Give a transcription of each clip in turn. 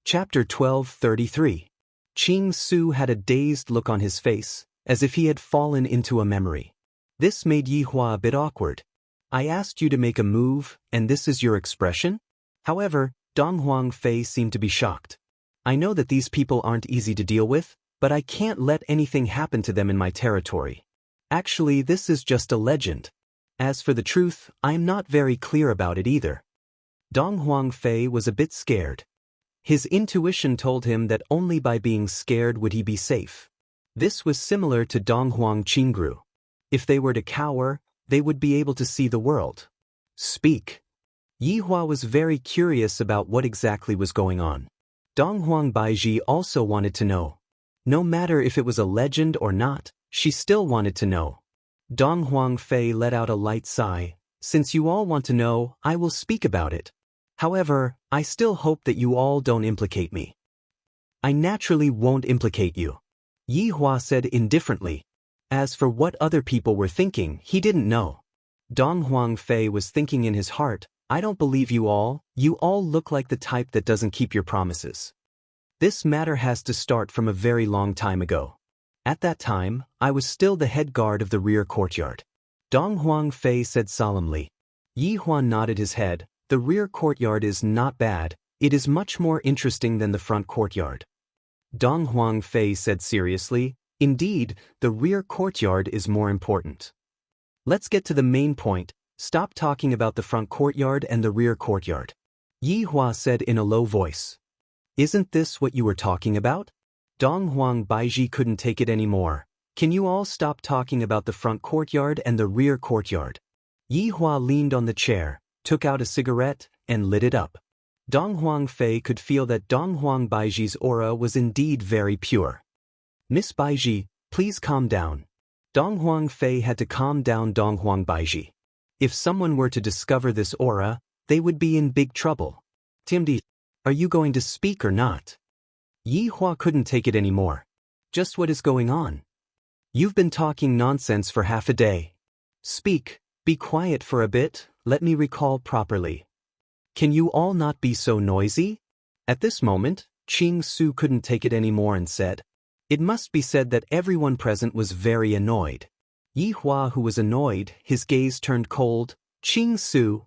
Chapter 12:33. Ching Su had a dazed look on his face, as if he had fallen into a memory. This made Yi Hua a bit awkward. I asked you to make a move, and this is your expression? However, Dong Huang Fei seemed to be shocked. I know that these people aren't easy to deal with, but I can't let anything happen to them in my territory. Actually, this is just a legend. As for the truth, I'm not very clear about it either. Dong Huang Fei was a bit scared. His intuition told him that only by being scared would he be safe. This was similar to Dong Huang Qingru. If they were to cower, they would be able to see the world. Speak. Yi Hua was very curious about what exactly was going on. Dong Huang Baiji also wanted to know. No matter if it was a legend or not, she still wanted to know. Dong Huang Fei let out a light sigh. Since you all want to know, I will speak about it. However, I still hope that you all don't implicate me. I naturally won't implicate you, Yi Hua said indifferently. As for what other people were thinking, he didn't know. Dong Huang Fei was thinking in his heart, I don't believe you all look like the type that doesn't keep your promises. This matter has to start from a very long time ago. At that time, I was still the head guard of the rear courtyard. Dong Huang Fei said solemnly. Yi Hua nodded his head. The rear courtyard is not bad, it is much more interesting than the front courtyard. Dong Huang Fei said seriously, indeed, the rear courtyard is more important. Let's get to the main point, stop talking about the front courtyard and the rear courtyard. Yi Hua said in a low voice. Isn't this what you were talking about? Dong Huang Baiji couldn't take it anymore. Can you all stop talking about the front courtyard and the rear courtyard? Yi Hua leaned on the chair, took out a cigarette, and lit it up. Dong Huang Fei could feel that Dong Huang Baiji's aura was indeed very pure. Miss Baiji, please calm down. Dong Huang Fei had to calm down Dong Huang Baiji. If someone were to discover this aura, they would be in big trouble. Timdi, are you going to speak or not? Yi Hua couldn't take it anymore. Just what is going on? You've been talking nonsense for half a day. Speak, be quiet for a bit. Let me recall properly. Can you all not be so noisy? At this moment, Ching Su couldn't take it anymore and said. It must be said that everyone present was very annoyed. Yi Hua, who was annoyed, his gaze turned cold. Ching Su.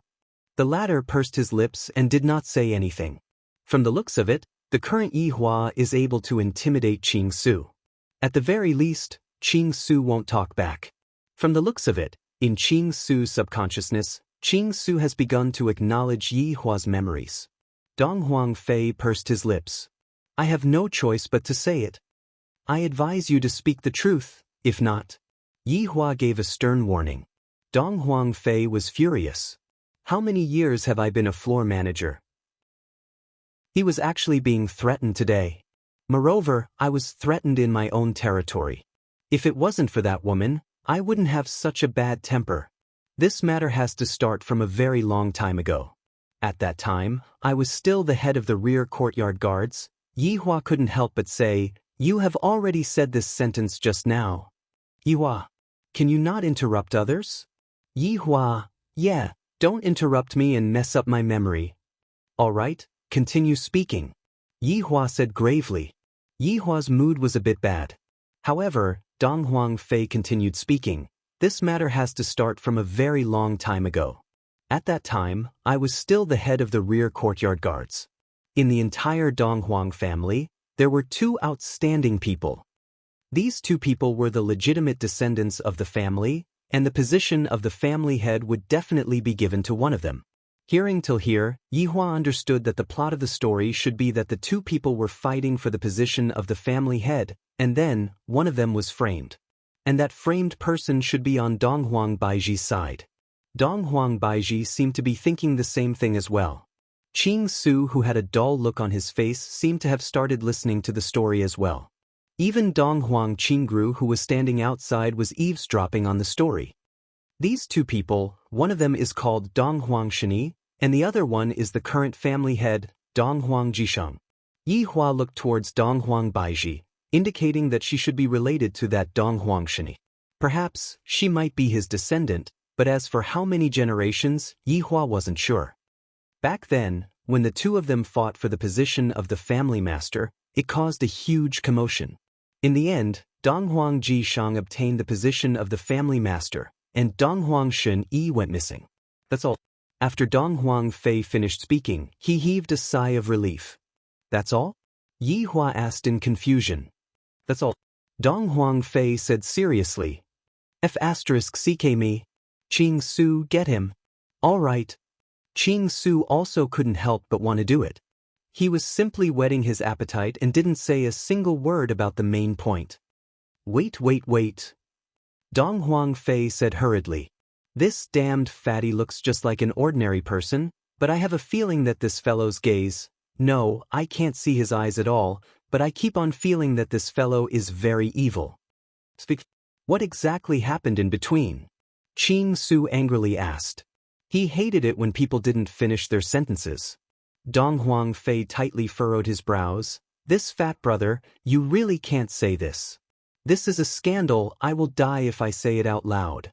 The latter pursed his lips and did not say anything. From the looks of it, the current Yi Hua is able to intimidate Ching Su. At the very least, Ching Su won't talk back. From the looks of it, in Ching Su's subconsciousness, Ching Su has begun to acknowledge Yi Hua's memories. Dong Huang Fei pursed his lips. I have no choice but to say it. I advise you to speak the truth, if not. Yi Hua gave a stern warning. Dong Huang Fei was furious. How many years have I been a floor manager? He was actually being threatened today. Moreover, I was threatened in my own territory. If it wasn't for that woman, I wouldn't have such a bad temper. This matter has to start from a very long time ago. At that time, I was still the head of the rear courtyard guards. Yi Hua couldn't help but say, you have already said this sentence just now. Yi Hua, can you not interrupt others? Yi Hua, yeah, don't interrupt me and mess up my memory. All right, continue speaking. Yi Hua said gravely. Yi Hua's mood was a bit bad. However, Dong Huang Fei continued speaking. This matter has to start from a very long time ago. At that time, I was still the head of the rear courtyard guards. In the entire Dong Huang family, there were two outstanding people. These two people were the legitimate descendants of the family, and the position of the family head would definitely be given to one of them. Hearing till here, Yi Hua understood that the plot of the story should be that the two people were fighting for the position of the family head, and then, one of them was framed. And that framed person should be on Dong Huang Baiji's side. Dong Huang Baiji seemed to be thinking the same thing as well. Ching Su, who had a dull look on his face, seemed to have started listening to the story as well. Even Dong Huang Qingru, who was standing outside, was eavesdropping on the story. These two people, one of them is called Dong Huang Shini, and the other one is the current family head, Dong Huang Jisheng. Yi Hua looked towards Dong Huang Baiji, indicating that she should be related to that Dong Huang Shini. Perhaps she might be his descendant, but as for how many generations, Yi Hua wasn't sure. Back then, When the two of them fought for the position of the family master, it caused a huge commotion. In the end, Dong Huang Jishang obtained the position of the family master, and Dong Huang Shen Yi went missing. That's all. After Dong Huang Fei finished speaking, he heaved a sigh of relief. That's all? Yi Hua asked in confusion. That's all. Dong Huang Fei said seriously. F***ck me. Ching Su, get him. All right. Ching Su also couldn't help but want to do it. He was simply whetting his appetite and didn't say a single word about the main point. Wait. Dong Huang Fei said hurriedly. This damned fatty looks just like an ordinary person, but I have a feeling that this fellow's gaze— no, I can't see his eyes at all, but I keep on feeling that this fellow is very evil. Speak. What exactly happened in between? Ching Su angrily asked. He hated it when people didn't finish their sentences. Dong Huang Fei tightly furrowed his brows. This fat brother, you really can't say this. This is a scandal. I will die if I say it out loud.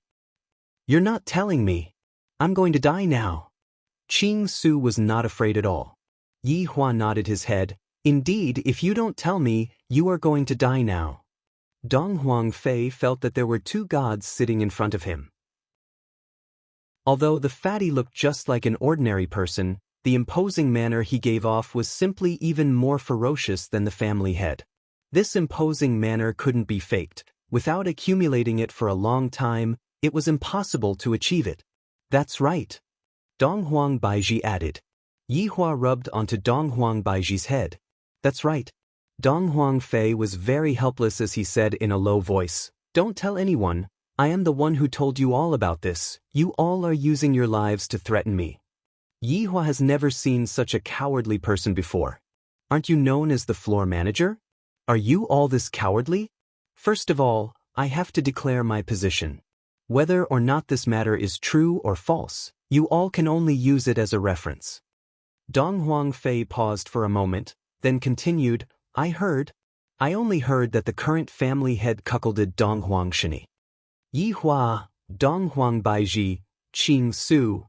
You're not telling me. I'm going to die now. Ching Su was not afraid at all. Yi Hua nodded his head. Indeed, if you don't tell me, you are going to die now. Dong Huang Fei felt that there were two gods sitting in front of him. Although the fatty looked just like an ordinary person, the imposing manner he gave off was simply even more ferocious than the family head. This imposing manner couldn't be faked. Without accumulating it for a long time, it was impossible to achieve it. That's right. Dong Huang Baiji added. Yi Hua rubbed onto Dong Huang Baiji's head. That's right. Dong Huang Fei was very helpless as he said in a low voice, Don't tell anyone. I am the one who told you all about this. You all are using your lives to threaten me. Yi Hua has never seen such a cowardly person before. Aren't you known as the floor manager? Are you all this cowardly? First of all, I have to declare my position. Whether or not this matter is true or false, you all can only use it as a reference. Dong Huang Fei paused for a moment, then continued, I only heard that the current family head cuckolded Dong Huang Shini. Yi Hua, Dong Huang Baiji, Ching Su.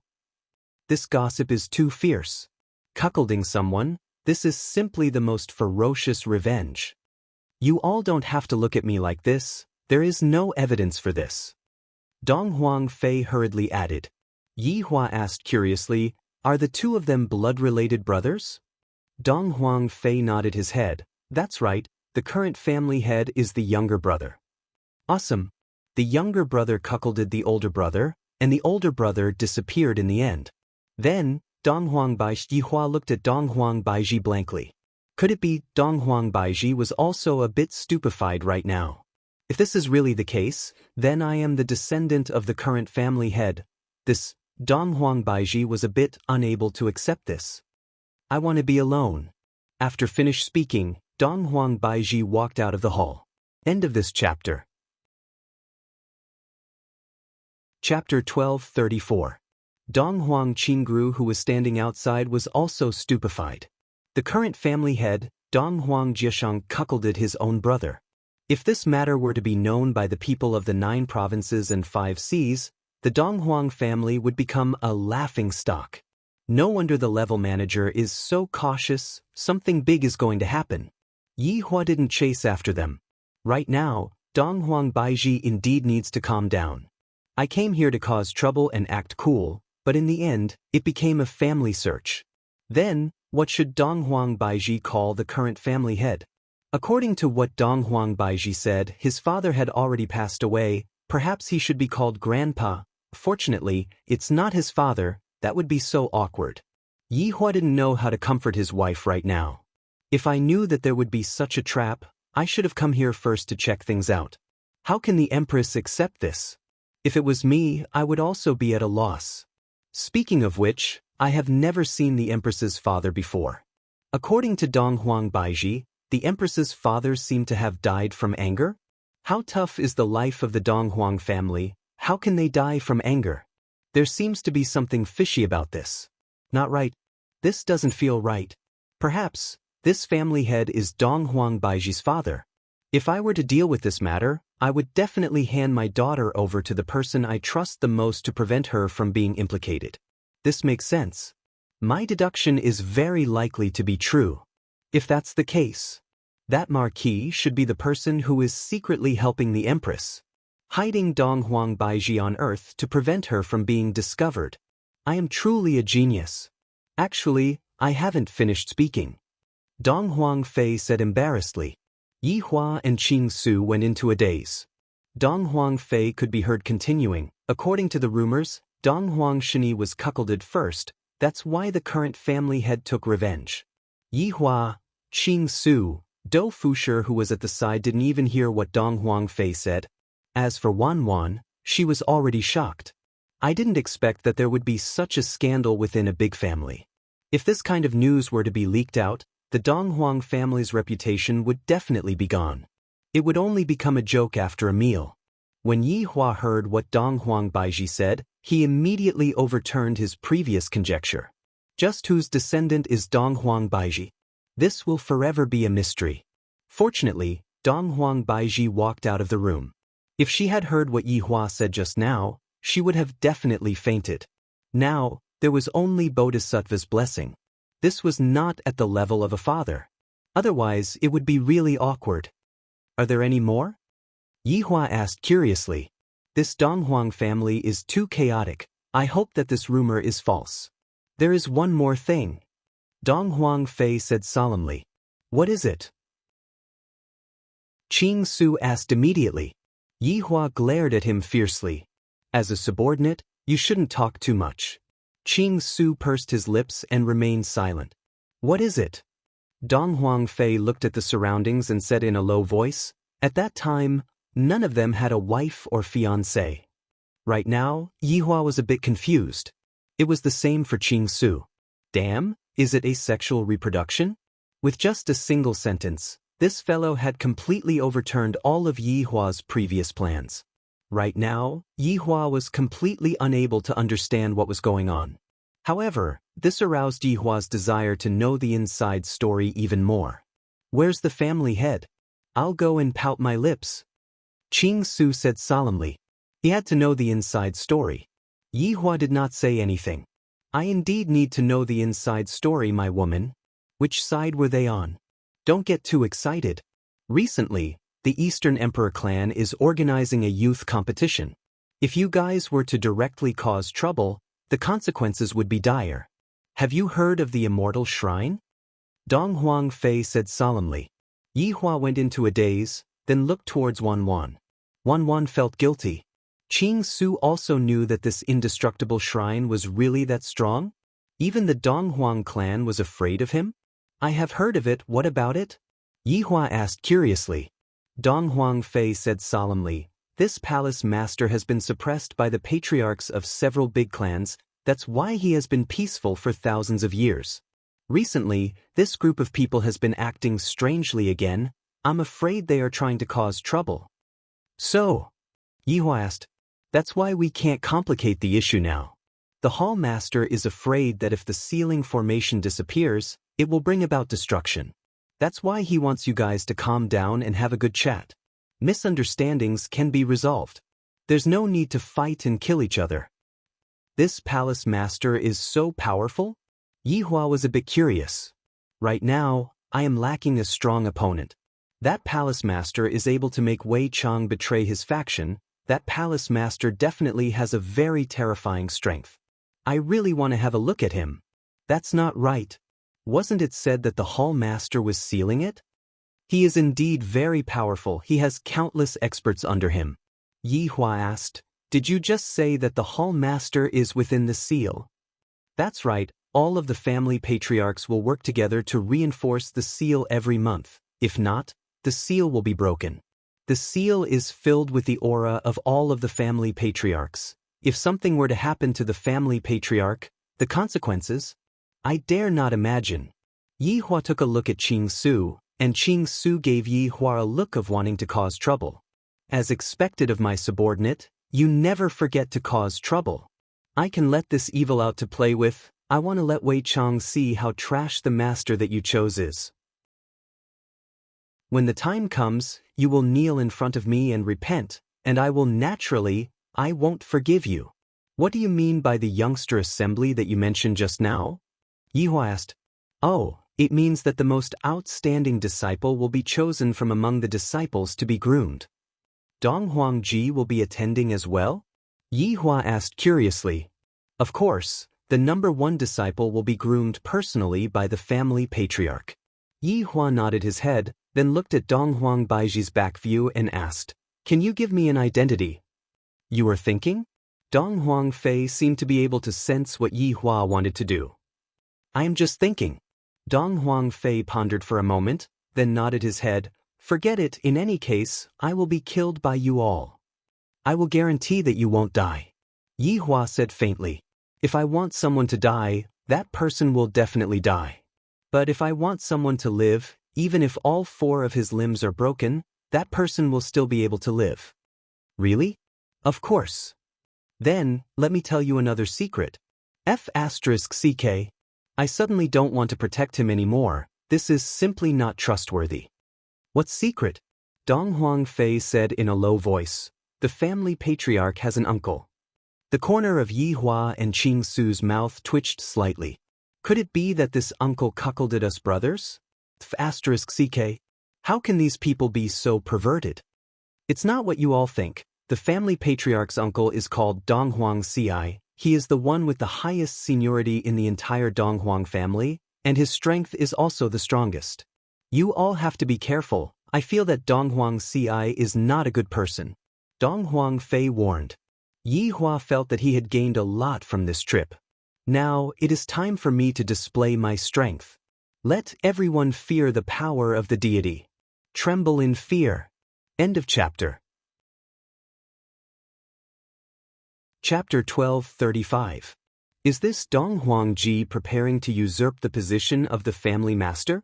This gossip is too fierce. Cuckolding someone, this is simply the most ferocious revenge. You all don't have to look at me like this, there is no evidence for this. Dong Huang Fei hurriedly added. Yi Hua asked curiously, Are the two of them blood-related brothers? Dong Huang Fei nodded his head. That's right, the current family head is the younger brother. Awesome. The younger brother cuckolded the older brother, and the older brother disappeared in the end. Then, Dong Huang Baiji Yi Hua looked at Dong Huang Baiji blankly. Could it be Dong Huang Baiji was also a bit stupefied right now? If this is really the case, then I am the descendant of the current family head. This Dong Huang Baiji was a bit unable to accept this. I want to be alone. After finished speaking, Dong Huang Baiji walked out of the hall. End of this chapter. Chapter 1234. Dong Huang Qingru, who was standing outside, was also stupefied. The current family head, Dong Huang Jieshang, cuckolded his own brother. If this matter were to be known by the people of the 9 provinces and 5 seas, the Dong Huang family would become a laughing stock. No wonder the level manager is so cautious. Something big is going to happen. Yi Hua didn't chase after them. Right now, Dong Huang Baiji indeed needs to calm down. I came here to cause trouble and act cool, but in the end, it became a family search. Then, what should Dong Huang Baiji call the current family head? According to what Dong Huang Baiji said, his father had already passed away. Perhaps he should be called Grandpa. Fortunately, it's not his father. That would be so awkward. Yi Hua didn't know how to comfort his wife right now. If I knew that there would be such a trap, I should have come here first to check things out. How can the Empress accept this? If it was me, I would also be at a loss. Speaking of which, I have never seen the Empress's father before. According to Dong Huang Baiji, the Empress's father seemed to have died from anger? How tough is the life of the Dong Huang family? How can they die from anger? There seems to be something fishy about this. Not right. This doesn't feel right. Perhaps, this family head is Dong Huang Baiji's father. If I were to deal with this matter, I would definitely hand my daughter over to the person I trust the most to prevent her from being implicated. This makes sense. My deduction is very likely to be true. If that's the case, that marquis should be the person who is secretly helping the Empress, hiding Dong Huang Baiji on Earth to prevent her from being discovered. I am truly a genius. Actually, I haven't finished speaking. Dong Huang Fei said embarrassedly. Yi Hua and Qing Su went into a daze. Dong Huang Fei could be heard continuing. According to the rumors, Dong Huang Shini was cuckolded first. That's why the current family head took revenge. Yi Hua, Qing Su, Dou Fusher, who was at the side, didn't even hear what Dong Huang Fei said. As for Wan Wan, she was already shocked. I didn't expect that there would be such a scandal within a big family. If this kind of news were to be leaked out, the Dong Huang family's reputation would definitely be gone. It would only become a joke after a meal. When Yi Hua heard what Dong Huang Baiji said, he immediately overturned his previous conjecture. Just whose descendant is Dong Huang Baiji? This will forever be a mystery. Fortunately, Dong Huang Baiji walked out of the room. If she had heard what Yi Hua said just now, she would have definitely fainted. Now, there was only Bodhisattva's blessing. This was not at the level of a father. Otherwise, it would be really awkward. Are there any more? Yi Hua asked curiously. This Dong Huang family is too chaotic. I hope that this rumor is false. There is one more thing. Dong Huang Fei said solemnly. What is it? Qing Su asked immediately. Yi Hua glared at him fiercely. As a subordinate, you shouldn't talk too much. Qing Su pursed his lips and remained silent. What is it? Dong Huang Fei looked at the surroundings and said in a low voice, at that time, none of them had a wife or fiancé. Right now, Yi Hua was a bit confused. It was the same for Qing Su. Damn, is it asexual reproduction? With just a single sentence, this fellow had completely overturned all of Yi Hua's previous plans. Right now, Yi Hua was completely unable to understand what was going on. However, this aroused Yi Hua's desire to know the inside story even more. Where's the family head? I'll go and pout my lips. Qing Su said solemnly. He had to know the inside story. Yi Hua did not say anything. I indeed need to know the inside story, my woman. Which side were they on? Don't get too excited. Recently, the Eastern Emperor clan is organizing a youth competition. If you guys were to directly cause trouble, the consequences would be dire. Have you heard of the Immortal Shrine? Dong Huang Fei said solemnly. Yi Hua went into a daze, then looked towards Wan Wan. Wan Wan felt guilty. Qing Su also knew that this indestructible shrine was really that strong? Even the Dong Huang clan was afraid of him? I have heard of it, what about it? Yi Hua asked curiously. Dong Huang Fei said solemnly, this palace master has been suppressed by the patriarchs of several big clans, that's why he has been peaceful for thousands of years. Recently, this group of people has been acting strangely again. I'm afraid they are trying to cause trouble. So, Yi Hua asked, that's why we can't complicate the issue now. The hall master is afraid that if the ceiling formation disappears, it will bring about destruction. That's why he wants you guys to calm down and have a good chat. Misunderstandings can be resolved. There's no need to fight and kill each other. This palace master is so powerful? Yi Hua was a bit curious. Right now, I am lacking a strong opponent. That palace master is able to make Wei Chang betray his faction. That palace master definitely has a very terrifying strength. I really want to have a look at him. That's not right. Wasn't it said that the hall master was sealing it? He is indeed very powerful. He has countless experts under him. Yi Hua asked, did you just say that the hall master is within the seal? That's right. All of the family patriarchs will work together to reinforce the seal every month. If not, the seal will be broken. The seal is filled with the aura of all of the family patriarchs. If something were to happen to the family patriarch, the consequences? I dare not imagine. Yi Hua took a look at Qing Su, and Qing Su gave Yi Hua a look of wanting to cause trouble. As expected of my subordinate, you never forget to cause trouble. I can let this evil out to play with. I want to let Wei Chang see how trash the master that you chose is. When the time comes, you will kneel in front of me and repent, and I won't forgive you. What do you mean by the youngster assembly that you mentioned just now? Yihua asked. Oh, it means that the most outstanding disciple will be chosen from among the disciples to be groomed. Dong Huangji will be attending as well? Yihua asked curiously. Of course, the number one disciple will be groomed personally by the family patriarch. Yihua nodded his head, then looked at Dong Huangbaiji's back view and asked, Can you give me an identity? You are thinking? Dong Huangfei seemed to be able to sense what Yihua wanted to do. I am just thinking. Dong Huangfei pondered for a moment, then nodded his head. Forget it, in any case, I will be killed by you all. I will guarantee that you won't die. Yihua said faintly. If I want someone to die, that person will definitely die. But if I want someone to live, even if all 4 of his limbs are broken, that person will still be able to live. Really? Of course. Then, let me tell you another secret. F*CK. I suddenly don't want to protect him anymore. This is simply not trustworthy. What secret? Dong Huangfei said in a low voice. The family patriarch has an uncle. The corner of Yihua and Qing Su's mouth twitched slightly. Could it be that this uncle cuckolded us brothers? F*CK. How can these people be so perverted? It's not what you all think. The family patriarch's uncle is called Dong Huangci. He is the one with the highest seniority in the entire Dong Huang family, and his strength is also the strongest. You all have to be careful. I feel that Dong Huangci is not a good person. Dong Huangfei warned. Yihua felt that he had gained a lot from this trip. Now, it is time for me to display my strength. Let everyone fear the power of the deity. Tremble in fear. End of chapter. Chapter 12:35. Is this Dong Huangji preparing to usurp the position of the family master?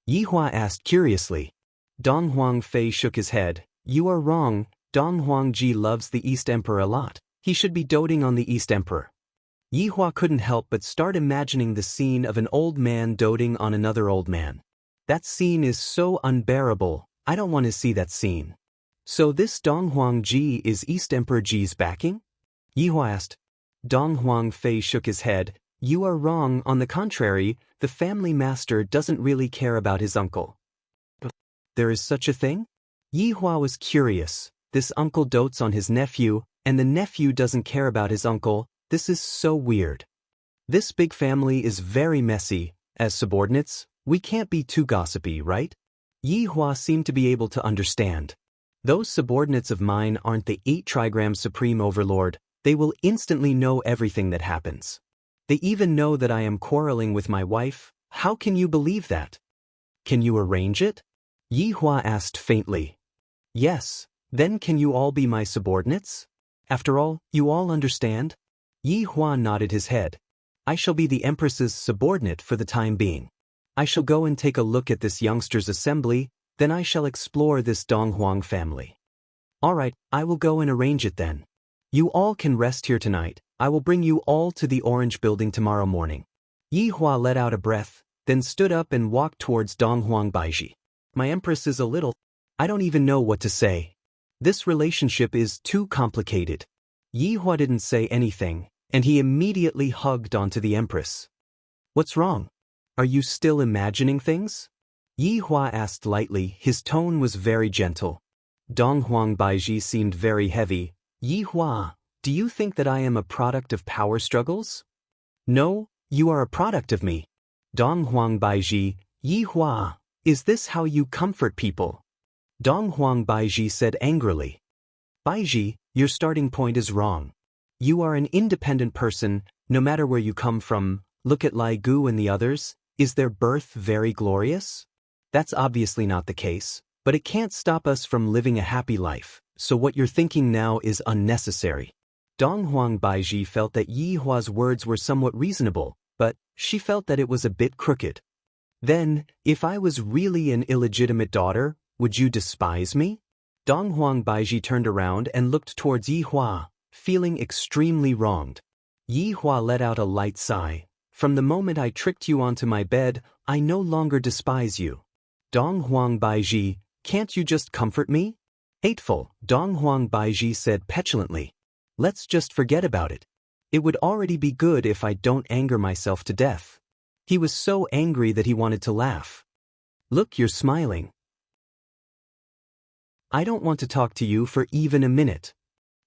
Yihua asked curiously. Dong Huangfei shook his head. You are wrong. Dong Huangji loves the East Emperor a lot. He should be doting on the East Emperor. Yihua couldn't help but start imagining the scene of an old man doting on another old man. That scene is so unbearable. I don't want to see that scene. So this Dong Huangji is East Emperor Ji's backing? Yihua asked. Dong Huangfei shook his head. You are wrong. On the contrary, the family master doesn't really care about his uncle. There is such a thing? Yihua was curious. This uncle dotes on his nephew, and the nephew doesn't care about his uncle. This is so weird. This big family is very messy. As subordinates, we can't be too gossipy, right? Yihua seemed to be able to understand. Those subordinates of mine aren't the 8 trigram supreme overlord. They will instantly know everything that happens. They even know that I am quarreling with my wife. How can you believe that? Can you arrange it? Yihua asked faintly. Yes. Then can you all be my subordinates? After all, you all understand? Yihua nodded his head. I shall be the Empress's subordinate for the time being. I shall go and take a look at this youngsters' assembly, then I shall explore this Dong Huang family. All right, I will go and arrange it then. You all can rest here tonight. I will bring you all to the Orange Building tomorrow morning. Yihua let out a breath, then stood up and walked towards Dong Huangbaiji. My Empress is a little... I don't even know what to say. This relationship is too complicated. Yihua didn't say anything, and he immediately hugged onto the Empress. What's wrong? Are you still imagining things? Yihua asked lightly. His tone was very gentle. Dong Huangbaiji seemed very heavy. Yihua, do you think that I am a product of power struggles? No, you are a product of me. Dong Huangbaiji, Yihua, is this how you comfort people? Dong Huangbaiji said angrily. Baiji, your starting point is wrong. You are an independent person, no matter where you come from. Look at Lai Gu and the others. Is their birth very glorious? That's obviously not the case, but it can't stop us from living a happy life, so what you're thinking now is unnecessary. Dong Huangbaiji felt that Yihua's words were somewhat reasonable, but she felt that it was a bit crooked. Then, if I was really an illegitimate daughter, would you despise me? Dong Huangbaiji turned around and looked towards Yihua, feeling extremely wronged. Yihua let out a light sigh. From the moment I tricked you onto my bed, I no longer despise you. Dong Huangbaiji, can't you just comfort me? Hateful, Dong Huangbaiji said petulantly. Let's just forget about it. It would already be good if I don't anger myself to death. He was so angry that he wanted to laugh. Look, you're smiling. I don't want to talk to you for even a minute.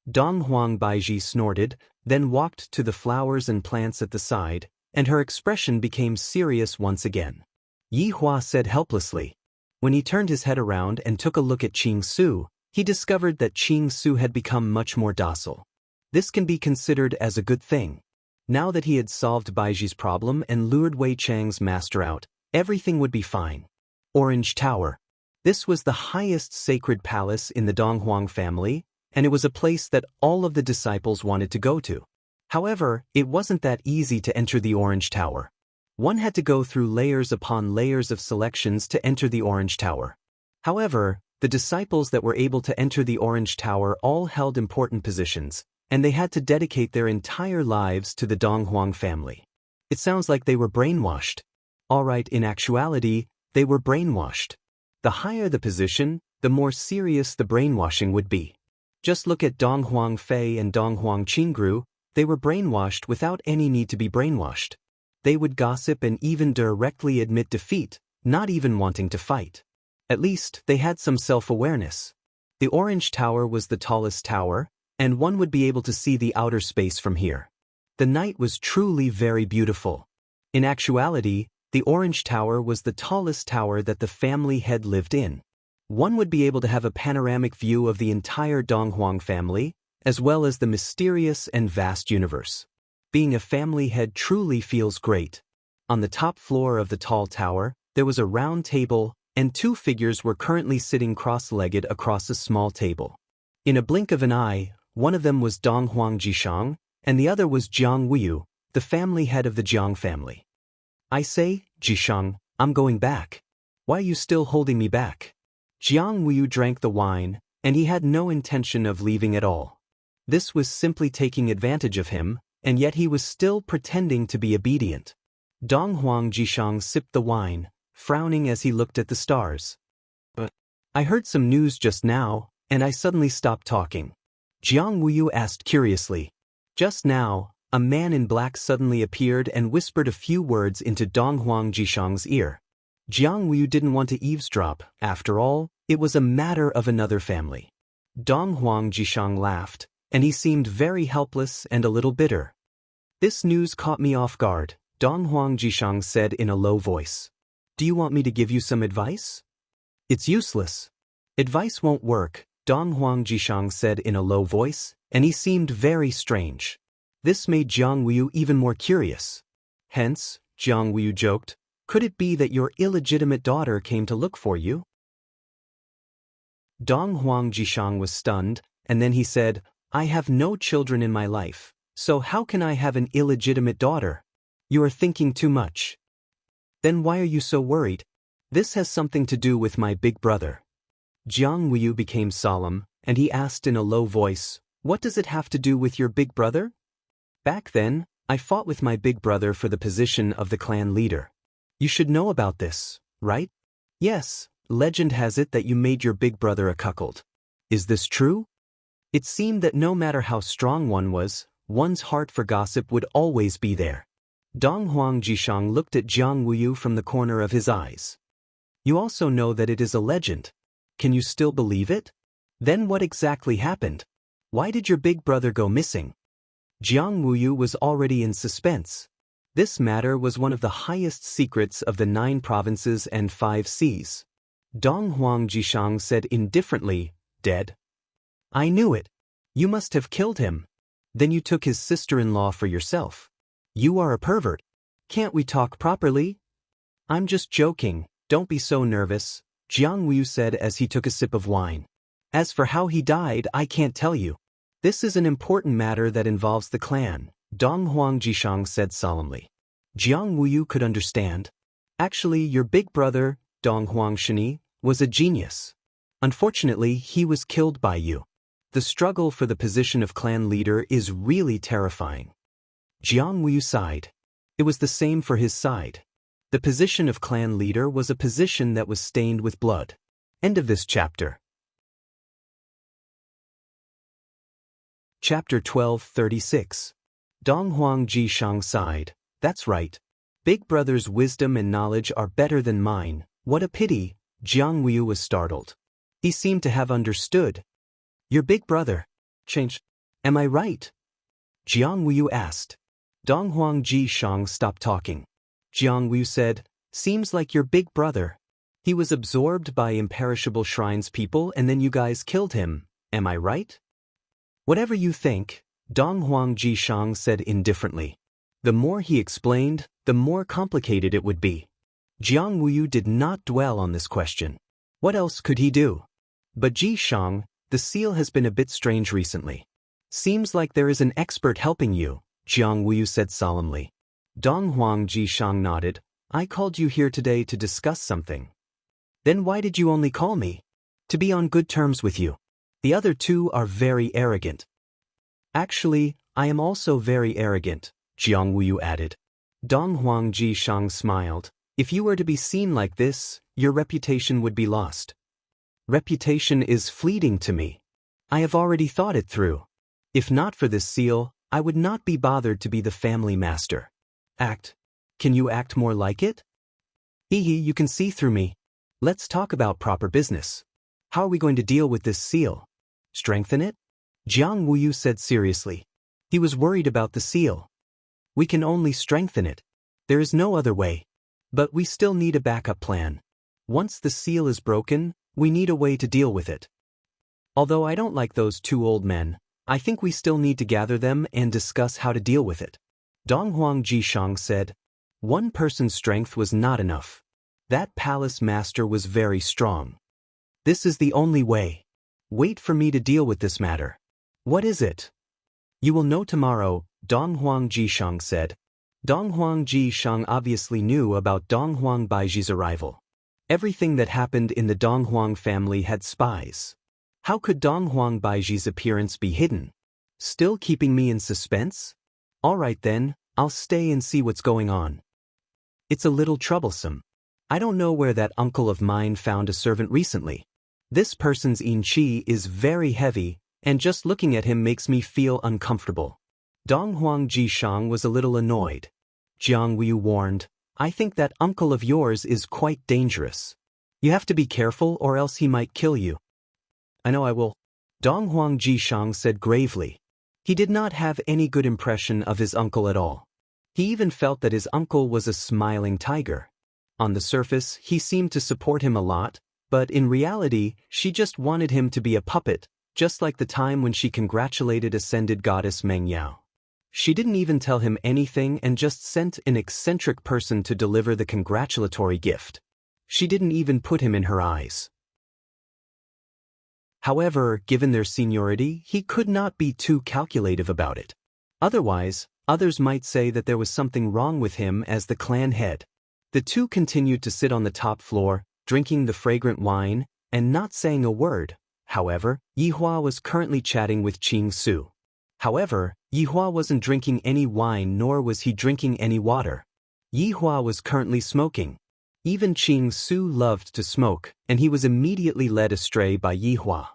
Dong Huang Baiji snorted, then walked to the flowers and plants at the side, and her expression became serious once again. Yi Hua said helplessly. When he turned his head around and took a look at Qing Su, he discovered that Qing Su had become much more docile. This can be considered as a good thing. Now that he had solved Baiji's problem and lured Wei Chang's master out, everything would be fine. Orange Tower. This was the highest sacred palace in the Donghuang family, and it was a place that all of the disciples wanted to go to. However, it wasn't that easy to enter the Orange Tower. One had to go through layers upon layers of selections to enter the Orange Tower. However, the disciples that were able to enter the Orange Tower all held important positions, and they had to dedicate their entire lives to the Donghuang family. It sounds like they were brainwashed. Alright, in actuality, they were brainwashed. The higher the position, the more serious the brainwashing would be. Just look at Donghuang Fei and Donghuang Qingru, they were brainwashed without any need to be brainwashed. They would gossip and even directly admit defeat, not even wanting to fight. At least, they had some self-awareness. The Orange Tower was the tallest tower, and one would be able to see the outer space from here. The night was truly very beautiful. In actuality, the Orange Tower was the tallest tower that the family head lived in. One would be able to have a panoramic view of the entire Donghuang family, as well as the mysterious and vast universe. Being a family head truly feels great. On the top floor of the tall tower, there was a round table, and two figures were currently sitting cross-legged across a small table. In a blink of an eye, one of them was Donghuang Jishang, and the other was Jiang Wuyu, the family head of the Jiang family. I say, Jishang, I'm going back. Why are you still holding me back? Jiang Wuyu drank the wine, and he had no intention of leaving at all. This was simply taking advantage of him, and yet he was still pretending to be obedient. Donghuang Jishang sipped the wine, frowning as he looked at the stars. But I heard some news just now, and I suddenly stopped talking. Jiang Wuyu asked curiously. Just now, a man in black suddenly appeared and whispered a few words into Donghuang Jishang's ear. Jiang Wuyu didn't want to eavesdrop. After all, it was a matter of another family. Donghuang Jishang laughed, and he seemed very helpless and a little bitter. This news caught me off guard, Donghuang Jishang said in a low voice. Do you want me to give you some advice? It's useless. Advice won't work, Donghuang Jishang said in a low voice, and he seemed very strange. This made Jiang Wuyu even more curious. Hence, Jiang Wuyu joked, could it be that your illegitimate daughter came to look for you? Donghuang Jishang was stunned, and then he said, I have no children in my life, so how can I have an illegitimate daughter? You are thinking too much. Then why are you so worried? This has something to do with my big brother. Jiang Wuyu became solemn, and he asked in a low voice, what does it have to do with your big brother? Back then, I fought with my big brother for the position of the clan leader. You should know about this, right? Yes, legend has it that you made your big brother a cuckold. Is this true? It seemed that no matter how strong one was, one's heart for gossip would always be there. Donghuang Jishang looked at Jiang Wuyu from the corner of his eyes. You also know that it is a legend. Can you still believe it? Then what exactly happened? Why did your big brother go missing? Jiang Wuyu was already in suspense. This matter was one of the highest secrets of the 9 provinces and 5 seas. Donghuang Jishang said indifferently, dead? I knew it. You must have killed him. Then you took his sister-in-law for yourself. You are a pervert. Can't we talk properly? I'm just joking, don't be so nervous, Jiang Wuyu said as he took a sip of wine. As for how he died, I can't tell you. This is an important matter that involves the clan, Donghuang Jishang said solemnly. Jiang Wuyu could understand. Actually, your big brother, Donghuang Shini, was a genius. Unfortunately, he was killed by you. The struggle for the position of clan leader is really terrifying. Jiang Wuyu sighed. It was the same for his side. The position of clan leader was a position that was stained with blood. End of this chapter. Chapter 12:36. Donghuang Jishang sighed. That's right. Big brother's wisdom and knowledge are better than mine. What a pity. Jiang Wu was startled. He seemed to have understood. Your big brother changed. Am I right? Jiang Wu asked. Donghuang Jishang stopped talking. Jiang Wu said, seems like your big brother. He was absorbed by imperishable shrines people and then you guys killed him. Am I right? Whatever you think, Donghuang Jishang said indifferently. The more he explained, the more complicated it would be. Jiang Wu did not dwell on this question. What else could he do? But Jishang, the seal has been a bit strange recently. Seems like there is an expert helping you, Jiang Wu said solemnly. Donghuang Jishang nodded. I called you here today to discuss something. Then why did you only call me? To be on good terms with you. The other two are very arrogant. Actually, I am also very arrogant, Jiang Wu added. Donghuang Jishang smiled. If you were to be seen like this, your reputation would be lost. Reputation is fleeting to me. I have already thought it through. If not for this seal, I would not be bothered to be the family master. Act. Can you act more like it? Hee, you can see through me. Let's talk about proper business. How are we going to deal with this seal? Strengthen it? Jiang Wu said seriously. He was worried about the seal. We can only strengthen it. There is no other way. But we still need a backup plan. Once the seal is broken, we need a way to deal with it. Although I don't like those two old men, I think we still need to gather them and discuss how to deal with it. Donghuang Jishang said. One person's strength was not enough. That palace master was very strong. This is the only way. Wait for me to deal with this matter. What is it? You will know tomorrow, Donghuang Jishang said. Donghuang Jishang obviously knew about Donghuang Baiji's arrival. Everything that happened in the Donghuang family had spies. How could Donghuang Baiji's appearance be hidden? Still keeping me in suspense? All right then, I'll stay and see what's going on. It's a little troublesome. I don't know where that uncle of mine found a servant recently. This person's inqi is very heavy, and just looking at him makes me feel uncomfortable. Donghuang Jishang was a little annoyed. Jiang Wu warned, I think that uncle of yours is quite dangerous. You have to be careful or else he might kill you. I know I will. Donghuang Jishang said gravely. He did not have any good impression of his uncle at all. He even felt that his uncle was a smiling tiger. On the surface, he seemed to support him a lot, but in reality, she just wanted him to be a puppet, just like the time when she congratulated ascended goddess Meng Yao. She didn't even tell him anything and just sent an eccentric person to deliver the congratulatory gift. She didn't even put him in her eyes. However, given their seniority, he could not be too calculative about it. Otherwise, others might say that there was something wrong with him as the clan head. The two continued to sit on the top floor, drinking the fragrant wine, and not saying a word. However, Yihua was currently chatting with Qing Su. However, Yihua wasn't drinking any wine nor was he drinking any water. Yihua was currently smoking. Even Qing Su loved to smoke, and he was immediately led astray by Yihua.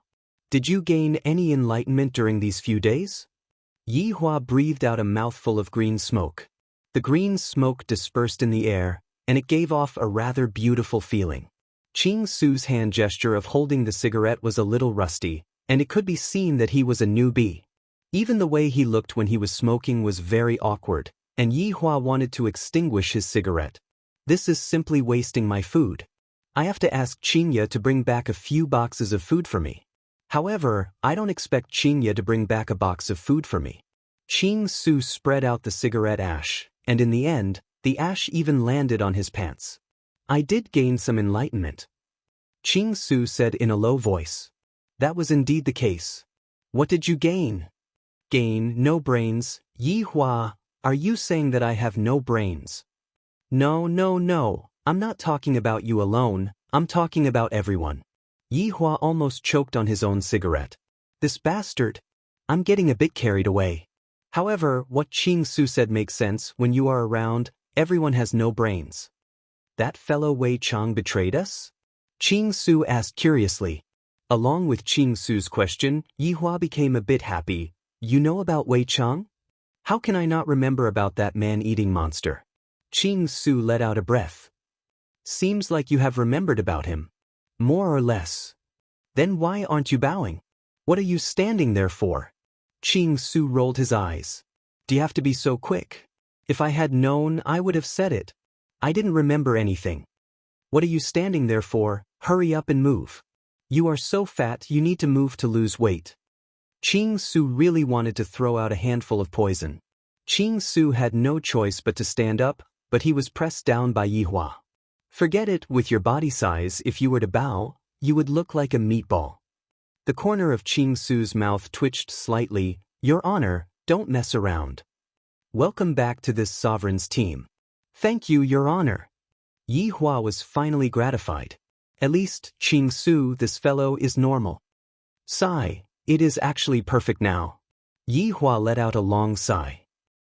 Did you gain any enlightenment during these few days? Yihua breathed out a mouthful of green smoke. The green smoke dispersed in the air, and it gave off a rather beautiful feeling. Qing Su's hand gesture of holding the cigarette was a little rusty, and it could be seen that he was a newbie. Even the way he looked when he was smoking was very awkward, and Yihua wanted to extinguish his cigarette. This is simply wasting my food. I have to ask Qinya to bring back a few boxes of food for me. However, I don't expect Qinya to bring back a box of food for me. Qing Su spread out the cigarette ash, and in the end, the ash even landed on his pants. I did gain some enlightenment. Qing Su said in a low voice. That was indeed the case. What did you gain? Gain no brains. Yihua, are you saying that I have no brains? No. I'm not talking about you alone, I'm talking about everyone. Yihua almost choked on his own cigarette. This bastard. I'm getting a bit carried away. However, what Qing Su said makes sense. When you are around, everyone has no brains. That fellow Wei Chang betrayed us? Qing Su asked curiously. Along with Qing Su's question, Yihua became a bit happy. You know about Wei Chang? How can I not remember about that man-eating monster? Qing Su let out a breath. Seems like you have remembered about him. More or less. Then why aren't you bowing? What are you standing there for? Qing Su rolled his eyes. Do you have to be so quick? If I had known, I would have said it. I didn't remember anything. What are you standing there for? Hurry up and move. You are so fat you need to move to lose weight. Qing Su really wanted to throw out a handful of poison. Qing Su had no choice but to stand up, but he was pressed down by Yihua. Forget it, with your body size, if you were to bow, you would look like a meatball. The corner of Qing Su's mouth twitched slightly. Your Honor, don't mess around. Welcome back to this sovereign's team. Thank you, Your Honor. Yihua was finally gratified. At least, Qing Su, this fellow is normal. Sigh, it is actually perfect now. Yihua let out a long sigh.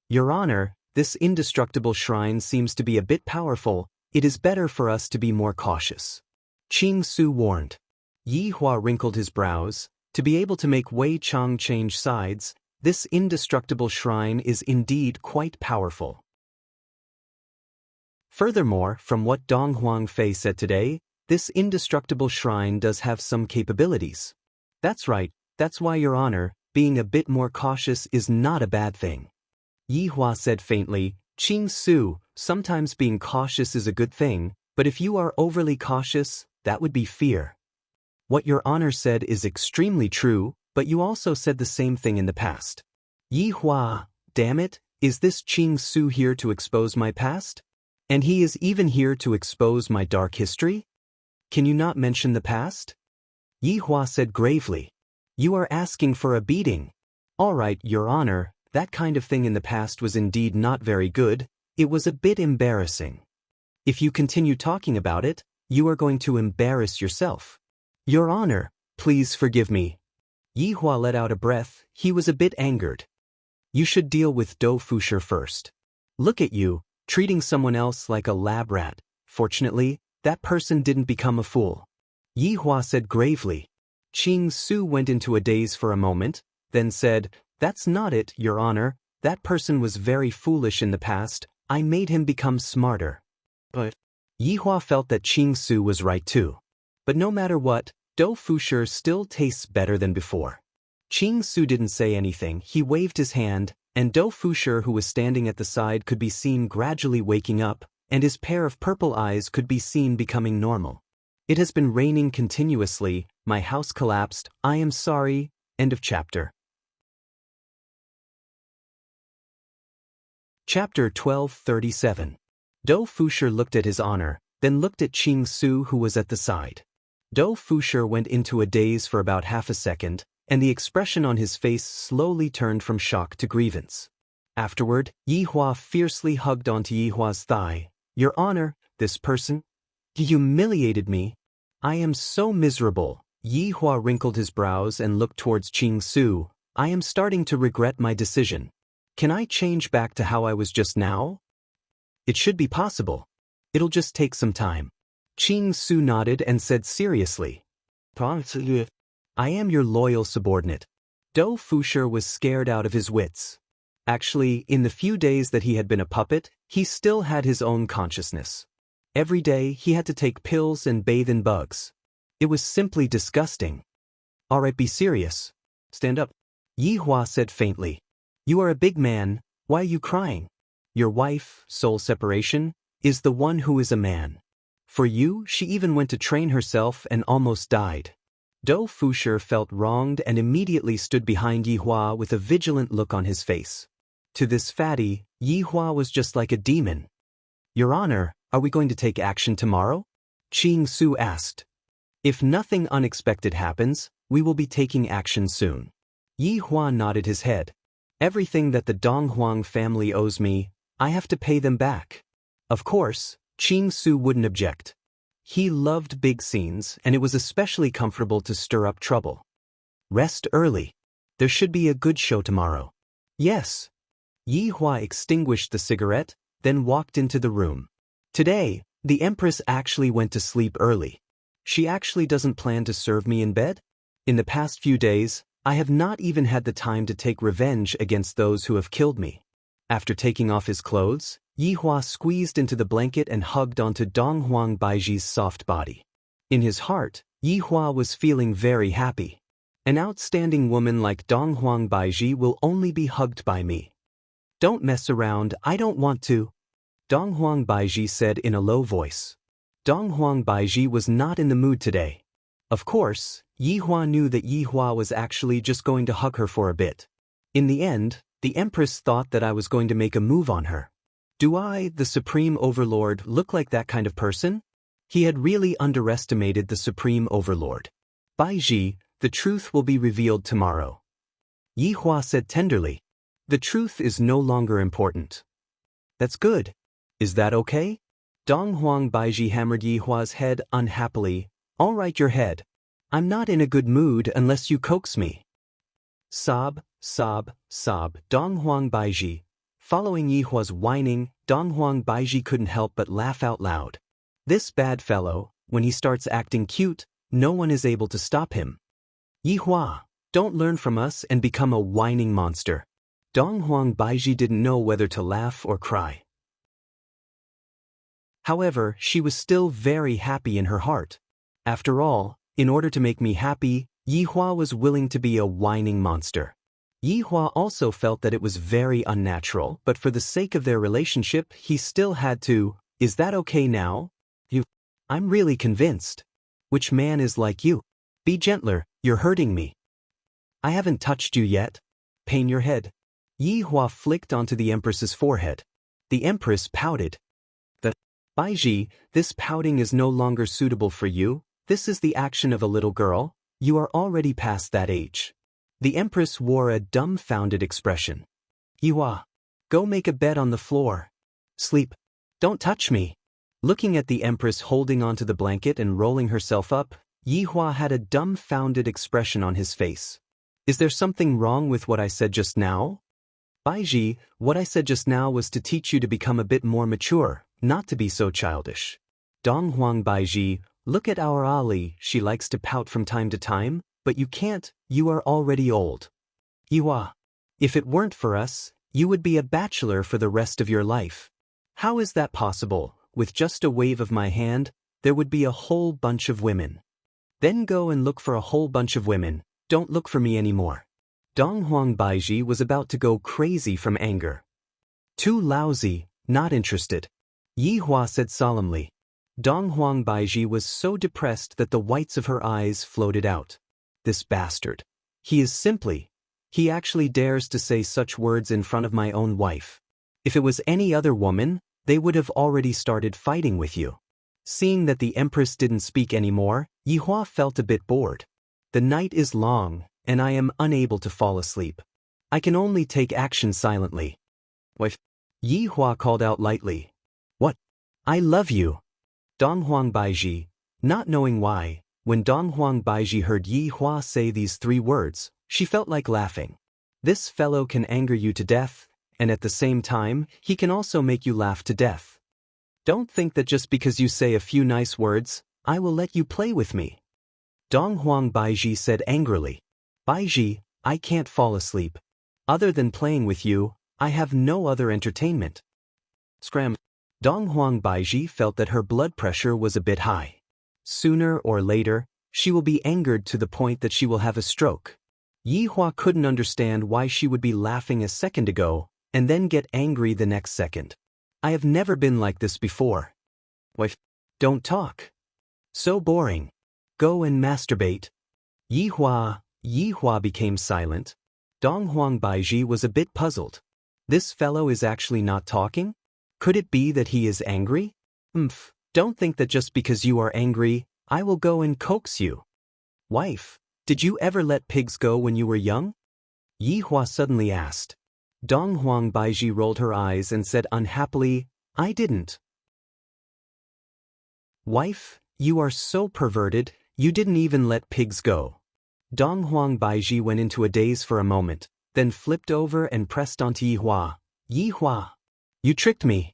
Your Honor, this indestructible shrine seems to be a bit powerful. It is better for us to be more cautious. Qing Su warned. Yihua wrinkled his brows. To be able to make Wei Chang change sides, this indestructible shrine is indeed quite powerful. Furthermore, from what Dong Huangfei said today, this indestructible shrine does have some capabilities. That's right, that's why, Your Honor, being a bit more cautious is not a bad thing. Yihua said faintly, Qing Su, sometimes being cautious is a good thing, but if you are overly cautious, that would be fear. What Your Honor said is extremely true, but you also said the same thing in the past. Yihua, damn it, is this Qing Su here to expose my past? And he is even here to expose my dark history? Can you not mention the past? Yihua said gravely. You are asking for a beating. All right, Your Honor, that kind of thing in the past was indeed not very good. It was a bit embarrassing. If you continue talking about it, you are going to embarrass yourself. Your Honor, please forgive me. Yihua let out a breath. He was a bit angered. You should deal with Dou Fusher first. Look at you, treating someone else like a lab rat. Fortunately, that person didn't become a fool. Yihua said gravely. Qing Su went into a daze for a moment, then said, That's not it, Your Honor. That person was very foolish in the past. I made him become smarter. But Yihua felt that Qing Su was right too. But no matter what, Dou Fusher still tastes better than before. Qing Su didn't say anything. He waved his hand, and Dou Fusher, who was standing at the side, could be seen gradually waking up, and his pair of purple eyes could be seen becoming normal. It has been raining continuously. My house collapsed. I am sorry. End of chapter. Chapter 1237. Dou Fusher looked at His Honor, then looked at Qing Su, who was at the side. Dou Fusher went into a daze for about half a second, and the expression on his face slowly turned from shock to grievance. Afterward, Yihua fiercely hugged onto Yihua's thigh. Your Honor, this person humiliated me. I am so miserable. Yihua wrinkled his brows and looked towards Qing Su. I am starting to regret my decision. Can I change back to how I was just now? It should be possible. It'll just take some time. Qing Su nodded and said seriously. I am your loyal subordinate. Dou Fusher was scared out of his wits. Actually, in the few days that he had been a puppet, he still had his own consciousness. Every day he had to take pills and bathe in bugs. It was simply disgusting. All right, be serious. Stand up. Yihua said faintly. You are a big man. Why are you crying? Your wife, soul separation, is the one who is a man. For you, she even went to train herself and almost died. Dou Fusher felt wronged and immediately stood behind Yihua with a vigilant look on his face. To this fatty, Yihua was just like a demon. Your Honor, are we going to take action tomorrow? Qing Su asked. If nothing unexpected happens, we will be taking action soon. Yihua nodded his head. Everything that the Donghuang family owes me, I have to pay them back. Of course, Qing Su wouldn't object. He loved big scenes, and it was especially comfortable to stir up trouble. Rest early. There should be a good show tomorrow. Yes. Yihua extinguished the cigarette, then walked into the room. Today, the Empress actually went to sleep early. She actually doesn't plan to serve me in bed? In the past few days, I have not even had the time to take revenge against those who have killed me. After taking off his clothes, Yi Hua squeezed into the blanket and hugged onto Dong Huang Baiji's soft body. In his heart, Yi Hua was feeling very happy. An outstanding woman like Dong Huang Baiji will only be hugged by me. Don't mess around, I don't want to, Dong Huang Baiji said in a low voice. Dong Huang Baiji was not in the mood today. Of course, Yi Hua knew that Yi Hua was actually just going to hug her for a bit. In the end, the Empress thought that I was going to make a move on her. Do I, the Supreme Overlord, look like that kind of person? He had really underestimated the Supreme Overlord. Baiji, the truth will be revealed tomorrow. Yi Hua said tenderly. The truth is no longer important. That's good. Is that okay? Dong Huang Baiji hammered Yi Hua's head unhappily. All right, your head. I'm not in a good mood unless you coax me. Sob, sob, sob, Dong Huang Baiji. Following Yi Hua's whining, Dong Huang Baiji couldn't help but laugh out loud. This bad fellow, when he starts acting cute, no one is able to stop him. Yi Hua, don't learn from us and become a whining monster. Dong Huang Baiji didn't know whether to laugh or cry. However, she was still very happy in her heart. After all, in order to make me happy, Yi Hua was willing to be a whining monster. Yi Hua also felt that it was very unnatural, but for the sake of their relationship, he still had to. Is that okay now? I'm really convinced. Which man is like you? Be gentler, you're hurting me. I haven't touched you yet. Pain your head. Yi Hua flicked onto the Empress's forehead. The Empress pouted. Baiji, this pouting is no longer suitable for you. This is the action of a little girl. You are already past that age. The Empress wore a dumbfounded expression. Yi Hua, go make a bed on the floor. Sleep. Don't touch me. Looking at the Empress holding onto the blanket and rolling herself up, Yi Hua had a dumbfounded expression on his face. Is there something wrong with what I said just now? Baiji, what I said just now was to teach you to become a bit more mature, not to be so childish. Dong Huang Baiji, look at our Ali, she likes to pout from time to time, but you can't, you are already old. Yi Hua, if it weren't for us, you would be a bachelor for the rest of your life. How is that possible? With just a wave of my hand, there would be a whole bunch of women. Then go and look for a whole bunch of women, don't look for me anymore. Dong Huang Baiji was about to go crazy from anger. Too lousy, not interested. Yi Hua said solemnly. Dong Huang Baiji was so depressed that the whites of her eyes floated out. This bastard. He actually dares to say such words in front of my own wife. If it was any other woman, they would have already started fighting with you. Seeing that the Empress didn't speak anymore, Yi Hua felt a bit bored. The night is long, and I am unable to fall asleep. I can only take action silently. Wife. Yi Hua called out lightly. What? I love you. Dong Huang Baiji, not knowing why, when Dong Huang Baiji heard Yi Hua say these 3 words, she felt like laughing. This fellow can anger you to death, and at the same time, he can also make you laugh to death. Don't think that just because you say a few nice words, I will let you play with me. Dong Huang Baiji said angrily. Baiji, I can't fall asleep. Other than playing with you, I have no other entertainment. Scram. Dong Huang Baiji felt that her blood pressure was a bit high. Sooner or later, she will be angered to the point that she will have a stroke. Yi Hua couldn't understand why she would be laughing a second ago, and then get angry the next second. I have never been like this before. Wife, don't talk. So boring. Go and masturbate. Yi Hua became silent. Dong Huang Baiji was a bit puzzled. This fellow is actually not talking? Could it be that he is angry? Don't think that just because you are angry, I will go and coax you. Wife, did you ever let pigs go when you were young? Yi Hua suddenly asked. Dong Huang Baiji rolled her eyes and said unhappily, I didn't. Wife, you are so perverted, you didn't even let pigs go. Dong Huang Baiji went into a daze for a moment, then flipped over and pressed onto Yi Hua. Yi Hua, you tricked me.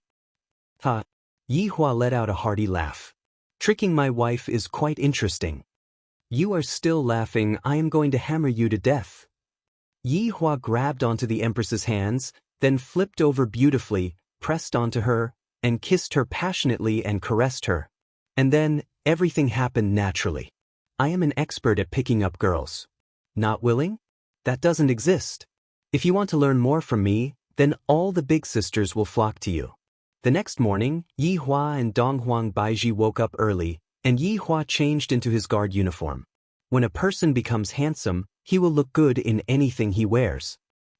Ha. Yi Hua let out a hearty laugh. Tricking my wife is quite interesting. You are still laughing, I am going to hammer you to death. Yi Hua grabbed onto the Empress's hands, then flipped over beautifully, pressed onto her, and kissed her passionately and caressed her. And then, everything happened naturally. I am an expert at picking up girls. Not willing? That doesn't exist. If you want to learn more from me, then all the big sisters will flock to you. The next morning, Yi Hua and Donghuang Baiji woke up early, and Yi Hua changed into his guard uniform. When a person becomes handsome, he will look good in anything he wears.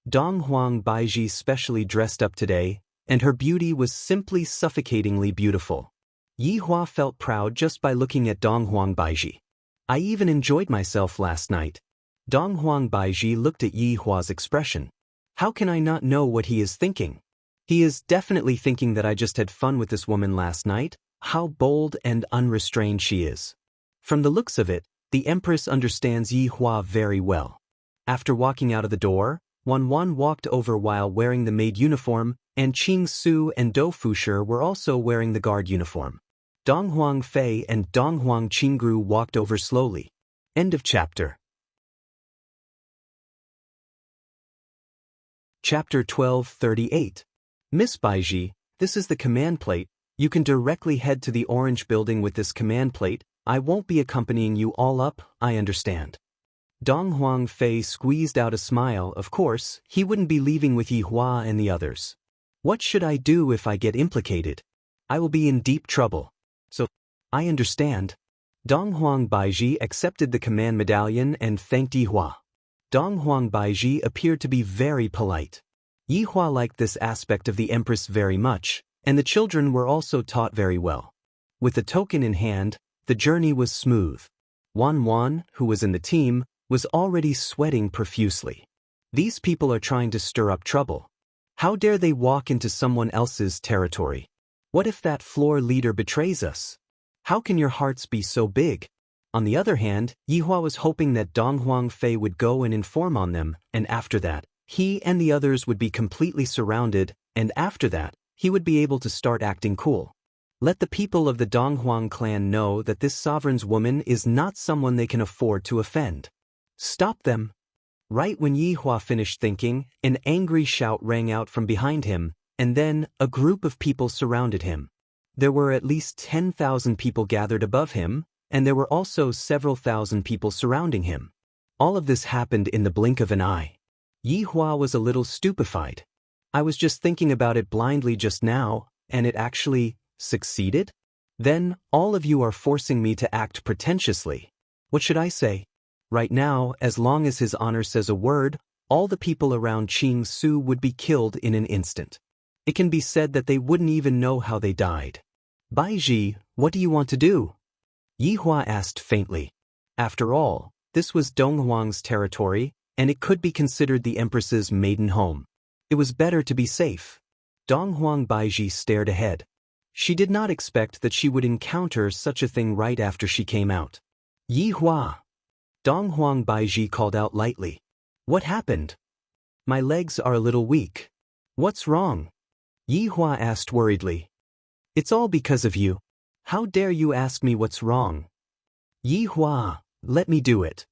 Donghuang Baiji specially dressed up today, and her beauty was simply suffocatingly beautiful. Yi Hua felt proud just by looking at Donghuang Baiji. I even enjoyed myself last night. Donghuang Baiji looked at Yi Hua's expression. How can I not know what he is thinking? He is definitely thinking that I just had fun with this woman last night. How bold and unrestrained she is. From the looks of it, the Empress understands Yi Hua very well. After walking out of the door, Wan Wan walked over while wearing the maid uniform, and Qing Su and Dou Fushi were also wearing the guard uniform. Donghuang Fei and Donghuang Qingru walked over slowly. End of chapter. Chapter 1238. Miss Baiji, this is the command plate. You can directly head to the orange building with this command plate. I won't be accompanying you all up, I understand. Donghuang Fei squeezed out a smile. Of course, he wouldn't be leaving with Yi Hua and the others. What should I do if I get implicated? I will be in deep trouble. So, I understand. Donghuang Baiji accepted the command medallion and thanked Yi Hua. Donghuang Baiji appeared to be very polite. Yi Hua liked this aspect of the Empress very much, and the children were also taught very well. With the token in hand, the journey was smooth. Wan Wan, who was in the team, was already sweating profusely. These people are trying to stir up trouble. How dare they walk into someone else's territory? What if that floor leader betrays us? How can your hearts be so big? On the other hand, Yi Hua was hoping that Donghuang Fei would go and inform on them, and after that, he and the others would be completely surrounded, and after that, he would be able to start acting cool. Let the people of the Donghuang clan know that this sovereign's woman is not someone they can afford to offend. Stop them! Right when Yi Hua finished thinking, an angry shout rang out from behind him, and then a group of people surrounded him. There were at least 10,000 people gathered above him, and there were also several thousand people surrounding him. All of this happened in the blink of an eye. Yi Hua was a little stupefied. I was just thinking about it blindly just now, and it actually succeeded? Then, all of you are forcing me to act pretentiously. What should I say? Right now, as long as His Honor says a word, all the people around Qing Su would be killed in an instant. It can be said that they wouldn't even know how they died. Baiji, what do you want to do? Yi Hua asked faintly. After all, this was Donghuang's territory, and it could be considered the Empress's maiden home. It was better to be safe. Donghuang Baiji stared ahead. She did not expect that she would encounter such a thing right after she came out. Yi Hua! Donghuang Baiji called out lightly. What happened? My legs are a little weak. What's wrong? Yi Hua asked worriedly. It's all because of you. How dare you ask me what's wrong? Yi Hua, let me do it.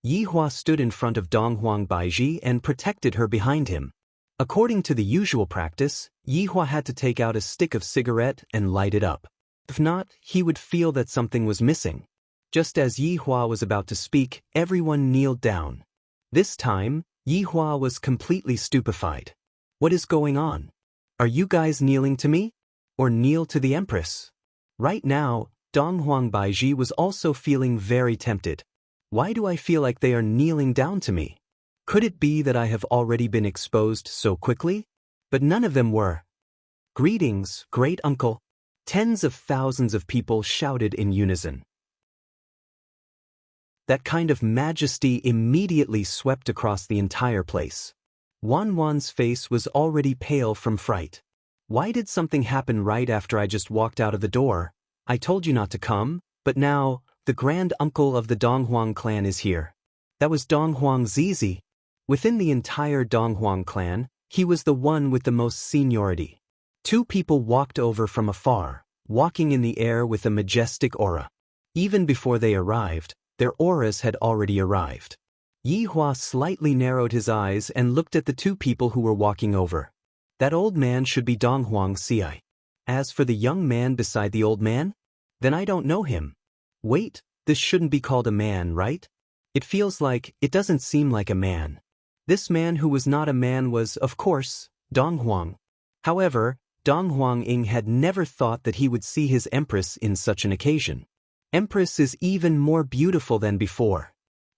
Yi Hua stood in front of Donghuang Baiji and protected her behind him. According to the usual practice, Yi Hua had to take out a stick of cigarette and light it up. If not, he would feel that something was missing. Just as Yi Hua was about to speak, everyone kneeled down. This time, Yi Hua was completely stupefied. What is going on? Are you guys kneeling to me? Or kneel to the Empress? Right now, Donghuang Baiji was also feeling very tempted. Why do I feel like they are kneeling down to me? Could it be that I have already been exposed so quickly? But none of them were. Greetings, great uncle. Tens of thousands of people shouted in unison. That kind of majesty immediately swept across the entire place. Wan Wan's face was already pale from fright. Why did something happen right after I just walked out of the door? I told you not to come, but now, the grand uncle of the Donghuang clan is here. That was Donghuang Zizi. Within the entire Donghuang clan, he was the one with the most seniority. Two people walked over from afar, walking in the air with a majestic aura. Even before they arrived, their auras had already arrived. Yi Hua slightly narrowed his eyes and looked at the two people who were walking over. That old man should be Dong Huang Ci. As for the young man beside the old man? Then I don't know him. Wait, this shouldn't be called a man, right? It doesn't seem like a man. This man who was not a man was, of course, Dong Huang. However, Dong Huang Ying had never thought that he would see his empress in such an occasion. Empress is even more beautiful than before.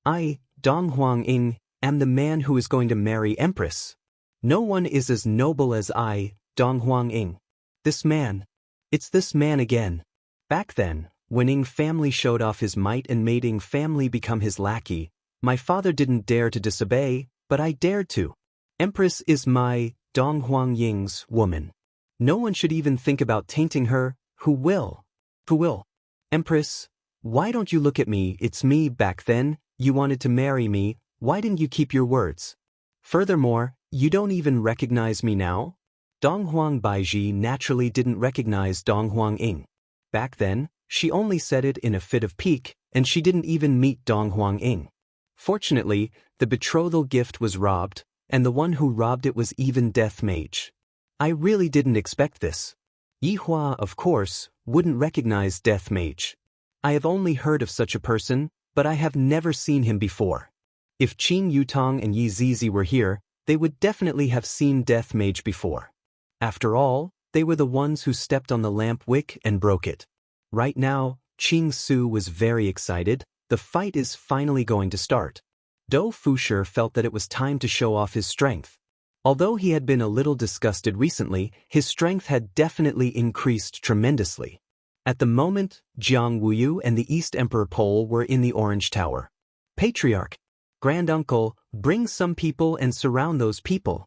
I, Dong Huang Ying, am the man who is going to marry Empress. No one is as noble as I, Dong Huang Ying. It's this man again. Back then, when Ying family showed off his might and made Ying family become his lackey, my father didn't dare to disobey, but I dared to. Empress is my, Dong Huang Ying's, woman. No one should even think about tainting her. Who will? Who will? Empress, why don't you look at me? It's me. Back then, you wanted to marry me. Why didn't you keep your words? Furthermore, you don't even recognize me now? Dong Huang Baiji naturally didn't recognize Dong Huang Ying. Back then, she only said it in a fit of pique, and she didn't even meet Dong Huang Ying. Fortunately, the betrothal gift was robbed, and the one who robbed it was even Death Mage. I really didn't expect this. Yi Hua, of course, wouldn't recognize Death Mage. I have only heard of such a person, but I have never seen him before. If Qing Yutong and Yi Zizi were here, they would definitely have seen Death Mage before. After all, they were the ones who stepped on the lamp wick and broke it. Right now, Qing Su was very excited. The fight is finally going to start. Dou Fusher felt that it was time to show off his strength. Although he had been a little disgusted recently, his strength had definitely increased tremendously. At the moment, Jiang Wuyu and the East Emperor Pole were in the Orange Tower. Patriarch, Grand Uncle, bring some people and surround those people.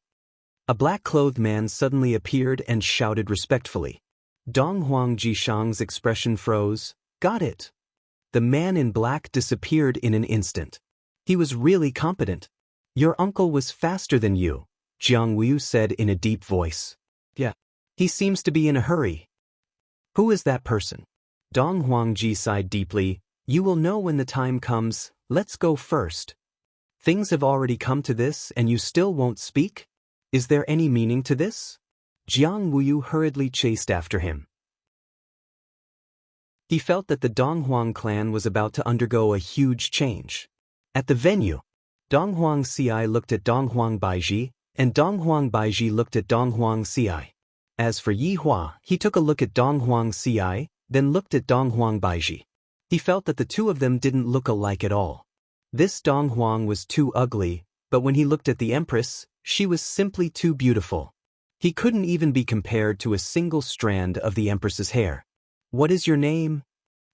A black-clothed man suddenly appeared and shouted respectfully. Dong Huang Jishang's expression froze. Got it. The man in black disappeared in an instant. He was really competent. Your uncle was faster than you, Jiang Wuyu said in a deep voice. Yeah. He seems to be in a hurry. Who is that person? Dong Huangji sighed deeply. You will know when the time comes. Let's go first. Things have already come to this and you still won't speak? Is there any meaning to this? Jiang Wuyu hurriedly chased after him. He felt that the Dong Huang clan was about to undergo a huge change. At the venue, Dong Huang Ci looked at Dong Huang Baiji, and Dong Huang Baiji looked at Dong Huang Ci. As for Yi Hua, he took a look at Dong Huang Ci, then looked at Dong Huang Baiji. He felt that the two of them didn't look alike at all. This Dong Huang was too ugly, but when he looked at the Empress, she was simply too beautiful. He couldn't even be compared to a single strand of the Empress's hair. What is your name?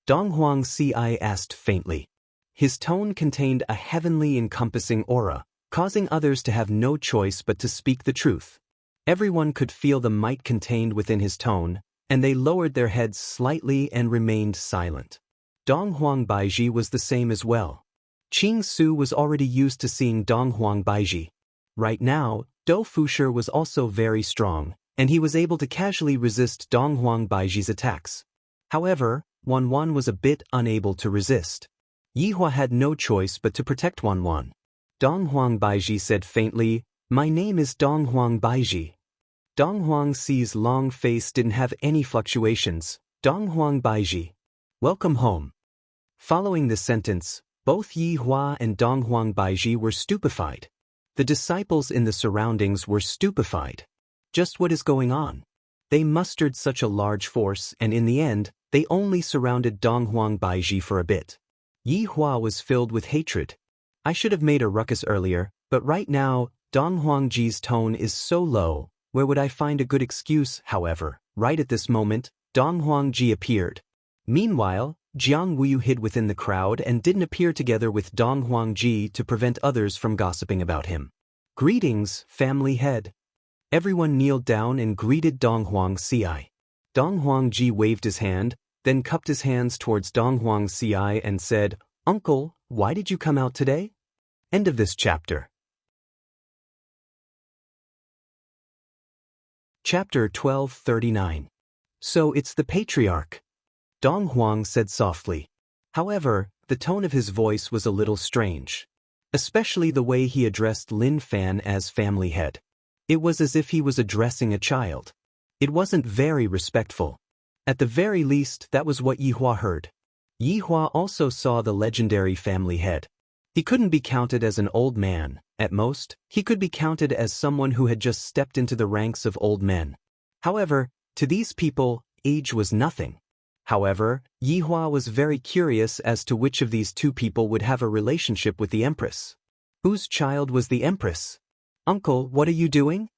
Dong Huang Ci asked faintly. His tone contained a heavenly encompassing aura, causing others to have no choice but to speak the truth. Everyone could feel the might contained within his tone, and they lowered their heads slightly and remained silent. Dong Huang Baiji was the same as well. Qing Su was already used to seeing Dong Huang Baiji. Right now, Dou Fusher was also very strong, and he was able to casually resist Dong Huang Baiji's attacks. However, Wan Wan was a bit unable to resist. Yi Hua had no choice but to protect Wan Wan. Dong Huang Baiji said faintly, My name is Dong Huang Baiji. Dong Huang Ci's long face didn't have any fluctuations. Dong Huang Baiji. Welcome home. Following this sentence, both Yi Hua and Dong Huang Baiji were stupefied. The disciples in the surroundings were stupefied. Just what is going on? They mustered such a large force and in the end, they only surrounded Dong Huang Baiji for a bit. Yi Hua was filled with hatred. I should have made a ruckus earlier, but right now, Dong Huangji's tone is so low, where would I find a good excuse? However, right at this moment, Dong Huangji appeared. Meanwhile, Jiang Wuyu hid within the crowd and didn't appear together with Dong Huangji to prevent others from gossiping about him. Greetings, family head. Everyone kneeled down and greeted Dong Huang Ci. Dong Huangji waved his hand, then cupped his hands towards Dong Huang Ci and said, Uncle, why did you come out today? End of this chapter. Chapter 1239. So it's the patriarch. Dong Huang said softly. However, the tone of his voice was a little strange. Especially the way he addressed Lin Fan as family head. It was as if he was addressing a child. It wasn't very respectful. At the very least, that was what Yihua heard. Yihua also saw the legendary family head. He couldn't be counted as an old man. At most, he could be counted as someone who had just stepped into the ranks of old men. However, to these people, age was nothing. However, Yihua was very curious as to which of these two people would have a relationship with the Empress. Whose child was the Empress? "Uncle, what are you doing?"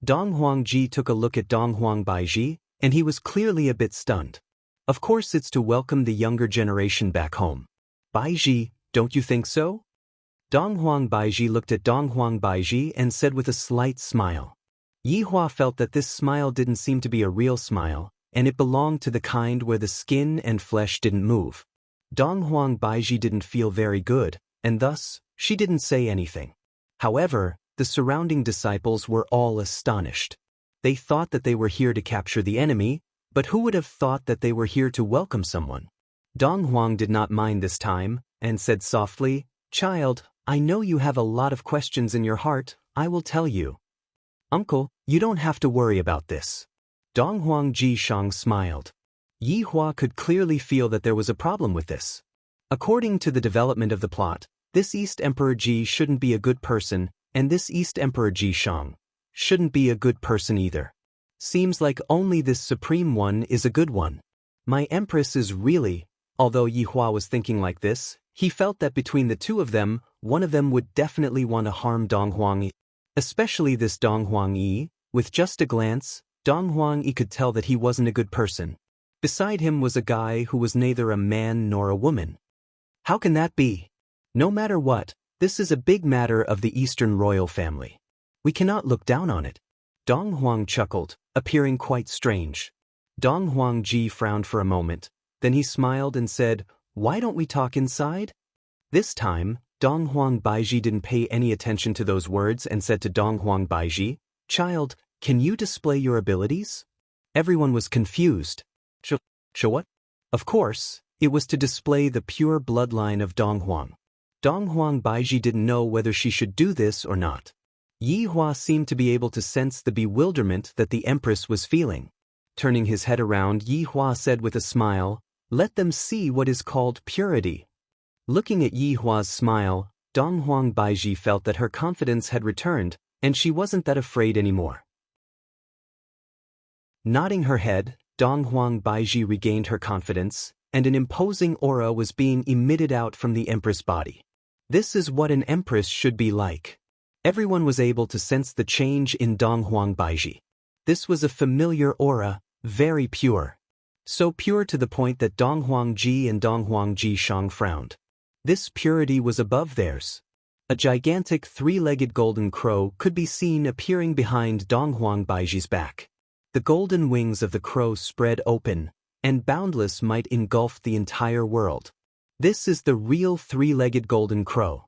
Dong Huangji took a look at Dong Huangbaiji, and he was clearly a bit stunned. Of course it's to welcome the younger generation back home. "Baiji, don't you think so?" Dong Huangbaiji looked at Dong Huangbaiji and said with a slight smile. Yihua felt that this smile didn't seem to be a real smile, and it belonged to the kind where the skin and flesh didn't move. Dong Huangbaiji didn't feel very good, and thus, she didn't say anything. However, the surrounding disciples were all astonished. They thought that they were here to capture the enemy, but who would have thought that they were here to welcome someone? Dong Huang did not mind this time, and said softly, "Child, I know you have a lot of questions in your heart, I will tell you." "Uncle, you don't have to worry about this." Dong Huangji Shang smiled. Yihua could clearly feel that there was a problem with this. According to the development of the plot, this East Emperor Ji shouldn't be a good person, and this East Emperor Ji Shang shouldn't be a good person either. Seems like only this supreme one is a good one. My Empress is really, although Yihua was thinking like this, he felt that between the two of them, one of them would definitely want to harm Dong Huangyi. Especially this Dong Huangyi. With just a glance, Dong Huangyi could tell that he wasn't a good person. Beside him was a guy who was neither a man nor a woman. How can that be? No matter what, this is a big matter of the Eastern royal family. We cannot look down on it. Dong Huang chuckled, appearing quite strange. Dong Huangji frowned for a moment, then he smiled and said, "Why don't we talk inside?" This time, Dong Huangbaiji didn't pay any attention to those words and said to Dong Huangbaiji, "Child, can you display your abilities?" Everyone was confused. Show what? Of course, it was to display the pure bloodline of Dong Huang. Dong Huangbaiji didn't know whether she should do this or not. Yihua seemed to be able to sense the bewilderment that the Empress was feeling. Turning his head around, Yihua said with a smile, "Let them see what is called purity." Looking at Yihua's smile, Dong Huangbaiji felt that her confidence had returned, and she wasn't that afraid anymore. Nodding her head, Dong Huangbaiji regained her confidence, and an imposing aura was being emitted out from the Empress body. This is what an Empress should be like. Everyone was able to sense the change in Dong Huangbaiji. This was a familiar aura, very pure. So pure to the point that Dong Huangji and Dong Huangji Shang frowned. This purity was above theirs. A gigantic three-legged golden crow could be seen appearing behind Dong Huangbaiji's back. The golden wings of the crow spread open, and boundless might engulf the entire world. This is the real three-legged golden crow.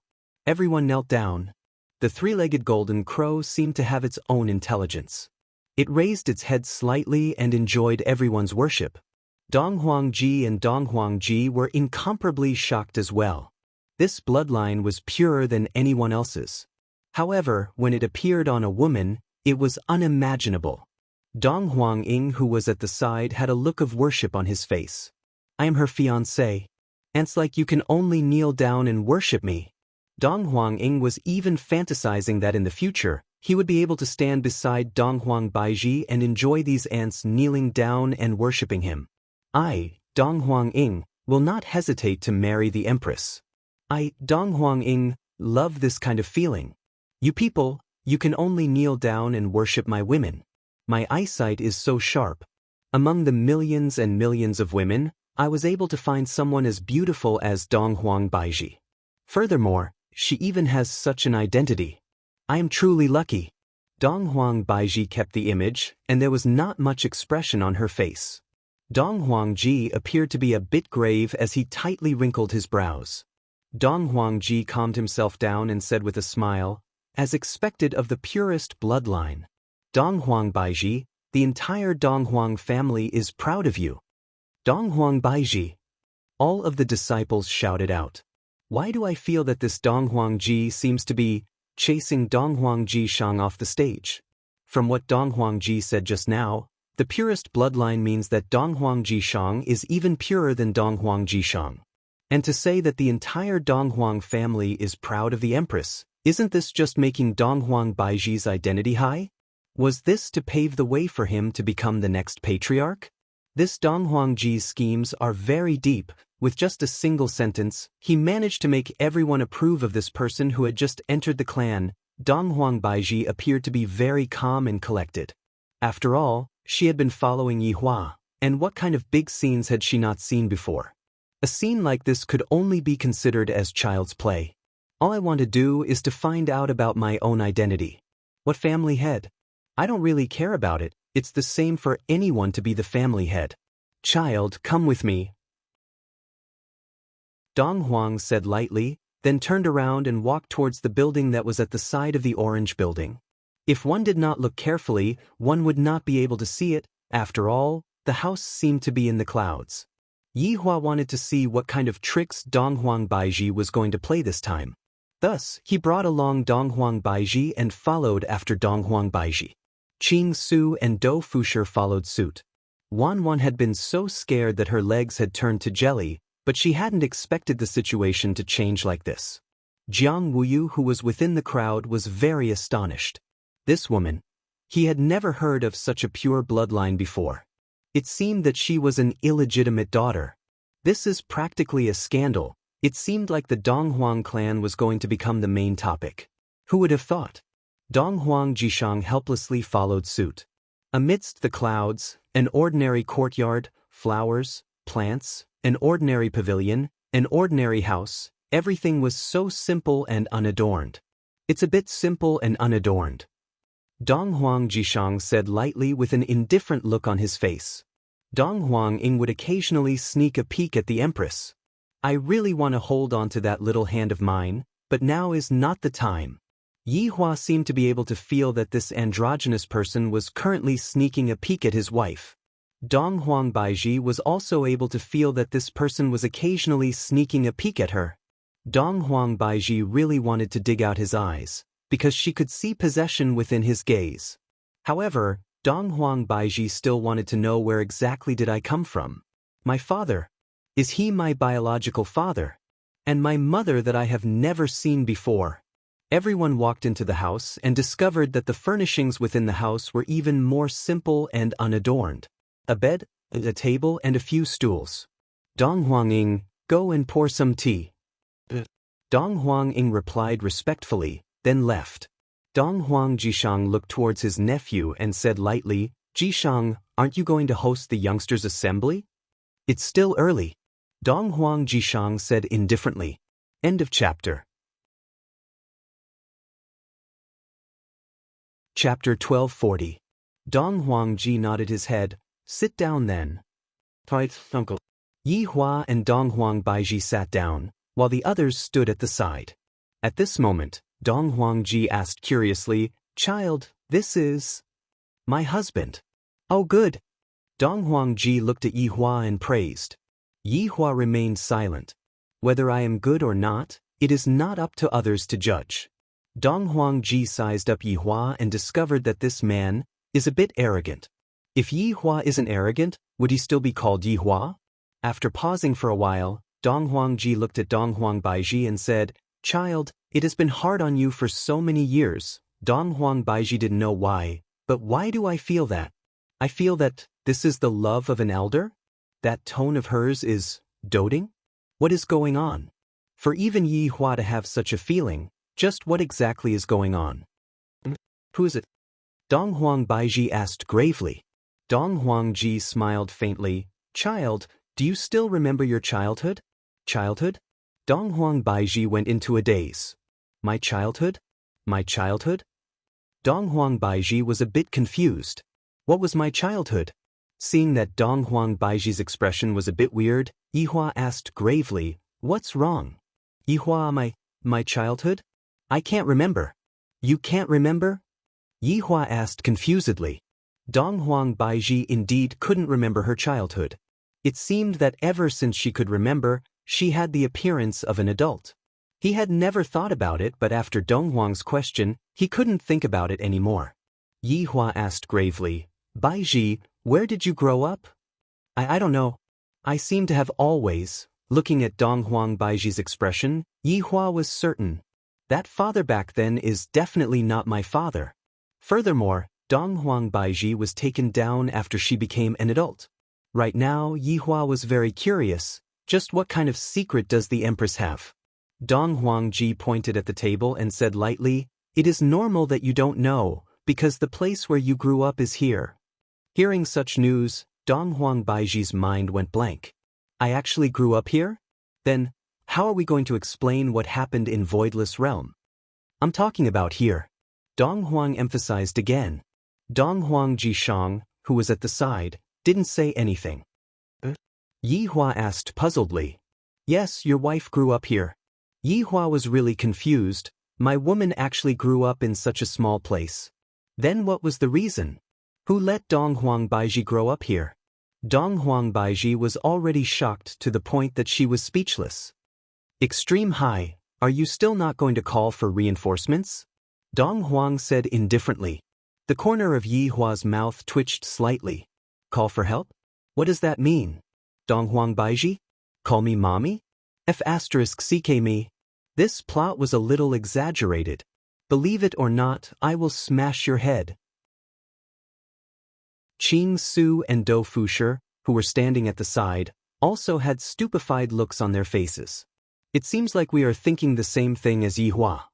Everyone knelt down. The three-legged golden crow seemed to have its own intelligence. It raised its head slightly and enjoyed everyone's worship. Dong Huangji and Dong Huangji were incomparably shocked as well. This bloodline was purer than anyone else's. However, when it appeared on a woman, it was unimaginable. Dong Huangying, who was at the side, had a look of worship on his face. "I am her fiancé. And it's like you can only kneel down and worship me." Dong Huangying was even fantasizing that in the future, he would be able to stand beside Dong Huangbaiji and enjoy these ants kneeling down and worshipping him. I, Dong Huangying, will not hesitate to marry the Empress. I, Dong Huangying, love this kind of feeling. You people, you can only kneel down and worship my women. My eyesight is so sharp. Among the millions and millions of women, I was able to find someone as beautiful as Dong Huangbaiji. Furthermore, she even has such an identity. I am truly lucky. Dong Huangbaiji kept the image, and there was not much expression on her face. Dong Huangji appeared to be a bit grave as he tightly wrinkled his brows. Dong Huangji calmed himself down and said with a smile, as expected of the purest bloodline, "Dong Huangbaiji, the entire Dong Huang family is proud of you." Dong Huangbaiji. All of the disciples shouted out. Why do I feel that this Dong Huangji seems to be chasing Dong Huangji Shang off the stage? From what Dong Huangji said just now, the purest bloodline means that Dong Huangji Shang is even purer than Dong Huangji Shang. And to say that the entire Dong Huang family is proud of the empress, isn't this just making Dong Huang Baiji's identity high? Was this to pave the way for him to become the next patriarch? This Dong Huangji's schemes are very deep. With just a single sentence, he managed to make everyone approve of this person who had just entered the clan. Dong Huang Baiji appeared to be very calm and collected. After all, she had been following Yi Hua, and what kind of big scenes had she not seen before? A scene like this could only be considered as child's play. All I want to do is to find out about my own identity. What family head? I don't really care about it. It's the same for anyone to be the family head. Child, come with me. Dong Huang said lightly, then turned around and walked towards the building that was at the side of the orange building. If one did not look carefully, one would not be able to see it. After all, the house seemed to be in the clouds. Yi Hua wanted to see what kind of tricks Dong Huang Baiji was going to play this time. Thus, he brought along Dong Huang Baiji and followed after Dong Huang Baiji. Qing Su and Do Fusher followed suit. Wan Wan had been so scared that her legs had turned to jelly, but she hadn't expected the situation to change like this. Jiang Wuyu, who was within the crowd, was very astonished. This woman, he had never heard of such a pure bloodline before. It seemed that she was an illegitimate daughter. This is practically a scandal. It seemed like the Dong Huang clan was going to become the main topic. Who would have thought? Dong Huang Jishang helplessly followed suit. Amidst the clouds, an ordinary courtyard, flowers, plants, an ordinary pavilion, an ordinary house, everything was so simple and unadorned. It's a bit simple and unadorned. Dong Huang Jishang said lightly with an indifferent look on his face. Dong Huang Ing would occasionally sneak a peek at the empress. I really want to hold on to that little hand of mine, but now is not the time. Yi Hua seemed to be able to feel that this androgynous person was currently sneaking a peek at his wife. Dong Huang Baiji was also able to feel that this person was occasionally sneaking a peek at her. Dong Huang Baiji really wanted to dig out his eyes, because she could see possession within his gaze. However, Dong Huang Baiji still wanted to know where exactly did I come from. My father. Is he my biological father? And my mother that I have never seen before. Everyone walked into the house and discovered that the furnishings within the house were even more simple and unadorned. A bed, a table, and a few stools. Dong Huang Ing, go and pour some tea. Dong Huang Ing replied respectfully, then left. Dong Huang Jishang looked towards his nephew and said lightly, Jishang, aren't you going to host the youngsters' assembly? It's still early. Dong Huang Jishang said indifferently. End of chapter. Chapter 1240. Dong Huang Ji nodded his head. Sit down then. Uncle. Yi Hua and Dong Huang Baiji sat down, while the others stood at the side. At this moment, Dong Huang Ji asked curiously, Child, this is my husband. Oh good. Dong Huang Ji looked at Yi Hua and praised. Yi Hua remained silent. Whether I am good or not, it is not up to others to judge. Dong Huang Ji sized up Yi Hua and discovered that this man is a bit arrogant. If Yi Hua isn't arrogant, would he still be called Yi Hua? After pausing for a while, Dong Huang Ji looked at Dong Huang Baiji and said, Child, it has been hard on you for so many years. Dong Huang Baiji didn't know why, but why do I feel that? I feel that this is the love of an elder? That tone of hers is doting? What is going on? For even Yi Hua to have such a feeling, just what exactly is going on? Who is it? Dong Huang Baiji asked gravely. Dong Huang Ji smiled faintly. Child, do you still remember your childhood? Childhood? Dong Huang Baiji went into a daze. My childhood? My childhood? Dong Huang Baiji was a bit confused. What was my childhood? Seeing that Dong Huang Baiji's expression was a bit weird, Yi Hua asked gravely, What's wrong? Yi Hua, my childhood? I can't remember. You can't remember? Yi Hua asked confusedly. Dong Huang Baiji indeed couldn't remember her childhood. It seemed that ever since she could remember, she had the appearance of an adult. He had never thought about it, but after Dong Huang's question, he couldn't think about it anymore. Yi Hua asked gravely. Baiji, where did you grow up? I don't know. I seem to have always. Looking at Dong Huang Baiji's expression, Yi Hua was certain. That father back then is definitely not my father. Furthermore, Dong Huang Baiji was taken down after she became an adult. Right now, Yi Hua was very curious. Just what kind of secret does the Empress have? Dong Huang Ji pointed at the table and said lightly, It is normal that you don't know, because the place where you grew up is here. Hearing such news, Dong Huang Baiji's mind went blank. I actually grew up here? Then, how are we going to explain what happened in Voidless Realm? I'm talking about here. Dong Huang emphasized again. Dong Huang Jishang, who was at the side, didn't say anything. Yi Hua asked puzzledly. Yes, your wife grew up here. Yi Hua was really confused. My woman actually grew up in such a small place. Then what was the reason? Who let Dong Huang Baiji grow up here? Dong Huang Baiji was already shocked to the point that she was speechless. Extreme High, are you still not going to call for reinforcements? Dong Huang said indifferently. The corner of Yi Hua's mouth twitched slightly. Call for help? What does that mean? Dong Huang Baiji? Call me mommy? F***ck me. This plot was a little exaggerated. Believe it or not, I will smash your head. Qing Su and Dou Fusher, who were standing at the side, also had stupefied looks on their faces. It seems like we are thinking the same thing as Yi Hua.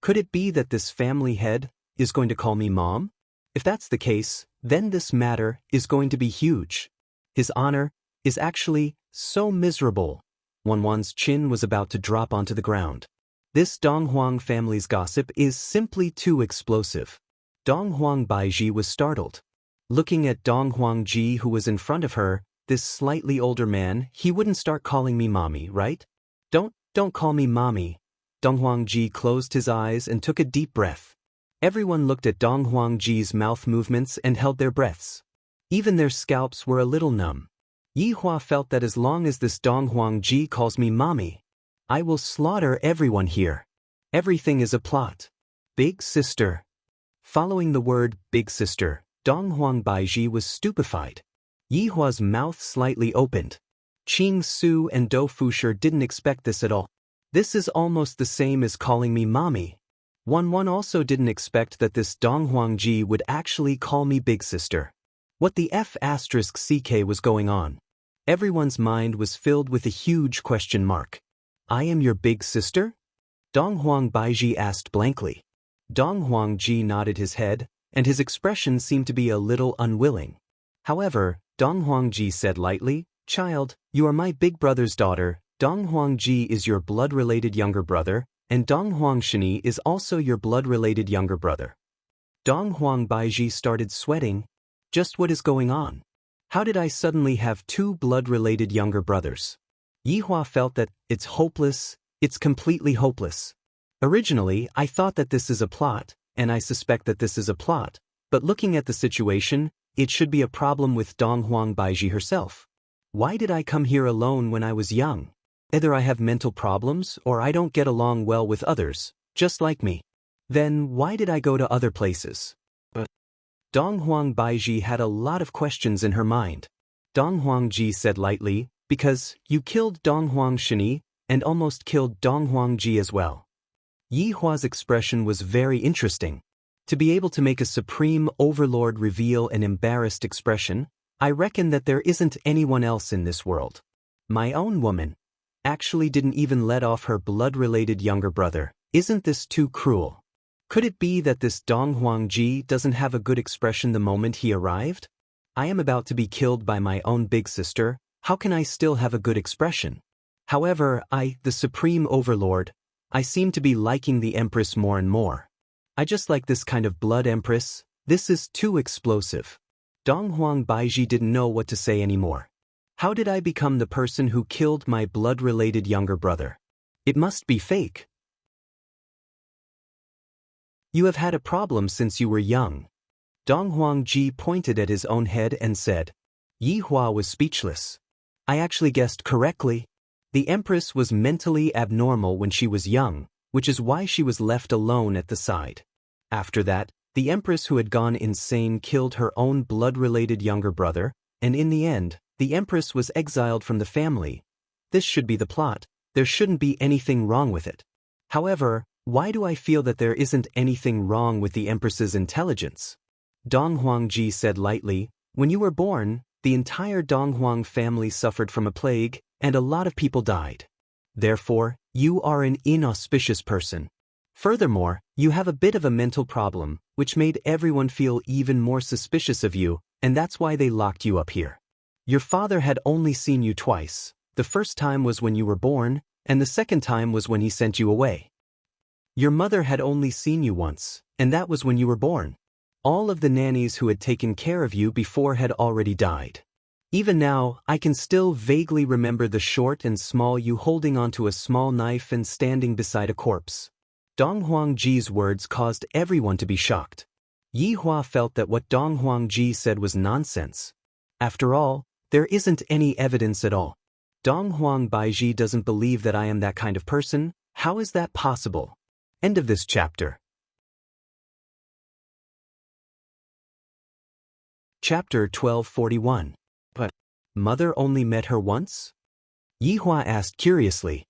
Could it be that this family head is going to call me mom? If that's the case, then this matter is going to be huge. His honor is actually so miserable. Wan's chin was about to drop onto the ground. This Dong Huang family's gossip is simply too explosive. Dong Huang Baiji was startled. Looking at Dong Huang Ji, who was in front of her, this slightly older man, he wouldn't start calling me mommy, right? Don't call me mommy. Dong Huang Ji closed his eyes and took a deep breath. Everyone looked at Dong Huang Ji's mouth movements and held their breaths. Even their scalps were a little numb. Yi Hua felt that as long as this Dong Huang Ji calls me mommy, I will slaughter everyone here. Everything is a plot. Big sister. Following the word big sister, Dong Huang Baiji was stupefied. Yi Hua's mouth slightly opened. Qing Su and Dou Fusher didn't expect this at all. This is almost the same as calling me mommy. Wan also didn't expect that this Dong Huang Ji would actually call me big sister. What the F***ck was going on? Everyone's mind was filled with a huge question mark. I am your big sister? Dong Huang Baiji asked blankly. Dong Huang Ji nodded his head, and his expression seemed to be a little unwilling. However, Dong Huang Ji said lightly, Child, you are my big brother's daughter. Dong Huang Ji is your blood-related younger brother, and Dong Huang Shini is also your blood-related younger brother. Dong Huang Baiji started sweating. Just what is going on? How did I suddenly have two blood-related younger brothers? Yi Hua felt that it's hopeless, it's completely hopeless. Originally, I thought that this is a plot, and I suspect that this is a plot, but looking at the situation, it should be a problem with Dong Huang Baiji herself. Why did I come here alone when I was young? Either I have mental problems or I don't get along well with others, just like me. Then why did I go to other places? Dong Huang Baiji had a lot of questions in her mind. Dong Huang Ji said lightly, because you killed Dong Huang Shini and almost killed Dong Huang Ji as well. Yi Hua's expression was very interesting. To be able to make a supreme overlord reveal an embarrassed expression, I reckon that there isn't anyone else in this world. My own woman actually didn't even let off her blood-related younger brother. Isn't this too cruel? Could it be that this Dong Huang Ji doesn't have a good expression the moment he arrived? I am about to be killed by my own big sister. How can I still have a good expression? However, the supreme overlord, I seem to be liking the Empress more and more. I just like this kind of blood Empress. This is too explosive. Dong Huang Baiji didn't know what to say anymore. How did I become the person who killed my blood-related younger brother? It must be fake. You have had a problem since you were young. Dong Huang Ji pointed at his own head and said. Yi Hua was speechless. I actually guessed correctly. The Empress was mentally abnormal when she was young, which is why she was left alone at the side. After that, The empress who had gone insane killed her own blood-related younger brother, and in the end, the empress was exiled from the family. This should be the plot. There shouldn't be anything wrong with it. However, why do I feel that there isn't anything wrong with the empress's intelligence? Dong Huangji said lightly, when you were born, the entire Dong Huang family suffered from a plague, and a lot of people died. Therefore, you are an inauspicious person. Furthermore, you have a bit of a mental problem, which made everyone feel even more suspicious of you, and that's why they locked you up here. Your father had only seen you twice. The first time was when you were born, and the second time was when he sent you away. Your mother had only seen you once, and that was when you were born. All of the nannies who had taken care of you before had already died. Even now, I can still vaguely remember the short and small you holding onto a small knife and standing beside a corpse. Dong Huangji's words caused everyone to be shocked. Yi Hua felt that what Dong Huangji said was nonsense. After all, there isn't any evidence at all. Dong Huang Baiji doesn't believe that I am that kind of person. How is that possible? End of this chapter. Chapter 1241. But mother only met her once? Yi Hua asked curiously.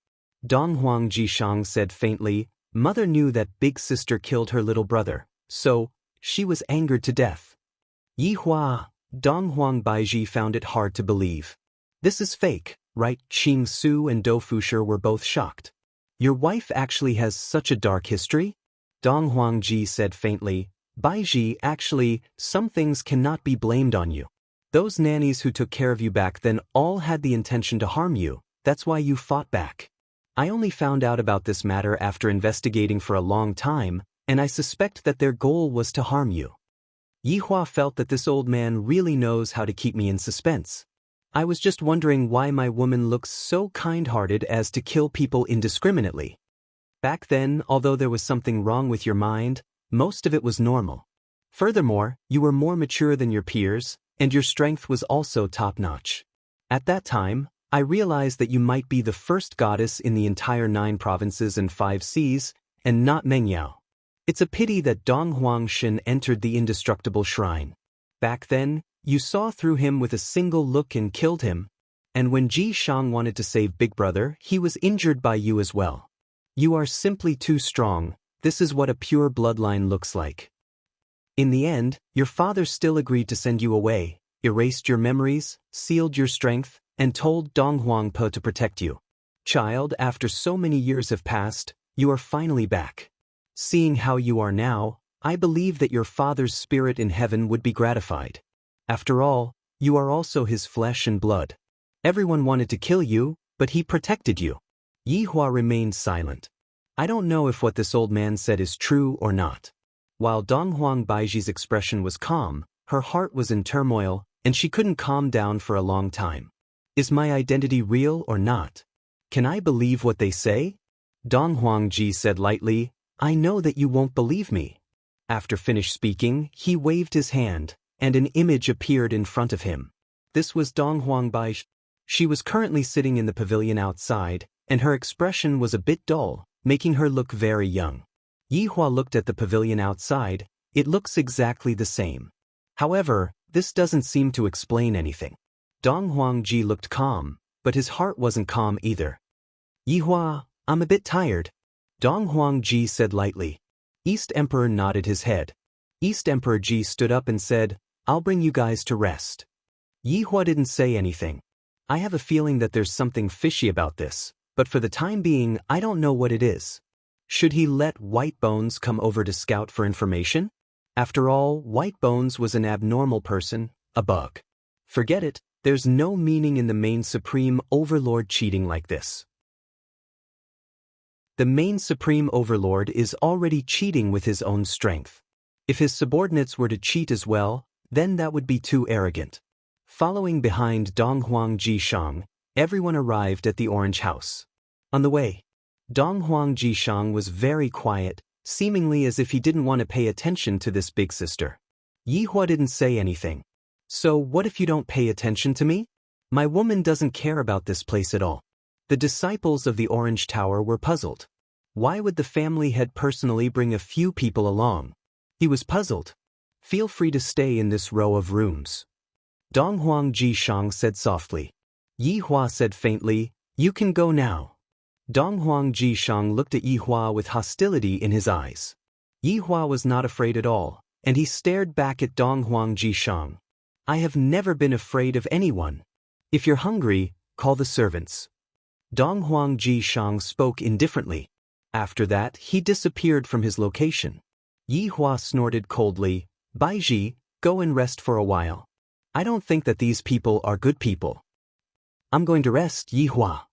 Dong Huangji Shang said faintly, mother knew that big sister killed her little brother, so she was angered to death. Yi Hua, Dong Huang Baiji found it hard to believe. This is fake, right? Qing Su and Dou Fusher were both shocked. Your wife actually has such a dark history? Dong Huangji said faintly, Baiji, actually, some things cannot be blamed on you. Those nannies who took care of you back then all had the intention to harm you, that's why you fought back. I only found out about this matter after investigating for a long time, and I suspect that their goal was to harm you. Yi Hua felt that this old man really knows how to keep me in suspense. I was just wondering why my woman looks so kind-hearted as to kill people indiscriminately. Back then, although there was something wrong with your mind, most of it was normal. Furthermore, you were more mature than your peers, and your strength was also top-notch. At that time, I realized that you might be the first goddess in the entire 9 provinces and 5 seas, and not Mengyao. It's a pity that Dong Huangshen entered the indestructible shrine. Back then, you saw through him with a single look and killed him. And when Ji Shang wanted to save Big Brother, he was injured by you as well. You are simply too strong. This is what a pure bloodline looks like. In the end, your father still agreed to send you away, erased your memories, sealed your strength, and told Dong Huangpo to protect you. Child, after so many years have passed, you are finally back. Seeing how you are now, I believe that your father's spirit in heaven would be gratified. After all, you are also his flesh and blood. Everyone wanted to kill you, but he protected you. Yi Hua remained silent. I don't know if what this old man said is true or not. While Dong Huang Baiji's expression was calm, her heart was in turmoil, and she couldn't calm down for a long time. Is my identity real or not? Can I believe what they say? Dong Huangji said lightly, I know that you won't believe me. After finished speaking, he waved his hand, and an image appeared in front of him. This was Dong Huang Baiji. She was currently sitting in the pavilion outside, and her expression was a bit dull, making her look very young. Yi Hua looked at the pavilion outside. It looks exactly the same. However, this doesn't seem to explain anything. Dong Huangji looked calm, but his heart wasn't calm either. Yi Hua, I'm a bit tired. Dong Huangji said lightly. East Emperor nodded his head. East Emperor Ji stood up and said, I'll bring you guys to rest. Yi Hua didn't say anything. I have a feeling that there's something fishy about this, but for the time being, I don't know what it is. Should he let White Bones come over to scout for information? After all, White Bones was an abnormal person, a bug. Forget it, there's no meaning in the main Supreme Overlord cheating like this. The main Supreme Overlord is already cheating with his own strength. If his subordinates were to cheat as well, then that would be too arrogant. Following behind Dong Huangji Shang, everyone arrived at the Orange House. On the way, Dong Huangji Shang was very quiet, seemingly as if he didn't want to pay attention to this big sister. Yi Hua didn't say anything. So what if you don't pay attention to me? My woman doesn't care about this place at all. The disciples of the Orange Tower were puzzled. Why would the family head personally bring a few people along? He was puzzled. Feel free to stay in this row of rooms. Donghuang Jishang said softly. Yi Hua said faintly, you can go now. Donghuang Jishang looked at Yi Hua with hostility in his eyes. Yi Hua was not afraid at all, and he stared back at Donghuang Jishang. I have never been afraid of anyone. If you're hungry, call the servants. Donghuang Jishang spoke indifferently. After that, he disappeared from his location. Yi Hua snorted coldly, Baiji, go and rest for a while. I don't think that these people are good people. I'm going to rest, Yi Hua.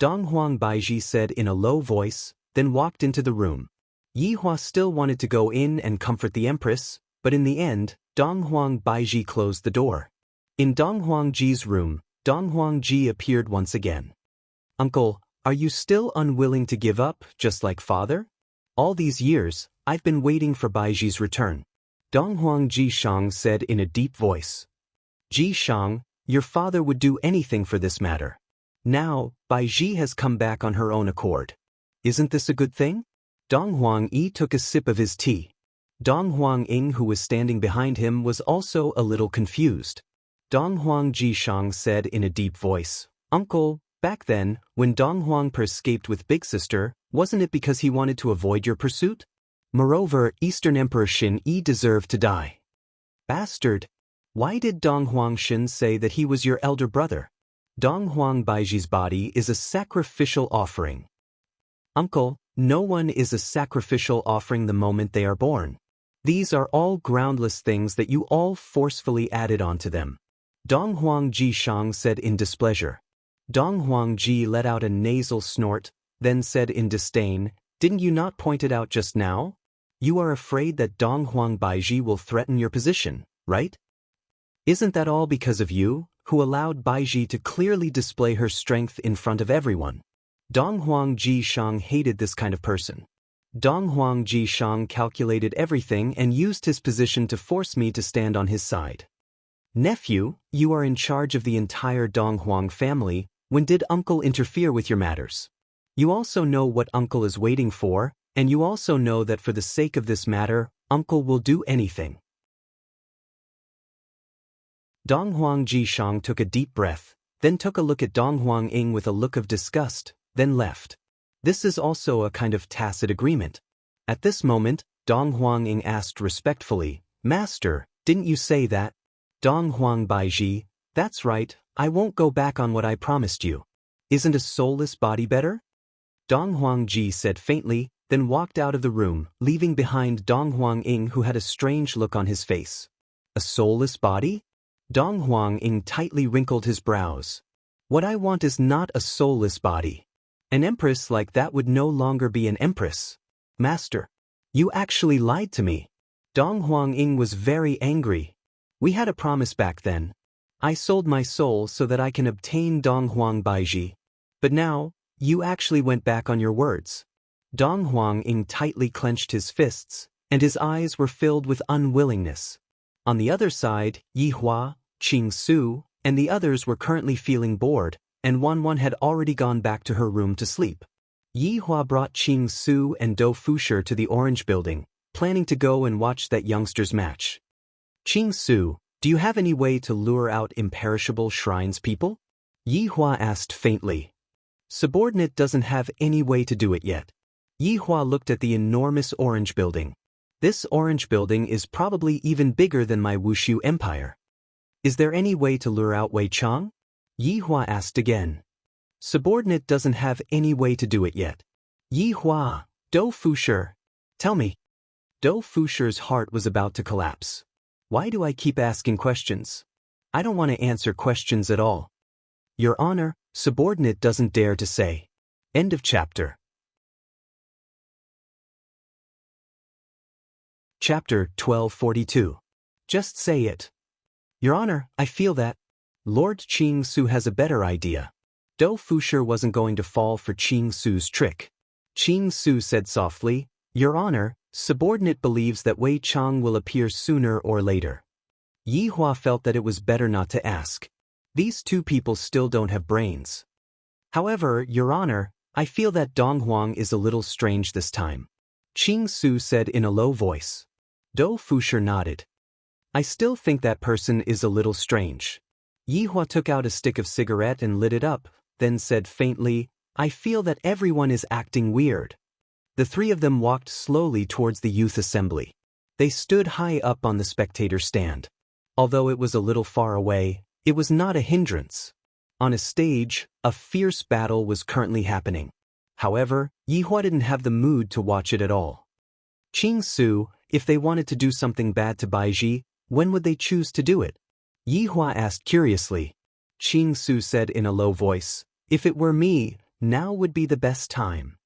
Donghuang Baiji said in a low voice, then walked into the room. Yi Hua still wanted to go in and comfort the empress, but in the end, Donghuang Baiji closed the door. In Donghuang Ji's room, Donghuang Ji appeared once again. Uncle, are you still unwilling to give up, just like father? All these years, I've been waiting for Baiji's return. Donghuang Jishang said in a deep voice. Jishang, your father would do anything for this matter. Now, Baiji has come back on her own accord. Isn't this a good thing? Donghuang Yi took a sip of his tea. Donghuang Ying, who was standing behind him, was also a little confused. Donghuang Jishang said in a deep voice, Uncle, back then, when Donghuang Per escaped with Big Sister, wasn't it because he wanted to avoid your pursuit? Moreover, Eastern Emperor Xin Yi deserved to die. Bastard! Why did Donghuang Xin say that he was your elder brother? Donghuang Baiji's body is a sacrificial offering. Uncle, no one is a sacrificial offering the moment they are born. These are all groundless things that you all forcefully added onto them. Donghuang Jishang said in displeasure. Donghuang Ji let out a nasal snort, then said in disdain, didn't you not point it out just now? You are afraid that Donghuang Baiji will threaten your position, right? Isn't that all because of you, who allowed Baiji to clearly display her strength in front of everyone? Donghuang Jishang hated this kind of person. Donghuang Jishang calculated everything and used his position to force me to stand on his side. Nephew, you are in charge of the entire Donghuang family. When did uncle interfere with your matters? You also know what uncle is waiting for, and you also know that for the sake of this matter, uncle will do anything. Donghuang Jishang took a deep breath, then took a look at Donghuang Ying with a look of disgust, then left. This is also a kind of tacit agreement. At this moment, Donghuang Ying asked respectfully, Master, didn't you say that? Donghuang Baiji, that's right, I won't go back on what I promised you. Isn't a soulless body better? Donghuang Ji said faintly, then walked out of the room, leaving behind Donghuang Ying, who had a strange look on his face. A soulless body? Donghuang Ying tightly wrinkled his brows. What I want is not a soulless body. An empress like that would no longer be an empress. Master, you actually lied to me. Donghuang Ying was very angry. We had a promise back then. I sold my soul so that I can obtain Donghuang Baiji. But now, you actually went back on your words. Donghuang Ying tightly clenched his fists, and his eyes were filled with unwillingness. On the other side, Yi Hua, Qing Su, and the others were currently feeling bored, and Wan had already gone back to her room to sleep. Yi Hua brought Qing Su and Dou Fusher to the Orange Building, planning to go and watch that youngsters' match. Qing Su, do you have any way to lure out imperishable shrines people? Yi Hua asked faintly. Subordinate doesn't have any way to do it yet. Yi Hua looked at the enormous Orange Building. This Orange Building is probably even bigger than my Wushu Empire. Is there any way to lure out Wei Chang? Yi Hua asked again. Subordinate doesn't have any way to do it yet. Yi Hua, Dou Fusher. Tell me. Dou Fusher's heart was about to collapse. Why do I keep asking questions? I don't want to answer questions at all. Your Honor, subordinate doesn't dare to say. End of chapter. Chapter 1242. Just say it. Your Honor, I feel that Lord Qing Su has a better idea. Dou Fusher wasn't going to fall for Qing Su's trick. Qing Su said softly, Your Honor, subordinate believes that Wei Chang will appear sooner or later. Yi Hua felt that it was better not to ask. These two people still don't have brains. However, Your Honor, I feel that Donghuang is a little strange this time. Qing Su said in a low voice. Do Fusher nodded. I still think that person is a little strange. Yihua took out a stick of cigarette and lit it up, then said faintly, I feel that everyone is acting weird. The three of them walked slowly towards the youth assembly. They stood high up on the spectator stand. Although it was a little far away, it was not a hindrance. On a stage, a fierce battle was currently happening. However, Yihua didn't have the mood to watch it at all. Qing Su, if they wanted to do something bad to Baiji, when would they choose to do it? Yihua asked curiously. Qing Su said in a low voice, if it were me, now would be the best time.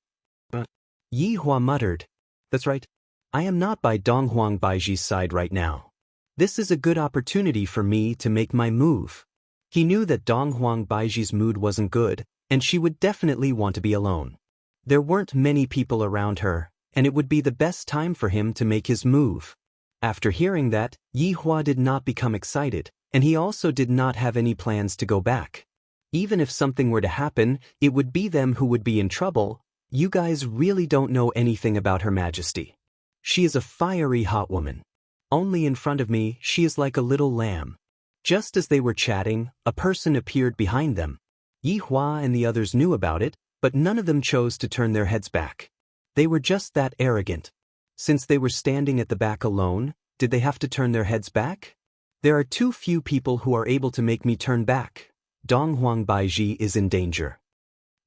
Yihua muttered, that's right. I am not by Donghuang Baiji's side right now. This is a good opportunity for me to make my move. He knew that Donghuang Baiji's mood wasn't good, and she would definitely want to be alone. There weren't many people around her, and it would be the best time for him to make his move. After hearing that, Yihua did not become excited, and he also did not have any plans to go back. Even if something were to happen, it would be them who would be in trouble. You guys really don't know anything about Her Majesty. She is a fiery hot woman. Only in front of me, she is like a little lamb. Just as they were chatting, a person appeared behind them. Yihua and the others knew about it, but none of them chose to turn their heads back. They were just that arrogant. Since they were standing at the back alone, did they have to turn their heads back? There are too few people who are able to make me turn back. Donghuang Baiji is in danger.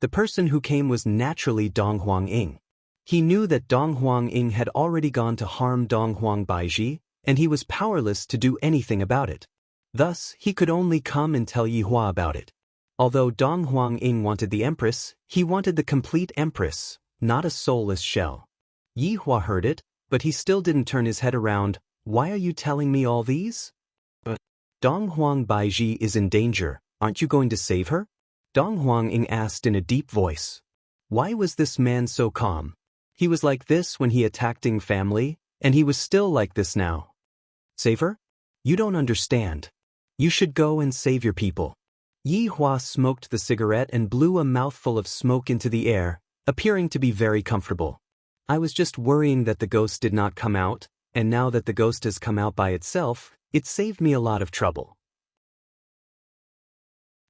The person who came was naturally Donghuang Ying. He knew that Donghuang Ying had already gone to harm Donghuang Baiji, and he was powerless to do anything about it. Thus, he could only come and tell Yihua about it. Although Donghuang Ying wanted the Empress, he wanted the complete Empress, not a soulless shell. Yihua heard it, but he still didn't turn his head around. Why are you telling me all these? Donghuang Baiji is in danger. Aren't you going to save her? Donghuang Ying asked in a deep voice. Why was this man so calm? He was like this when he attacked Ying family, and he was still like this now. Save her? You don't understand. You should go and save your people. Yihua smoked the cigarette and blew a mouthful of smoke into the air, appearing to be very comfortable. I was just worrying that the ghost did not come out, and now that the ghost has come out by itself, it saved me a lot of trouble.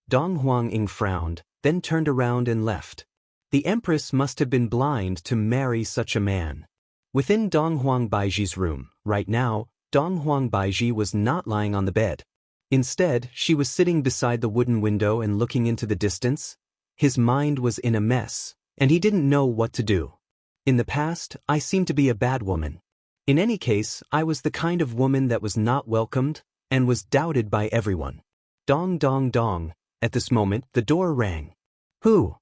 Donghuang Ying frowned, then turned around and left. The Empress must have been blind to marry such a man. Within Donghuang Baiji's room, right now, Donghuang Baiji was not lying on the bed. Instead, she was sitting beside the wooden window and looking into the distance. His mind was in a mess, and he didn't know what to do. In the past, I seemed to be a bad woman. In any case, I was the kind of woman that was not welcomed and was doubted by everyone. Dong dong dong. At this moment, the door rang. Who?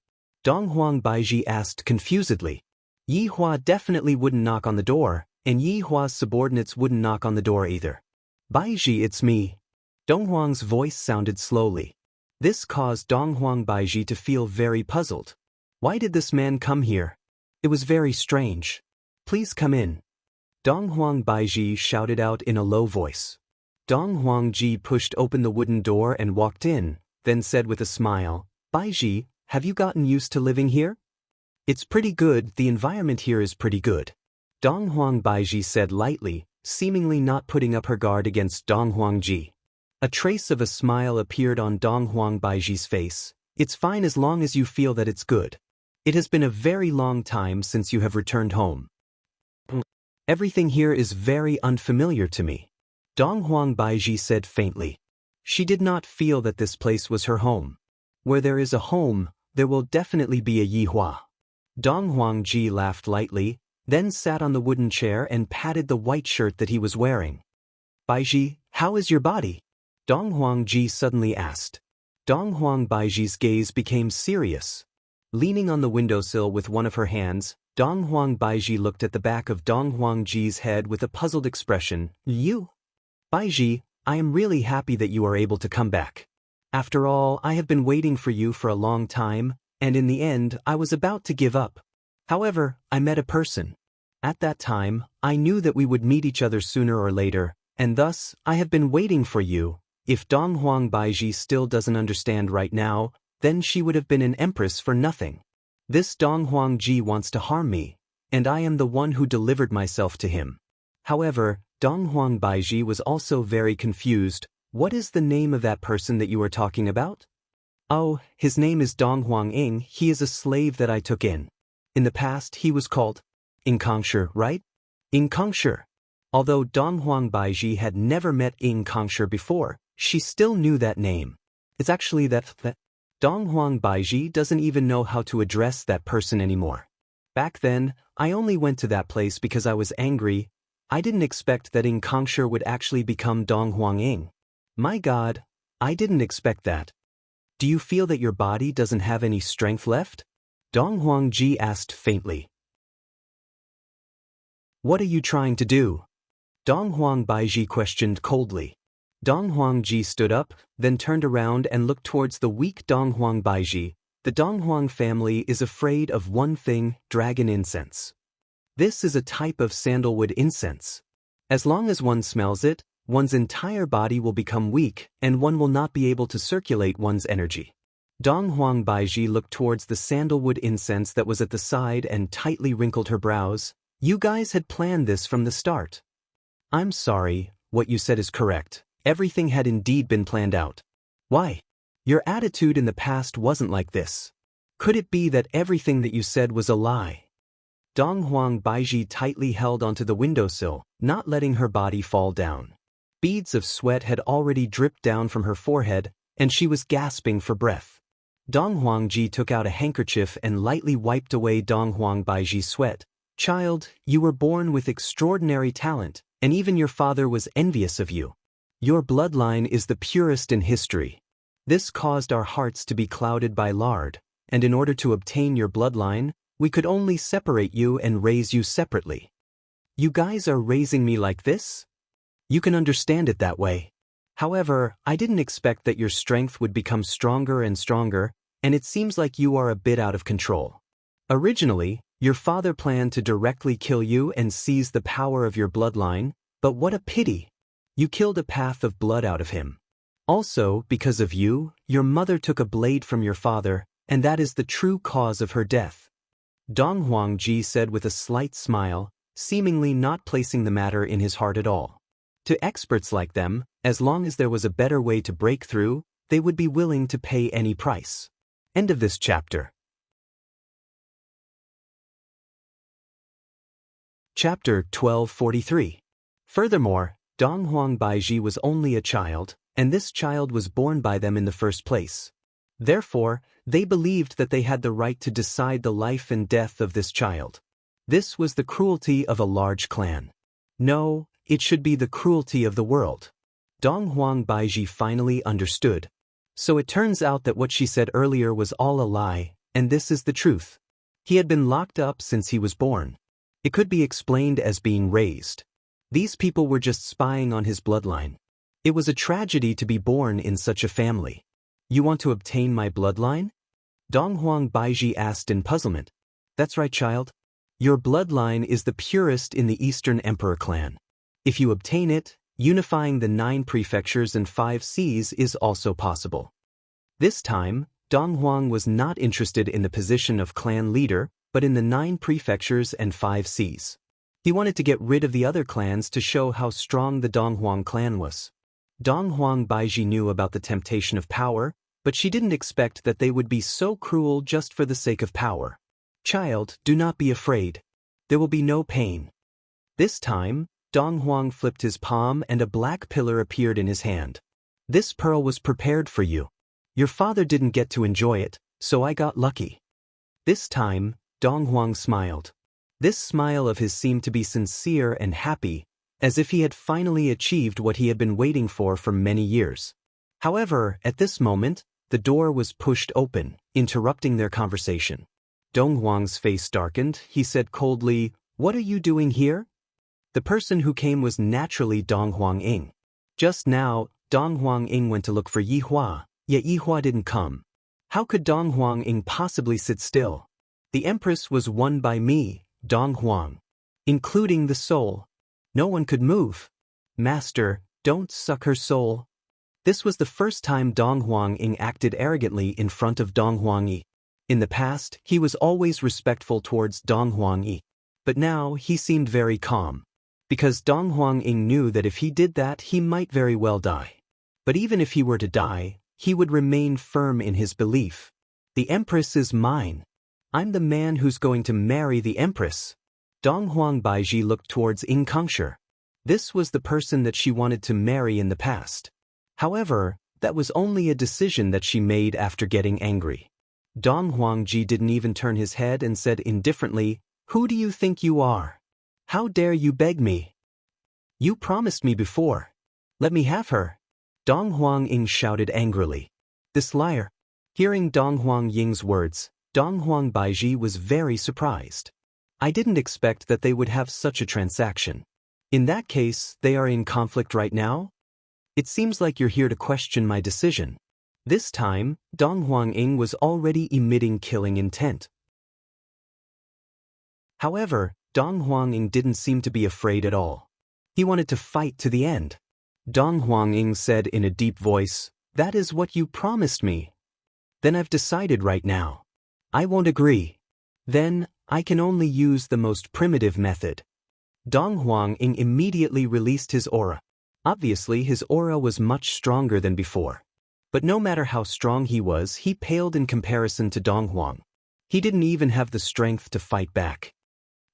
Donghuang Baiji asked confusedly. Yihua definitely wouldn't knock on the door, and Yihua's subordinates wouldn't knock on the door either. Baiji, it's me. Donghuang's voice sounded slowly. This caused Donghuang Baiji to feel very puzzled. Why did this man come here? It was very strange. Please come in. Donghuang Baiji shouted out in a low voice. Donghuang Ji pushed open the wooden door and walked in, then said with a smile, Baiji, have you gotten used to living here? It's pretty good, the environment here is pretty good. Donghuang Baiji said lightly, seemingly not putting up her guard against Donghuang Ji. A trace of a smile appeared on Donghuang Baiji's face. It's fine as long as you feel that it's good. It has been a very long time since you have returned home. Everything here is very unfamiliar to me. Donghuang Baiji said faintly. She did not feel that this place was her home. Where there is a home, there will definitely be a Yihua. Donghuang Ji laughed lightly, then sat on the wooden chair and patted the white shirt that he was wearing. Baiji, how is your body? Donghuang Ji suddenly asked. Donghuang Baiji's gaze became serious. Leaning on the windowsill with one of her hands, Donghuang Baiji looked at the back of Donghuang Ji's head with a puzzled expression. You? Baiji, I am really happy that you are able to come back. After all, I have been waiting for you for a long time, and in the end, I was about to give up. However, I met a person. At that time, I knew that we would meet each other sooner or later, and thus, I have been waiting for you. If Donghuang Baiji still doesn't understand right now, then she would have been an empress for nothing. This Donghuang Ji wants to harm me, and I am the one who delivered myself to him. However, Dong Huang Baiji was also very confused. What is the name of that person that you are talking about? Oh, his name is Dong Huang Ing. He is a slave that I took in. In the past, he was called Ing Kongshi, right? Ing Kongshi. Although Dong Huang Baiji had never met Ing Kongshi before, she still knew that name. It's actually that Dong Huang Baiji doesn't even know how to address that person anymore. Back then, I only went to that place because I was angry. I didn't expect that Ing Kongshi would actually become Dong Huang Ing. My God, I didn't expect that. Do you feel that your body doesn't have any strength left? Dong Huang Ji asked faintly. What are you trying to do? Dong Huang Baiji questioned coldly. Dong Huang Ji stood up, then turned around and looked towards the weak Dong Huang Baiji. The Dong Huang family is afraid of one thing, dragon incense. This is a type of sandalwood incense. As long as one smells it, one's entire body will become weak and one will not be able to circulate one's energy. Dong Huang Baiji looked towards the sandalwood incense that was at the side and tightly wrinkled her brows. You guys had planned this from the start. I'm sorry, what you said is correct. Everything had indeed been planned out. Why? Your attitude in the past wasn't like this. Could it be that everything that you said was a lie? Dong Huang Baiji tightly held onto the windowsill, not letting her body fall down. Beads of sweat had already dripped down from her forehead, and she was gasping for breath. Dong Huang Ji took out a handkerchief and lightly wiped away Dong Huang Baiji's sweat. Child, you were born with extraordinary talent, and even your father was envious of you. Your bloodline is the purest in history. This caused our hearts to be clouded by lard, and in order to obtain your bloodline, we could only separate you and raise you separately. You guys are raising me like this? You can understand it that way. However, I didn't expect that your strength would become stronger and stronger, and it seems like you are a bit out of control. Originally, your father planned to directly kill you and seize the power of your bloodline, but what a pity! You killed a path of blood out of him. Also, because of you, your mother took a blade from your father, and that is the true cause of her death. Dong Huang Ji said with a slight smile, seemingly not placing the matter in his heart at all. To experts like them, as long as there was a better way to break through, they would be willing to pay any price. End of this chapter. Chapter 1243. Furthermore, Dong Huang Baiji was only a child, and this child was born by them in the first place. Therefore, they believed that they had the right to decide the life and death of this child. This was the cruelty of a large clan. No, it should be the cruelty of the world. Dong Huang Baiji finally understood. So it turns out that what she said earlier was all a lie, and this is the truth. He had been locked up since he was born. It could be explained as being raised. These people were just spying on his bloodline. It was a tragedy to be born in such a family. You want to obtain my bloodline? Dong Huang Baiji asked in puzzlement. That's right, child. Your bloodline is the purest in the Eastern Emperor clan. If you obtain it, unifying the 9 prefectures and 5 seas is also possible. This time, Dong Huang was not interested in the position of clan leader, but in the 9 prefectures and 5 seas. He wanted to get rid of the other clans to show how strong the Dong Huang clan was. Dong Huang Baiji knew about the temptation of power, but she didn't expect that they would be so cruel just for the sake of power. Child, do not be afraid. There will be no pain. This time, Dong Huang flipped his palm and a black pillar appeared in his hand. This pearl was prepared for you. Your father didn't get to enjoy it, so I got lucky. This time, Dong Huang smiled. This smile of his seemed to be sincere and happy, as if he had finally achieved what he had been waiting for many years. However, at this moment, the door was pushed open, interrupting their conversation. Dong Huang's face darkened. He said coldly, "What are you doing here?" The person who came was naturally Dong Huang Ing. Just now, Dong Huang Ing went to look for Yihua, yet Yihua didn't come. How could Dong Huang Ing possibly sit still? The Empress was won by me, Dong Huang, including the soul. No one could move. Master, don't suck her soul. This was the first time Dong Huang Ing acted arrogantly in front of Dong Huang Yi. In the past, he was always respectful towards Dong Huang Yi. But now, he seemed very calm. because Dong Huang-ing knew that if he did that he might very well die. But even if he were to die, he would remain firm in his belief. The Empress is mine. I'm the man who's going to marry the Empress. Dong Huang Baiji looked towards Ing Kongshur. This was the person that she wanted to marry in the past. However, that was only a decision that she made after getting angry. Dong Huangji didn't even turn his head and said indifferently, "Who do you think you are? How dare you beg me? You promised me before. Let me have her." Dong Huang-ing shouted angrily. "This liar." Hearing Dong Huang-ying's words, Dong Huang Baiji was very surprised. "I didn't expect that they would have such a transaction. In that case, they are in conflict right now? It seems like you're here to question my decision." This time, Dong Huang-ing was already emitting killing intent. However, Dong Huang-ing didn't seem to be afraid at all. He wanted to fight to the end. Dong Huang-ing said in a deep voice, "That is what you promised me. Then I've decided right now. I won't agree. Then, I can only use the most primitive method." Dong Huang-ing immediately released his aura. Obviously, his aura was much stronger than before. But no matter how strong he was, he paled in comparison to Dong Huang. He didn't even have the strength to fight back.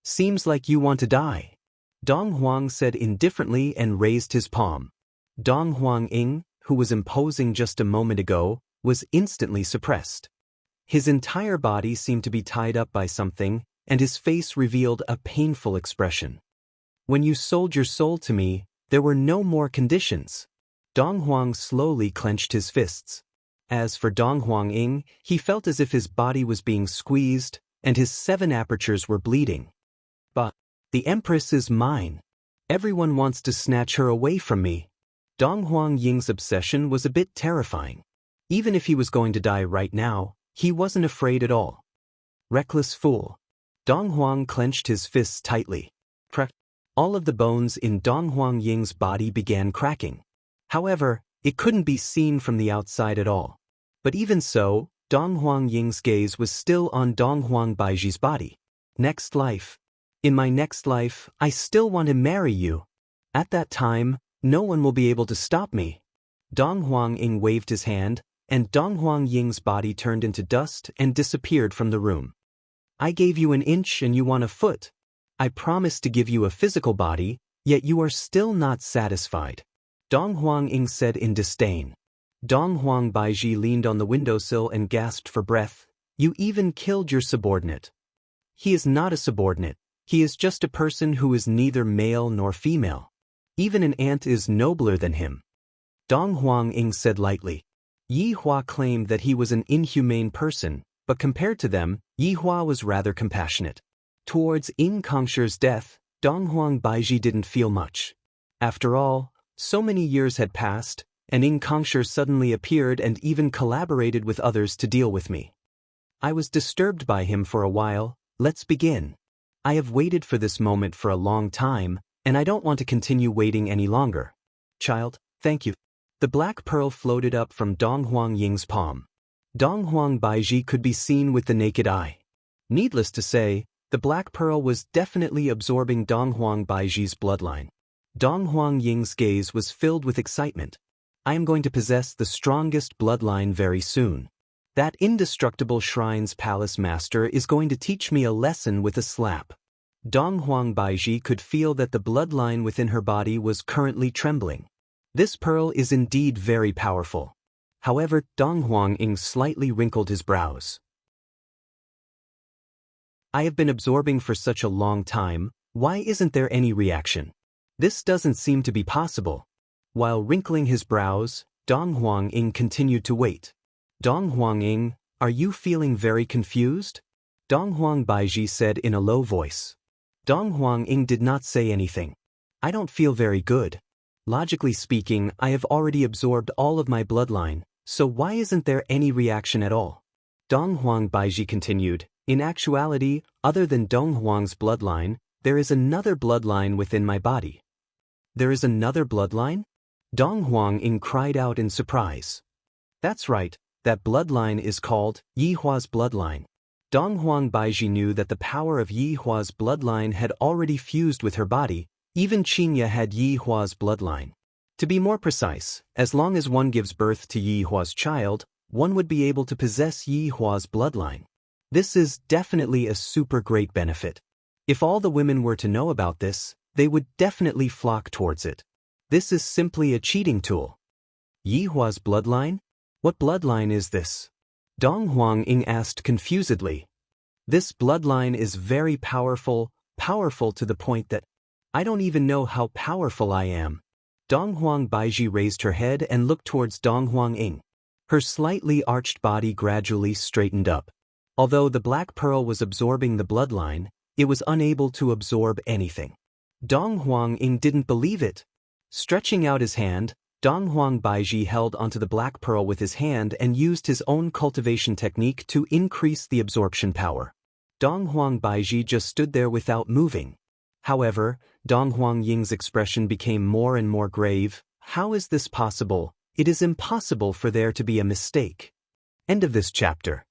"Seems like you want to die," Dong Huang said indifferently and raised his palm. Dong Huang-ing, who was imposing just a moment ago, was instantly suppressed. His entire body seemed to be tied up by something, and his face revealed a painful expression. "When you sold your soul to me, there were no more conditions." Dong Huang slowly clenched his fists. As for Dong Huang-ing, he felt as if his body was being squeezed, and his 7 apertures were bleeding. "But the Empress is mine. Everyone wants to snatch her away from me." Dong Huang-ying's obsession was a bit terrifying. Even if he was going to die right now, he wasn't afraid at all. Reckless fool. Dong Huang clenched his fists tightly. Crack. All of the bones in Dong Huang-ying's body began cracking. However, it couldn't be seen from the outside at all. But even so, Dong Huang-ying's gaze was still on Dong Huang Baiji's body. "Next life. In my next life, I still want to marry you. At that time, no one will be able to stop me." Dong Huang-ing waved his hand, and Dong Huang-ying's body turned into dust and disappeared from the room. "I gave you an inch and you want a foot. I promised to give you a physical body, yet you are still not satisfied," Dong Huang-ing said in disdain. Dong Huang Baiji leaned on the windowsill and gasped for breath. "You even killed your subordinate." "He is not a subordinate. He is just a person who is neither male nor female. Even an ant is nobler than him," Dong Huang-ing said lightly. Yi Hua claimed that he was an inhumane person, but compared to them, Yi Hua was rather compassionate. Towards Ing Kongshur's death, Dong Huang Baiji didn't feel much. After all, so many years had passed, and Ing Kongshur suddenly appeared and even collaborated with others to deal with me. I was disturbed by him for a while. Let's begin. I have waited for this moment for a long time, and I don't want to continue waiting any longer. Child, thank you. The black pearl floated up from Dong Huang-ying's palm. Dong Huang Baiji could be seen with the naked eye. Needless to say, the black pearl was definitely absorbing Dong Huang Baiji's bloodline. Dong Huang-ying's gaze was filled with excitement. "I am going to possess the strongest bloodline very soon. That indestructible Shrine's palace master is going to teach me a lesson with a slap." Dong Huang Baiji could feel that the bloodline within her body was currently trembling. This pearl is indeed very powerful. However, Dong Huang-ing slightly wrinkled his brows. "I have been absorbing for such a long time, why isn't there any reaction? This doesn't seem to be possible." While wrinkling his brows, Dong Huang-ing continued to wait. "Dong Huang-ing, are you feeling very confused?" Dong Huang Baiji said in a low voice. Dong Huang-ing did not say anything. "I don't feel very good. Logically speaking, I have already absorbed all of my bloodline, so why isn't there any reaction at all?" Dong Huang Baiji continued, "In actuality, other than Dong Huang's bloodline, there is another bloodline within my body." "There is another bloodline?" Dong Huang-ing cried out in surprise. "That's right, that bloodline is called Yi Hua's bloodline." Dong Huang Baiji knew that the power of Yi Hua's bloodline had already fused with her body, Even Qinya had Yi Hua's bloodline. To be more precise, as long as one gives birth to Yi Hua's child, one would be able to possess Yi Hua's bloodline. This is definitely a super great benefit. If all the women were to know about this, they would definitely flock towards it. This is simply a cheating tool. Yi Hua's bloodline? What bloodline is this? Dong Huangying asked confusedly. This bloodline is very powerful to the point that I don't even know how powerful I am. Donghuang Baiji raised her head and looked towards Dong Huangying. Her slightly arched body gradually straightened up. Although the black pearl was absorbing the bloodline, it was unable to absorb anything. Dong Huangying didn't believe it. Stretching out his hand, Donghuang Baiji held onto the black pearl with his hand and used his own cultivation technique to increase the absorption power. Donghuang Baiji just stood there without moving. However, Dong Huangying's expression became more and more grave. How is this possible? It is impossible for there to be a mistake. End of this chapter.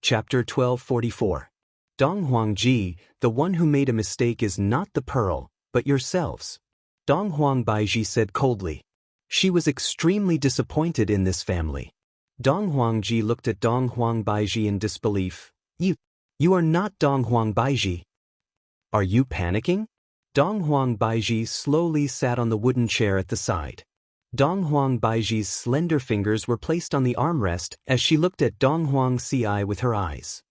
Chapter 1244. Dong Huangji, the one who made a mistake is not the pearl, but yourselves. Donghuang Baiji said coldly. She was extremely disappointed in this family. Dong Huangji looked at Donghuang Baiji in disbelief. You are not Donghuang Baiji. Are you panicking? Donghuang Baiji slowly sat on the wooden chair at the side. Donghuang Baiji's slender fingers were placed on the armrest as she looked at Donghuang Ci with her eyes.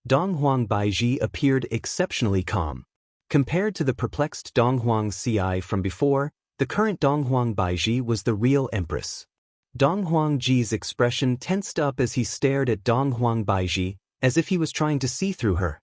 Donghuang Baiji appeared exceptionally calm. Compared to the perplexed Donghuang Ci from before, the current Donghuang Baiji was the real empress. Donghuang Ji's expression tensed up as he stared at Donghuang Baiji, as if he was trying to see through her.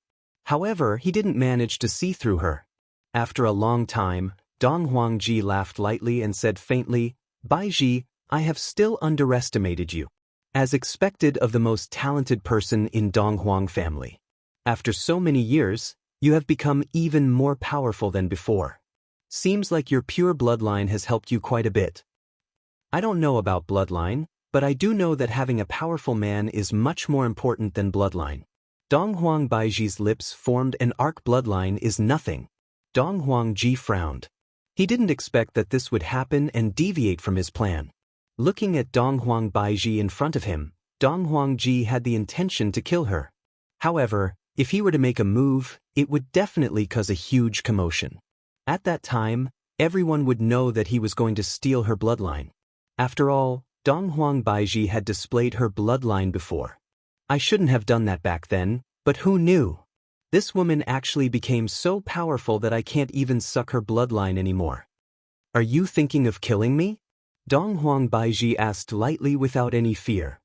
However, he didn't manage to see through her. After a long time, Donghuang Ji laughed lightly and said faintly, Baiji, I have still underestimated you. As expected of the most talented person in Donghuang family. After so many years, you have become even more powerful than before. Seems like your pure bloodline has helped you quite a bit. I don't know about bloodline, but I do know that having a powerful man is much more important than bloodline. Donghuang Baiji's lips formed an arc. Bloodline is nothing. Donghuang Ji frowned. He didn't expect that this would happen and deviate from his plan. Looking at Donghuang Baiji in front of him, Donghuang Ji had the intention to kill her. However, if he were to make a move, it would definitely cause a huge commotion. At that time, everyone would know that he was going to steal her bloodline. After all, Donghuang Baiji had displayed her bloodline before. I shouldn't have done that back then, but who knew? This woman actually became so powerful that I can't even suck her bloodline anymore. Are you thinking of killing me? Donghuang Baiji asked lightly without any fear.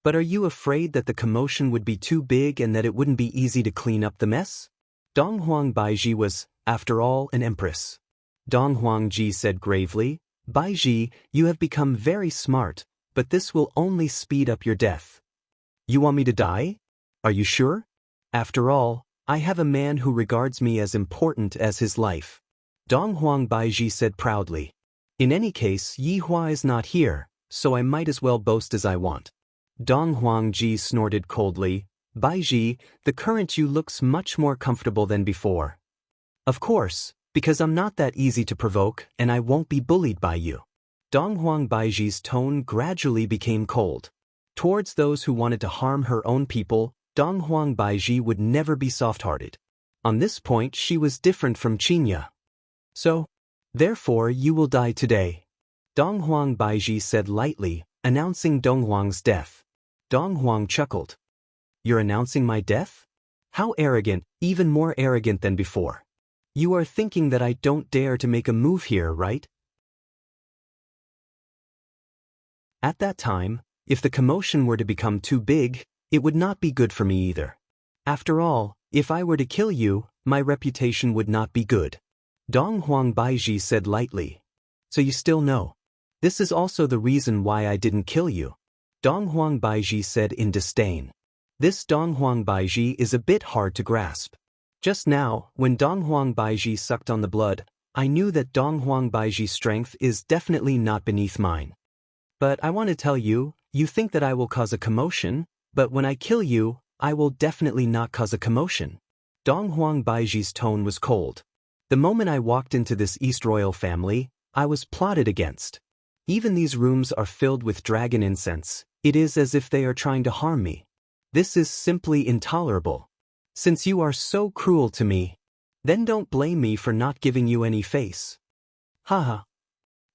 But are you afraid that the commotion would be too big and that it wouldn't be easy to clean up the mess? Donghuang Baiji was, after all, an empress. Donghuang Ji said gravely, Baiji, you have become very smart, but this will only speed up your death. You want me to die? Are you sure? After all, I have a man who regards me as important as his life. Donghuang Baiji said proudly. In any case, Yi Hua is not here, so I might as well boast as I want. Donghuang Ji snorted coldly. Baiji, the current you looks much more comfortable than before. Of course, because I'm not that easy to provoke and I won't be bullied by you. Donghuang Baiji's tone gradually became cold. Towards those who wanted to harm her own people, Donghuang Baiji would never be soft-hearted. On this point she was different from Qinya. So, therefore you will die today. Donghuang Baiji said lightly, announcing Donghuang's death. Donghuang chuckled. You're announcing my death? How arrogant, even more arrogant than before. You are thinking that I don't dare to make a move here, right? At that time, if the commotion were to become too big, it would not be good for me either. After all, if I were to kill you, my reputation would not be good. Donghuang Baiji said lightly. So you still know. This is also the reason why I didn't kill you. Donghuang Baiji said in disdain. This Donghuang Baiji is a bit hard to grasp. Just now, when Donghuang Baiji sucked on the blood, I knew that Donghuang Baiji's strength is definitely not beneath mine. But I want to tell you, you think that I will cause a commotion, but when I kill you, I will definitely not cause a commotion. Dong Huang Baiji's tone was cold. The moment I walked into this East Royal family, I was plotted against. Even these rooms are filled with dragon incense. It is as if they are trying to harm me. This is simply intolerable. Since you are so cruel to me, then don't blame me for not giving you any face. Haha.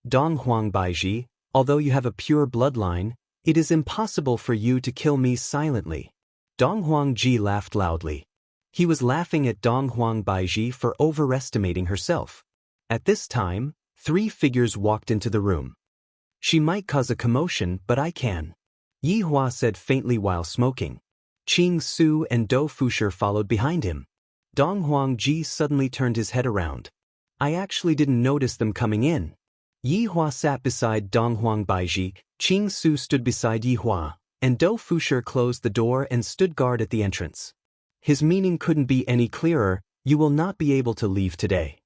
Dong Huang Baiji, although you have a pure bloodline, it is impossible for you to kill me silently. Dong Huang Ji laughed loudly. He was laughing at Dong Huang Baiji for overestimating herself. At this time, 3 figures walked into the room. She might cause a commotion, but I can. Yi Hua said faintly while smoking. Qing Su and Dou Fusher followed behind him. Dong Huang Ji suddenly turned his head around. I actually didn't notice them coming in. Yi Hua sat beside Dong Huang Baiji, Qing Su stood beside Yi Hua, and Dou Fusher closed the door and stood guard at the entrance. His meaning couldn't be any clearer: you will not be able to leave today.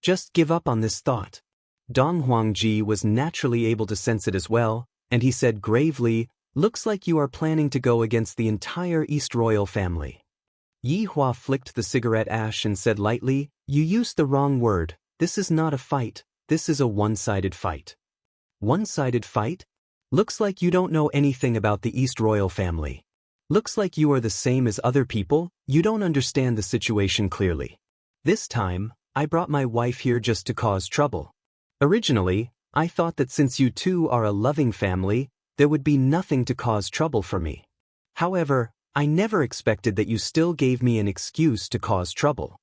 Just give up on this thought. Dong Huang Ji was naturally able to sense it as well, and he said gravely, looks like you are planning to go against the entire East Royal family. Yi Hua flicked the cigarette ash and said lightly, you used the wrong word. This is not a fight, this is a one-sided fight. One-sided fight? Looks like you don't know anything about the East Royal family. Looks like you are the same as other people, you don't understand the situation clearly. This time, I brought my wife here just to cause trouble. Originally, I thought that since you two are a loving family, there would be nothing to cause trouble for me. However, I never expected that you still gave me an excuse to cause trouble.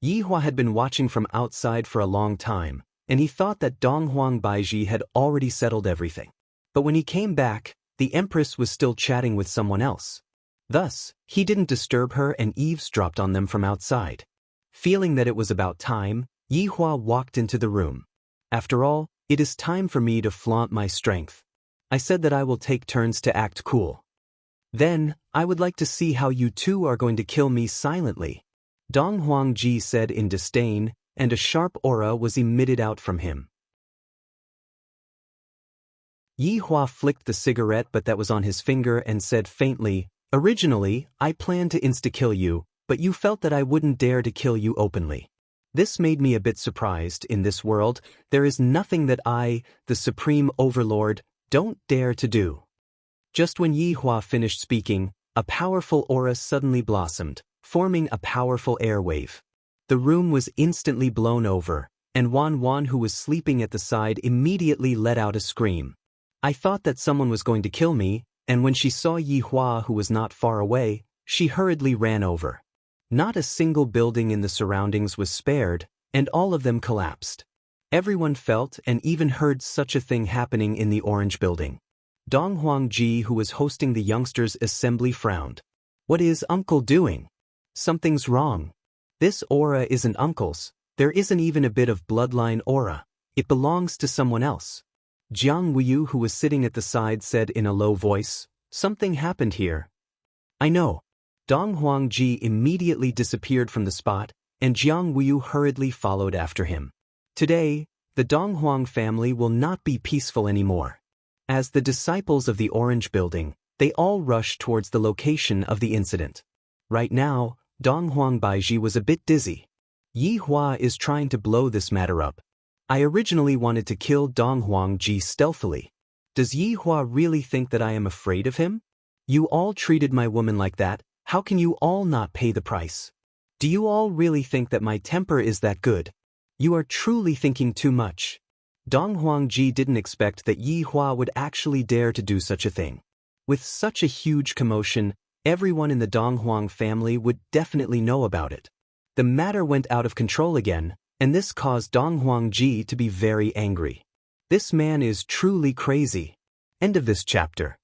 Yi Hua had been watching from outside for a long time, and he thought that Dong Huang Baiji had already settled everything. But when he came back, the Empress was still chatting with someone else. Thus, he didn't disturb her and eavesdropped on them from outside. Feeling that it was about time, Yi Hua walked into the room. After all, it is time for me to flaunt my strength. I said that I will take turns to act cool. Then, I would like to see how you two are going to kill me silently. Dong Huang Ji said in disdain, and a sharp aura was emitted out from him. Yi Hua flicked the cigarette but that was on his finger and said faintly, originally, I planned to insta-kill you, but you felt that I wouldn't dare to kill you openly. This made me a bit surprised. In this world, there is nothing that I, the Supreme Overlord, don't dare to do. Just when Yi Hua finished speaking, a powerful aura suddenly blossomed, forming a powerful airwave. The room was instantly blown over, and Wan Wan, who was sleeping at the side, immediately let out a scream. I thought that someone was going to kill me, and when she saw Yi Hua, who was not far away, she hurriedly ran over. Not a single building in the surroundings was spared, and all of them collapsed. Everyone felt and even heard such a thing happening in the Orange Building. Dong Huang Ji, who was hosting the youngsters' assembly, frowned. What is Uncle doing? Something's wrong. This aura isn't Uncle's. There isn't even a bit of bloodline aura. It belongs to someone else. Jiang Wuyu, who was sitting at the side, said in a low voice, something happened here. I know. Dong Huang Ji immediately disappeared from the spot, and Jiang Wuyu hurriedly followed after him. Today, the Dong Huang family will not be peaceful anymore. As the disciples of the Orange Building, they all rushed towards the location of the incident. Right now, Dong Huang Baiji was a bit dizzy. Yi Hua is trying to blow this matter up. I originally wanted to kill Dong Huang Ji stealthily. Does Yi Hua really think that I am afraid of him? You all treated my woman like that, how can you all not pay the price? Do you all really think that my temper is that good? You are truly thinking too much. Dong Huang Ji didn't expect that Yi Hua would actually dare to do such a thing. With such a huge commotion, everyone in the Dong Huang family would definitely know about it. The matter went out of control again, and this caused Dong Huang Ji to be very angry. This man is truly crazy. End of this chapter.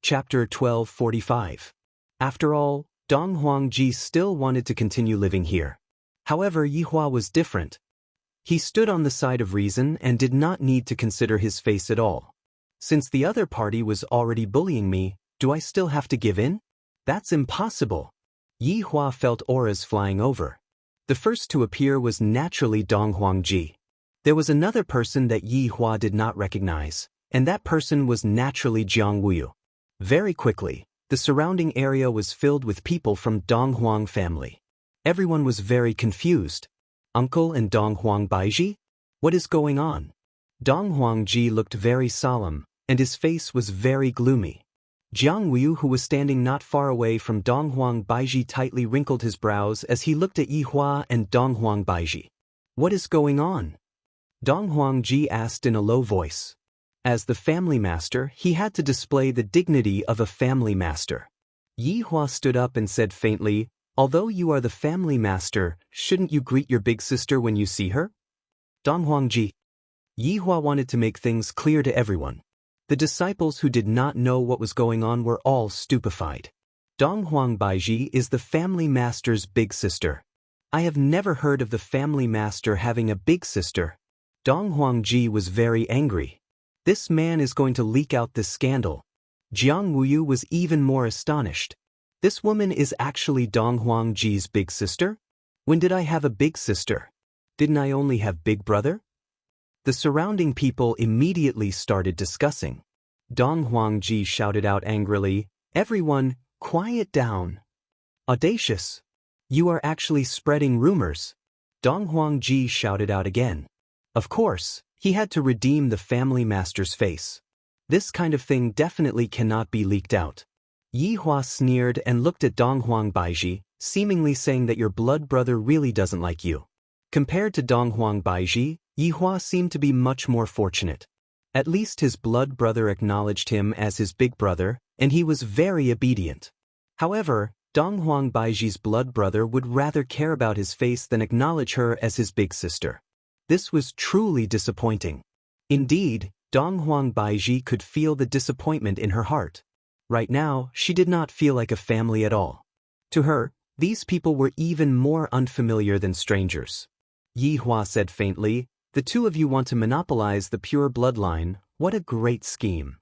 Chapter 1245. After all, Dong Huang Ji still wanted to continue living here. However, Yi Hua was different. He stood on the side of reason and did not need to consider his face at all. Since the other party was already bullying me, do I still have to give in? That's impossible. Yi Hua felt auras flying over. The first to appear was naturally Dong Huang Ji. There was another person that Yi Hua did not recognize, and that person was naturally Jiang Wuyu. Very quickly, The surrounding area was filled with people from Dong Huang family. Everyone was very confused. Uncle and Dong Huang Baiji? What is going on? Dong Huang Ji looked very solemn, and his face was very gloomy. Jiang Wu, who was standing not far away from Dong Huang Baiji, tightly wrinkled his brows as he looked at Yi Hua and Dong Huang Baiji. What is going on? Dong Huang Ji asked in a low voice. As the family master, he had to display the dignity of a family master. Yi Hua stood up and said faintly, "Although you are the family master, shouldn't you greet your big sister when you see her?" Dong Huang Ji. Yi Hua wanted to make things clear to everyone. The disciples who did not know what was going on were all stupefied. Dong Huang Baiji is the family master's big sister. I have never heard of the family master having a big sister. Dong Huang Ji was very angry. This man is going to leak out this scandal. Jiang Wuyu was even more astonished. This woman is actually Dong Huang Ji's big sister? When did I have a big sister? Didn't I only have big brother? The surrounding people immediately started discussing. Dong Huang Ji shouted out angrily, "Everyone, quiet down. Audacious. You are actually spreading rumors." Dong Huang Ji shouted out again. Of course, he had to redeem the family master's face. This kind of thing definitely cannot be leaked out. Yi Hua sneered and looked at Dong Huang Baiji, seemingly saying that your blood brother really doesn't like you. Compared to Dong Huang Baiji, Yi Hua seemed to be much more fortunate. At least his blood brother acknowledged him as his big brother, and he was very obedient. However, Dong Huang Baiji's blood brother would rather care about his face than acknowledge her as his big sister. This was truly disappointing. Indeed, Dong Huang Baiji could feel the disappointment in her heart. Right now, she did not feel like a family at all. To her, these people were even more unfamiliar than strangers. Yi Hua said faintly, "The two of you want to monopolize the pure bloodline. What a great scheme.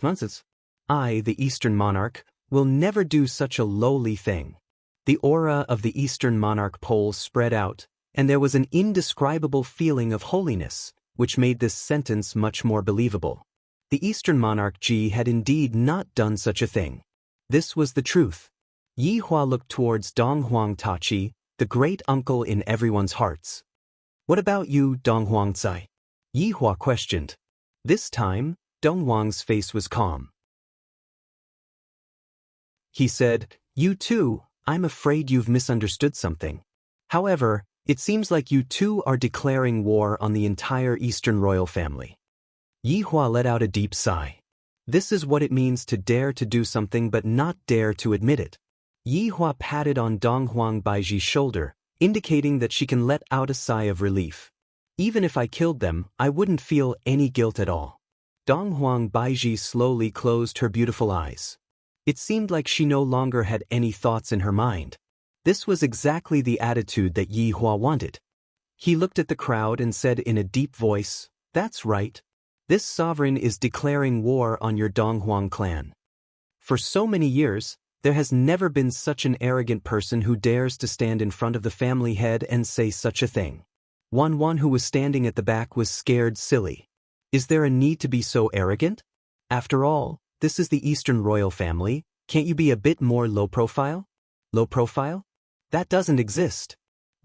Nonsense. I, the Eastern monarch, will never do such a lowly thing." The aura of the Eastern monarch poles spread out, and there was an indescribable feeling of holiness, which made this sentence much more believable. The Eastern monarch Ji had indeed not done such a thing. This was the truth. Yi Hua looked towards Dong Huang Tachi, the great uncle in everyone's hearts. "What about you, Dong Huang Tsai?" Yi Hua questioned. This time, Dong Huang's face was calm. He said, "You too, I'm afraid you've misunderstood something. However, it seems like you too are declaring war on the entire Eastern royal family." Yi Hua let out a deep sigh. This is what it means to dare to do something but not dare to admit it. Yi Hua patted on Dong Huang Baiji's shoulder, indicating that she can let out a sigh of relief. Even if I killed them, I wouldn't feel any guilt at all. Dong Huang Baiji slowly closed her beautiful eyes. It seemed like she no longer had any thoughts in her mind. This was exactly the attitude that Yi Hua wanted. He looked at the crowd and said in a deep voice, "That's right. This sovereign is declaring war on your Dong Huang clan. For so many years, there has never been such an arrogant person who dares to stand in front of the family head and say such a thing." One who was standing at the back was scared silly. Is there a need to be so arrogant? After all, this is the Eastern royal family. Can't you be a bit more low profile? Low profile? That doesn't exist.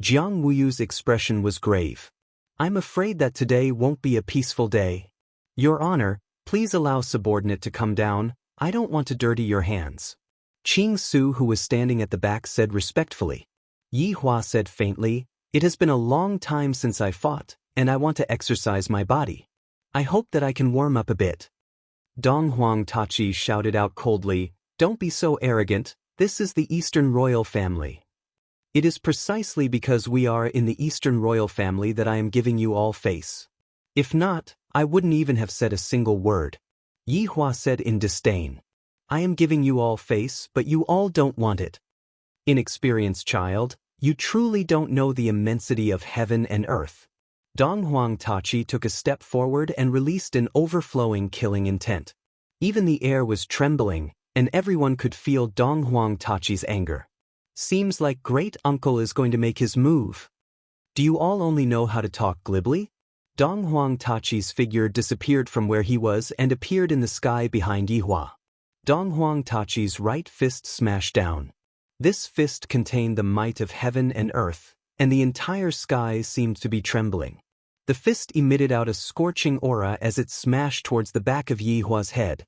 Jiang Wuyu's expression was grave. "I'm afraid that today won't be a peaceful day. Your Honor, please allow subordinate to come down. I don't want to dirty your hands." Qing Su, who was standing at the back, said respectfully. Yi Hua said faintly, "It has been a long time since I fought, and I want to exercise my body. I hope that I can warm up a bit." Dong Huang Tachi shouted out coldly, "Don't be so arrogant. This is the Eastern royal family. It is precisely because we are in the Eastern royal family that I am giving you all face. If not, I wouldn't even have said a single word." Yi Hua said in disdain, "I am giving you all face, but you all don't want it. Inexperienced child, you truly don't know the immensity of heaven and earth." Dong Huang Tachi took a step forward and released an overflowing killing intent. Even the air was trembling, and everyone could feel Dong Huang Tachi's anger. Seems like great uncle is going to make his move. Do you all only know how to talk glibly? Dong Huang Tachi's figure disappeared from where he was and appeared in the sky behind Yi Hua. Dong Huang Tachi's right fist smashed down. This fist contained the might of heaven and earth, and the entire sky seemed to be trembling. The fist emitted out a scorching aura as it smashed towards the back of Yi Hua's head.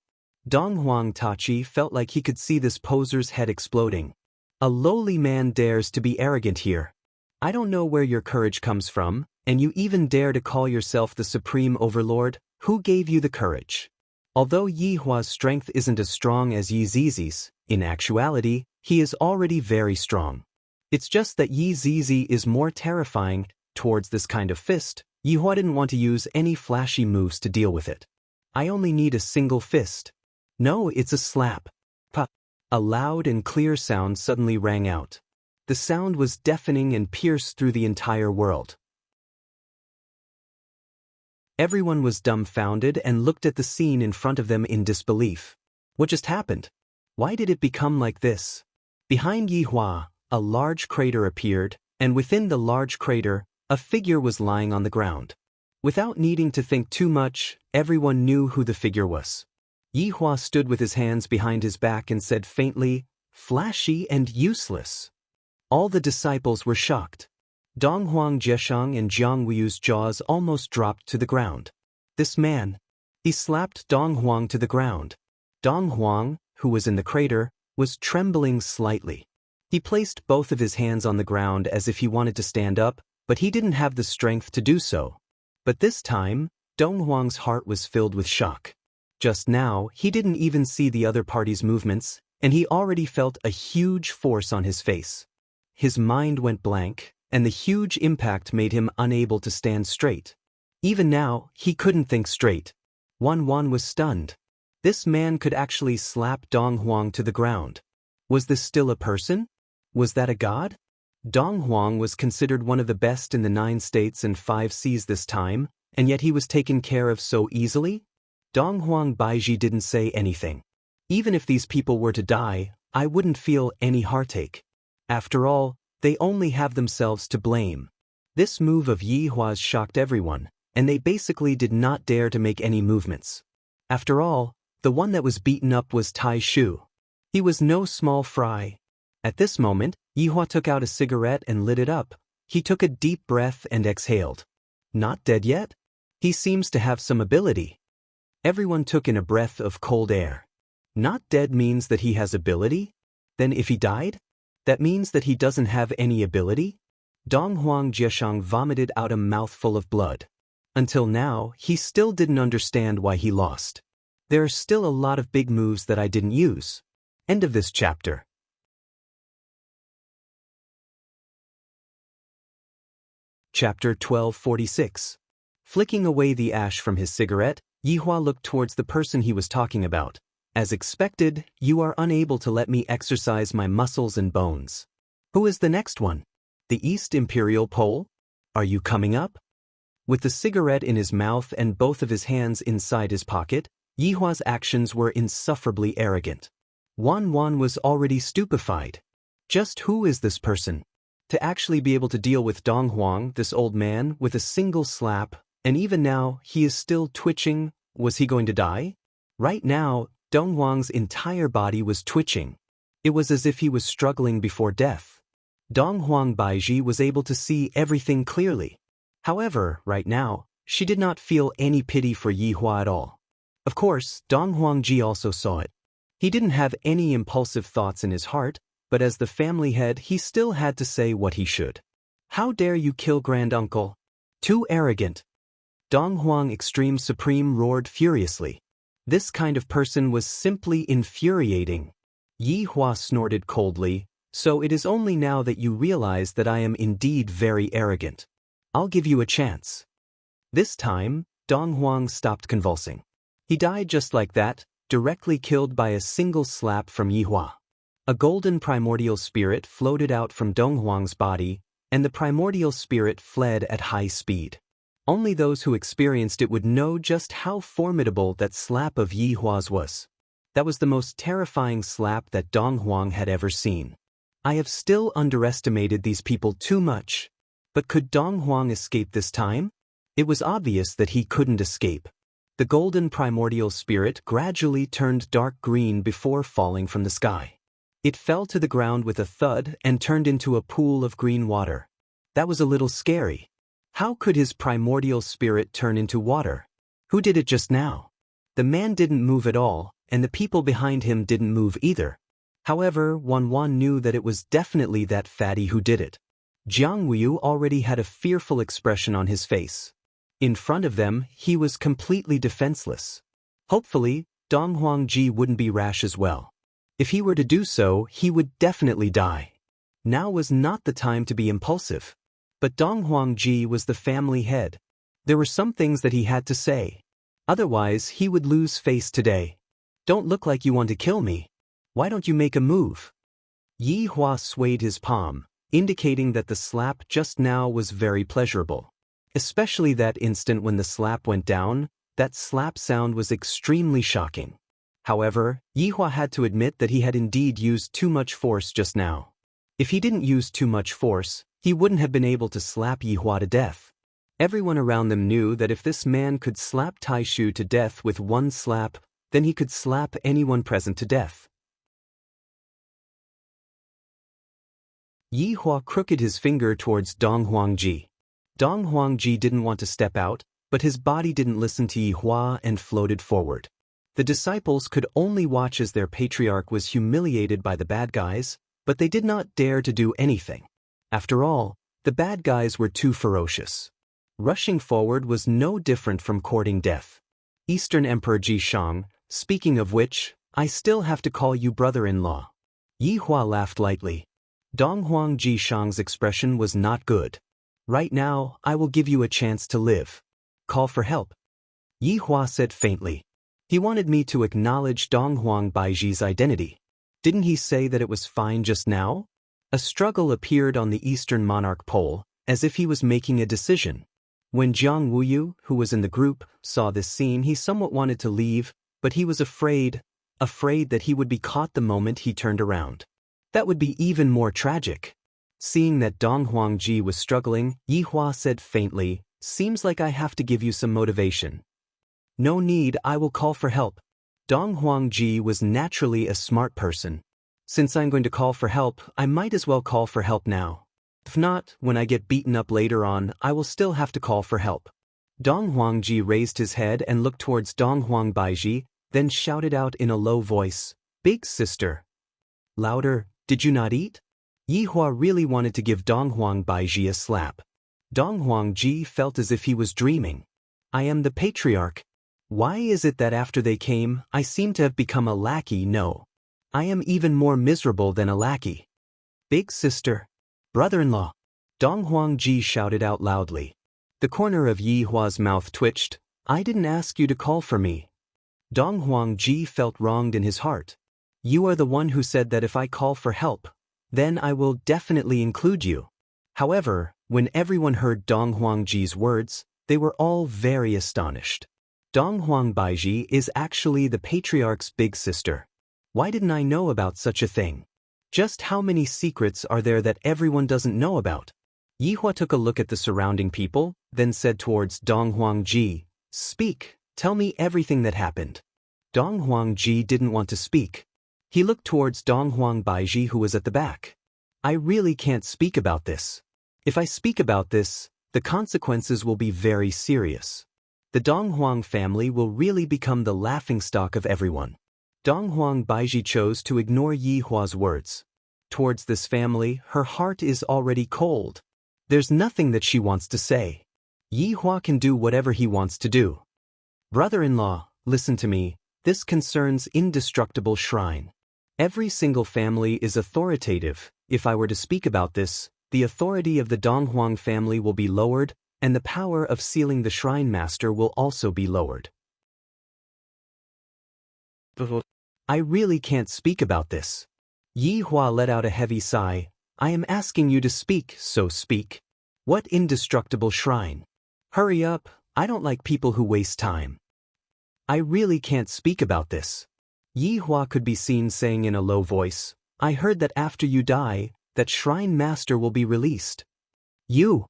Dong Huang Tachi felt like he could see this poser's head exploding. A lowly man dares to be arrogant here. I don't know where your courage comes from, and you even dare to call yourself the supreme overlord? Who gave you the courage? Although Yi Hua's strength isn't as strong as Yi Zizi's, in actuality, he is already very strong. It's just that Yi Zizi is more terrifying. Towards this kind of fist, Yi Hua didn't want to use any flashy moves to deal with it. I only need a single fist. No, it's a slap. Pa. A loud and clear sound suddenly rang out. The sound was deafening and pierced through the entire world. Everyone was dumbfounded and looked at the scene in front of them in disbelief. What just happened? Why did it become like this? Behind Yi Hua, a large crater appeared, and within the large crater, a figure was lying on the ground. Without needing to think too much, everyone knew who the figure was. Yi Hua stood with his hands behind his back and said faintly, "Flashy and useless." All the disciples were shocked. Dong Huang Jieshang and Jiang Weiyu's jaws almost dropped to the ground. This man. He slapped Dong Huang to the ground. Dong Huang, who was in the crater, was trembling slightly. He placed both of his hands on the ground as if he wanted to stand up, but he didn't have the strength to do so. But this time, Dong Huang's heart was filled with shock. Just now, he didn't even see the other party's movements, and he already felt a huge force on his face. His mind went blank, and the huge impact made him unable to stand straight. Even now, he couldn't think straight. Wan was stunned. This man could actually slap Dong Huang to the ground. Was this still a person? Was that a god? Dong Huang was considered one of the best in the 9 states and 5 seas this time, and yet he was taken care of so easily? Dong Huang Baiji didn't say anything. Even if these people were to die, I wouldn't feel any heartache. After all, they only have themselves to blame. This move of Yi Hua's shocked everyone, and they basically did not dare to make any movements. After all, the one that was beaten up was Tai Shu. He was no small fry. At this moment, Yi Hua took out a cigarette and lit it up. He took a deep breath and exhaled. Not dead yet? He seems to have some ability. Everyone took in a breath of cold air. Not dead means that he has ability? Then if he died? That means that he doesn't have any ability? Dong Huang Jieshang vomited out a mouthful of blood. Until now, he still didn't understand why he lost. There are still a lot of big moves that I didn't use. End of this chapter. Chapter 1246. Flicking away the ash from his cigarette, Yi Hua looked towards the person he was talking about. As expected, you are unable to let me exercise my muscles and bones. Who is the next one? The East Imperial Pole? Are you coming up? With the cigarette in his mouth and both of his hands inside his pocket, Yi Hua's actions were insufferably arrogant. Wan was already stupefied. Just who is this person? To actually be able to deal with Dong Huang, this old man, with a single slap, and even now, he is still twitching. Was he going to die? Right now, Dong Huang's entire body was twitching. It was as if he was struggling before death. Dong Huang Baiji was able to see everything clearly. However, right now, she did not feel any pity for Yi Hua at all. Of course, Dong Huangji also saw it. He didn't have any impulsive thoughts in his heart, but as the family head he still had to say what he should. How dare you kill granduncle? Too arrogant. Dong Huang Extreme Supreme roared furiously. This kind of person was simply infuriating. Yi Hua snorted coldly, so it is only now that you realize that I am indeed very arrogant. I'll give you a chance. This time, Dong Huang stopped convulsing. He died just like that, directly killed by a single slap from Yi Hua. A golden primordial spirit floated out from Dong Huang's body, and the primordial spirit fled at high speed. Only those who experienced it would know just how formidable that slap of Yi Hua's was. That was the most terrifying slap that Dong Huang had ever seen. I have still underestimated these people too much. But could Dong Huang escape this time? It was obvious that he couldn't escape. The golden primordial spirit gradually turned dark green before falling from the sky. It fell to the ground with a thud and turned into a pool of green water. That was a little scary. How could his primordial spirit turn into water? Who did it just now? The man didn't move at all, and the people behind him didn't move either. However, Wan knew that it was definitely that fatty who did it. Jiang Wuyu already had a fearful expression on his face. In front of them, he was completely defenseless. Hopefully, Dong Huangji wouldn't be rash as well. If he were to do so, he would definitely die. Now was not the time to be impulsive. But Dong Huangji was the family head. There were some things that he had to say. Otherwise, he would lose face today. Don't look like you want to kill me. Why don't you make a move? Yi Hua swayed his palm, indicating that the slap just now was very pleasurable. Especially that instant when the slap went down, that slap sound was extremely shocking. However, Yi Hua had to admit that he had indeed used too much force just now. If he didn't use too much force, he wouldn't have been able to slap Yi Hua to death. Everyone around them knew that if this man could slap Taishu to death with one slap, then he could slap anyone present to death. Yi Hua crooked his finger towards Dong Huangji. Dong Huangji didn't want to step out, but his body didn't listen to Yi Hua and floated forward. The disciples could only watch as their patriarch was humiliated by the bad guys, but they did not dare to do anything. After all, the bad guys were too ferocious. Rushing forward was no different from courting death. Eastern Emperor Ji Shang, speaking of which, I still have to call you brother-in-law. Yi Hua laughed lightly. Dong Huangji Shang's expression was not good. Right now, I will give you a chance to live. Call for help. Yi Hua said faintly. He wanted me to acknowledge Dong Huangbaiji's identity. Didn't he say that it was fine just now? A struggle appeared on the Eastern Monarch pole, as if he was making a decision. When Jiang Wuyu, who was in the group, saw this scene, he somewhat wanted to leave, but he was afraid that he would be caught the moment he turned around. That would be even more tragic. Seeing that Dong Huangji was struggling, Yi Hua said faintly, "Seems like I have to give you some motivation." "No need, I will call for help." Dong Huangji was naturally a smart person. Since I'm going to call for help, I might as well call for help now. If not, when I get beaten up later on, I will still have to call for help. Dong Huangji raised his head and looked towards Dong Huangbaiji, then shouted out in a low voice, "Big sister." Louder, "Did you not eat?" Yi Hua really wanted to give Dong Huangbaiji a slap. Dong Huangji felt as if he was dreaming. I am the patriarch. Why is it that after they came, I seem to have become a lackey? No. I am even more miserable than a lackey. Big sister. Brother-in-law. Dong Huangji shouted out loudly. The corner of Yi Hua's mouth twitched. I didn't ask you to call for me. Dong Huangji felt wronged in his heart. You are the one who said that if I call for help, then I will definitely include you. However, when everyone heard Dong Huangji's words, they were all very astonished. Dong Huangbaiji is actually the patriarch's big sister. Why didn't I know about such a thing? Just how many secrets are there that everyone doesn't know about? Yi Hua took a look at the surrounding people, then said towards Dong Huangji, "Speak, tell me everything that happened." Dong Huangji didn't want to speak. He looked towards Dong Huangbaiji, who was at the back. I really can't speak about this. If I speak about this, the consequences will be very serious. The Dong Huang family will really become the laughingstock of everyone. Dong Huangbaiji chose to ignore Yi Hua's words. Towards this family, her heart is already cold. There's nothing that she wants to say. Yi Hua can do whatever he wants to do. Brother-in-law, listen to me, this concerns indestructible shrine. Every single family is authoritative. If I were to speak about this, the authority of the Dong Huang family will be lowered, and the power of sealing the shrine master will also be lowered. I really can't speak about this. Yi Hua let out a heavy sigh. I am asking you to speak, so speak. What indestructible shrine? Hurry up, I don't like people who waste time. I really can't speak about this. Yi Hua could be seen saying in a low voice, I heard that after you die, that shrine master will be released. You?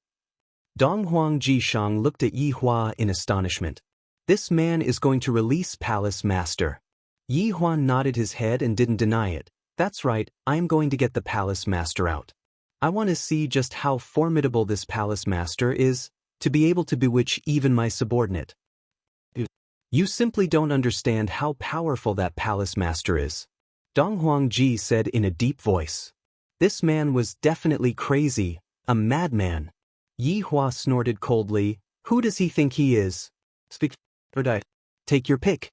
Dong Huangji Shang looked at Yi Hua in astonishment. This man is going to release Palace Master. Yi Huan nodded his head and didn't deny it. That's right, I am going to get the Palace Master out. I want to see just how formidable this Palace Master is, to be able to bewitch even my subordinate. You simply don't understand how powerful that Palace Master is, Dong Huangji said in a deep voice. This man was definitely crazy, a madman. Yi Hua snorted coldly. Who does he think he is? Speak or die. Take your pick.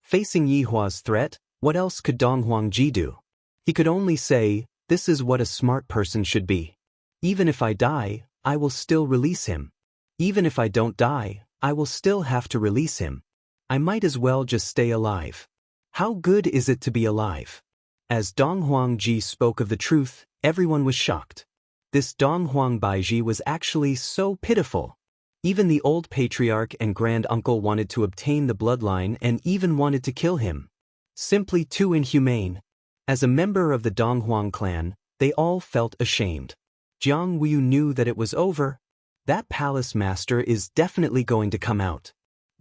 Facing Yi Hua's threat, what else could Dong Huangji do? He could only say, this is what a smart person should be. Even if I die, I will still release him. Even if I don't die, I will still have to release him. I might as well just stay alive. How good is it to be alive? As Dong Huangji spoke of the truth, everyone was shocked. This Dong Huang Baiji was actually so pitiful. Even the old patriarch and grand-uncle wanted to obtain the bloodline and even wanted to kill him. Simply too inhumane. As a member of the Dong Huang clan, they all felt ashamed. Jiang Wu knew that it was over. That Palace Master is definitely going to come out.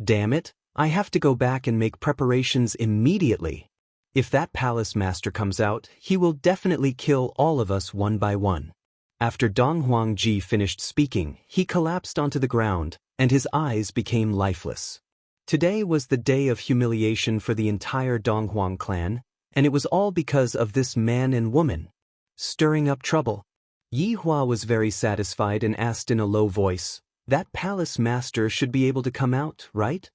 Damn it, I have to go back and make preparations immediately. If that Palace Master comes out, he will definitely kill all of us one by one. After Dong Huangji finished speaking, he collapsed onto the ground, and his eyes became lifeless. Today was the day of humiliation for the entire Dong Huang clan, and it was all because of this man and woman. Stirring up trouble. Yi Hua was very satisfied and asked in a low voice, that Palace Master should be able to come out, right?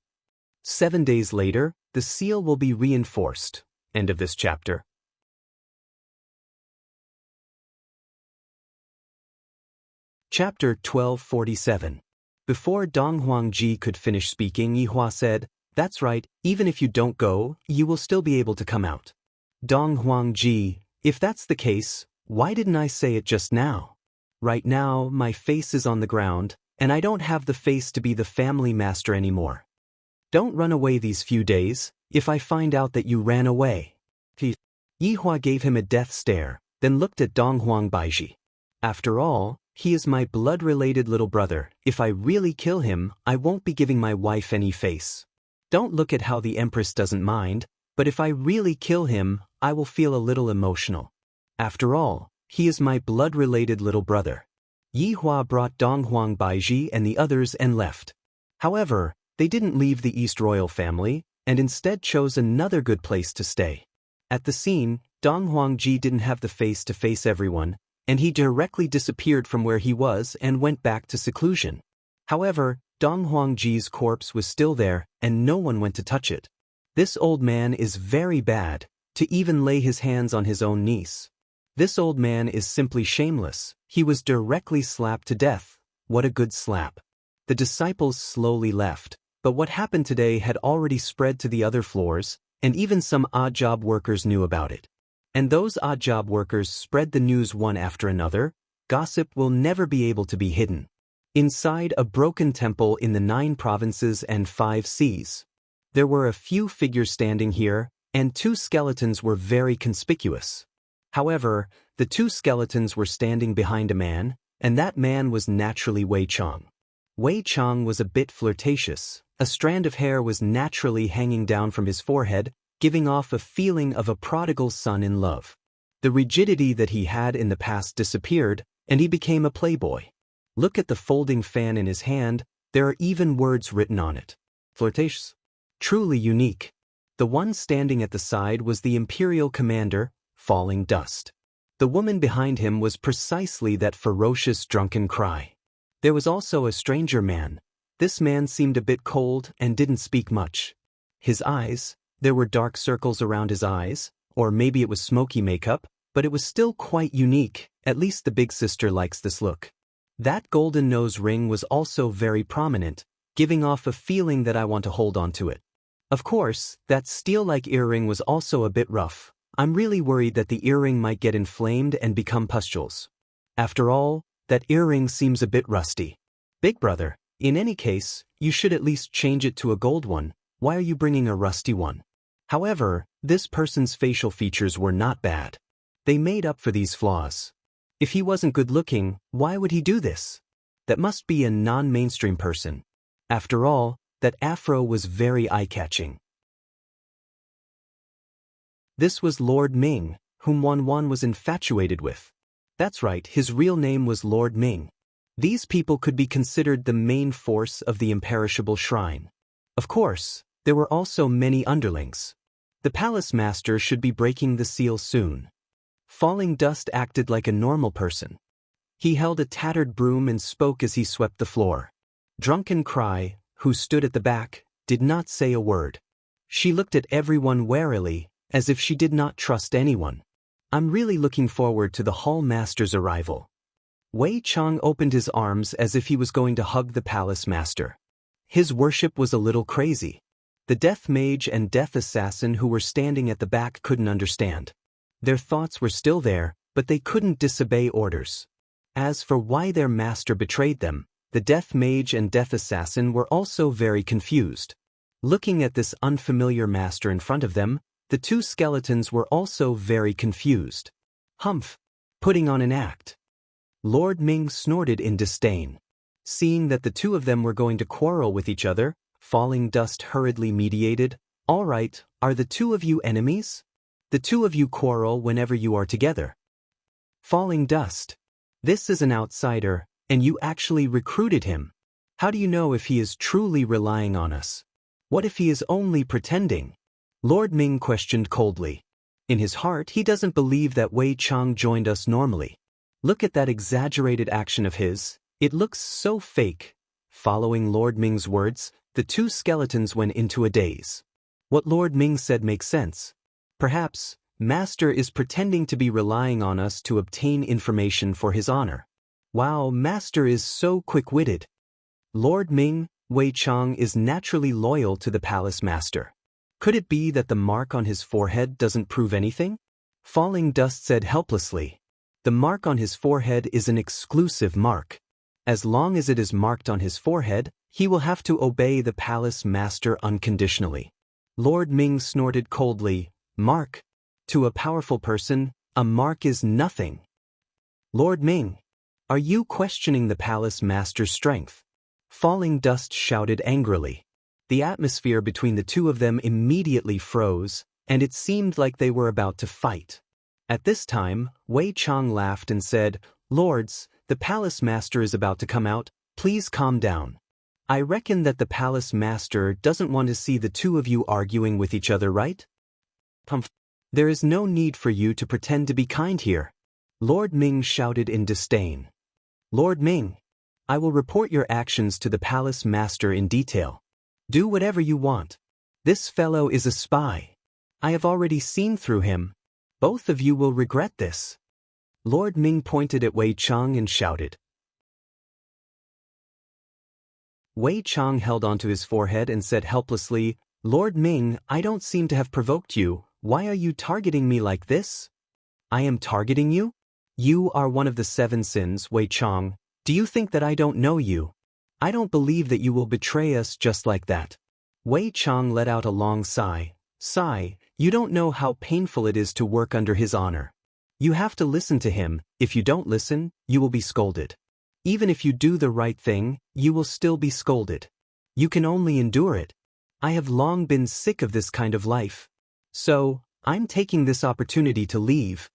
7 days later, the seal will be reinforced. End of this chapter. Chapter 1247. Before Dong Huangji could finish speaking, Yi Hua said, that's right, even if you don't go, you will still be able to come out. Dong Huangji, if that's the case, why didn't I say it just now? Right now, my face is on the ground, and I don't have the face to be the family master anymore. Don't run away these few days, if I find out that you ran away. Yi Hua gave him a death stare, then looked at Dong Huang Baiji. After all, he is my blood-related little brother. If I really kill him, I won't be giving my wife any face. Don't look at how the Empress doesn't mind, but if I really kill him, I will feel a little emotional. After all, he is my blood-related little brother. Yi Hua brought Dong Huang Baiji and the others and left. However, they didn't leave the East Royal family, and instead chose another good place to stay. At the scene, Dong Huangji didn't have the face to face everyone, and he directly disappeared from where he was and went back to seclusion. However, Dong Huangji's corpse was still there, and no one went to touch it. This old man is very bad, to even lay his hands on his own niece. This old man is simply shameless. He was directly slapped to death. What a good slap. The disciples slowly left, but what happened today had already spread to the other floors, and even some odd job workers knew about it. And those odd job workers spread the news one after another. Gossip will never be able to be hidden. Inside a broken temple in the 9 provinces and 5 seas, there were a few figures standing here, and 2 skeletons were very conspicuous. However, the 2 skeletons were standing behind a man, and that man was naturally Wei Chang. Wei Chang was a bit flirtatious. A strand of hair was naturally hanging down from his forehead, giving off a feeling of a prodigal son in love. The rigidity that he had in the past disappeared, and he became a playboy. Look at the folding fan in his hand, there are even words written on it. Flirtatious. Truly unique. The one standing at the side was the Imperial Commander, Falling Dust. The woman behind him was precisely that ferocious drunken cry. There was also a stranger man. This man seemed a bit cold and didn't speak much. His eyes, there were dark circles around his eyes, or maybe it was smoky makeup, but it was still quite unique. At least the big sister likes this look. That golden nose ring was also very prominent, giving off a feeling that I want to hold on to it. Of course, that steel-like earring was also a bit rough. I'm really worried that the earring might get inflamed and become pustules. After all, that earring seems a bit rusty. Big brother, in any case, you should at least change it to a gold one. Why are you bringing a rusty one? However, this person's facial features were not bad. They made up for these flaws. If he wasn't good-looking, why would he do this? That must be a non-mainstream person. After all, that afro was very eye-catching. This was Lord Ming, whom Wan was infatuated with. That's right, his real name was Lord Ming. These people could be considered the main force of the imperishable shrine. Of course, there were also many underlings. The palace master should be breaking the seal soon. Falling Dust acted like a normal person. He held a tattered broom and spoke as he swept the floor. Drunken Cry, who stood at the back, did not say a word. She looked at everyone warily, as if she did not trust anyone. I'm really looking forward to the hall master's arrival. Wei Chang opened his arms as if he was going to hug the palace master. His worship was a little crazy. The death mage and death assassin who were standing at the back couldn't understand. Their thoughts were still there, but they couldn't disobey orders. As for why their master betrayed them, the death mage and death assassin were also very confused. Looking at this unfamiliar master in front of them, the two skeletons were also very confused. Humph! Putting on an act. Lord Ming snorted in disdain. Seeing that the two of them were going to quarrel with each other, Falling Dust hurriedly mediated, "All right, are the two of you enemies? The two of you quarrel whenever you are together." Falling Dust. This is an outsider, and you actually recruited him. How do you know if he is truly relying on us? What if he is only pretending? Lord Ming questioned coldly. In his heart, he doesn't believe that Wei Chang joined us normally. Look at that exaggerated action of his. It looks so fake. Following Lord Ming's words, the two skeletons went into a daze. What Lord Ming said makes sense. Perhaps, Master is pretending to be relying on us to obtain information for his honor. Wow, Master is so quick-witted. Lord Ming, Wei Chang is naturally loyal to the palace master. Could it be that the mark on his forehead doesn't prove anything? Falling Dust said helplessly. The mark on his forehead is an exclusive mark. As long as it is marked on his forehead, he will have to obey the palace master unconditionally. Lord Ming snorted coldly, "Mark? To a powerful person, a mark is nothing." Lord Ming, are you questioning the palace master's strength? Falling Dust shouted angrily. The atmosphere between the two of them immediately froze, and it seemed like they were about to fight. At this time, Wei Chang laughed and said, "Lords, the palace master is about to come out, please calm down. I reckon that the palace master doesn't want to see the two of you arguing with each other, right? There is no need for you to pretend to be kind here." Lord Ming shouted in disdain. "Lord Ming, I will report your actions to the palace master in detail. Do whatever you want. This fellow is a spy. I have already seen through him. Both of you will regret this." Lord Ming pointed at Wei Chang and shouted. Wei Chang held onto his forehead and said helplessly, "Lord Ming, I don't seem to have provoked you. Why are you targeting me like this?" "I am targeting you? You are one of the 7 sins, Wei Chang. Do you think that I don't know you? I don't believe that you will betray us just like that." Wei Chang let out a long sigh. "Sigh, you don't know how painful it is to work under his honor. You have to listen to him. If you don't listen, you will be scolded. Even if you do the right thing, you will still be scolded. You can only endure it. I have long been sick of this kind of life. So, I'm taking this opportunity to leave."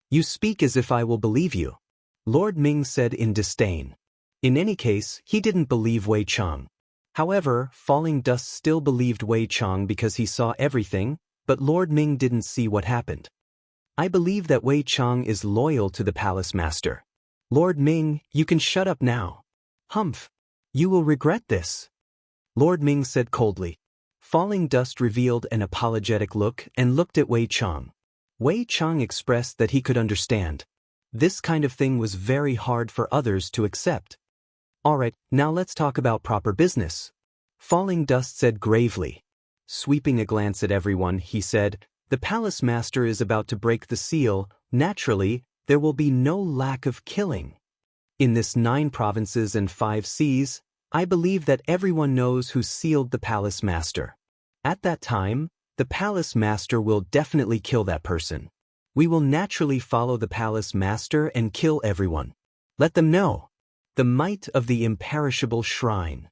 "You speak as if I will believe you," Lord Ming said in disdain. In any case, he didn't believe Wei Chang. However, Falling Dust still believed Wei Chang because he saw everything, but Lord Ming didn't see what happened. "I believe that Wei Chang is loyal to the palace master. Lord Ming, you can shut up now. Humph! You will regret this," Lord Ming said coldly. Falling Dust revealed an apologetic look and looked at Wei Chang. Wei Chang expressed that he could understand. This kind of thing was very hard for others to accept. "Alright, now let's talk about proper business," Falling Dust said gravely. Sweeping a glance at everyone, he said, "The palace master is about to break the seal. Naturally, there will be no lack of killing. In this 9 provinces and 5 seas, I believe that everyone knows who sealed the palace master. At that time, the palace master will definitely kill that person. We will naturally follow the palace master and kill everyone. Let them know. The might of the imperishable shrine."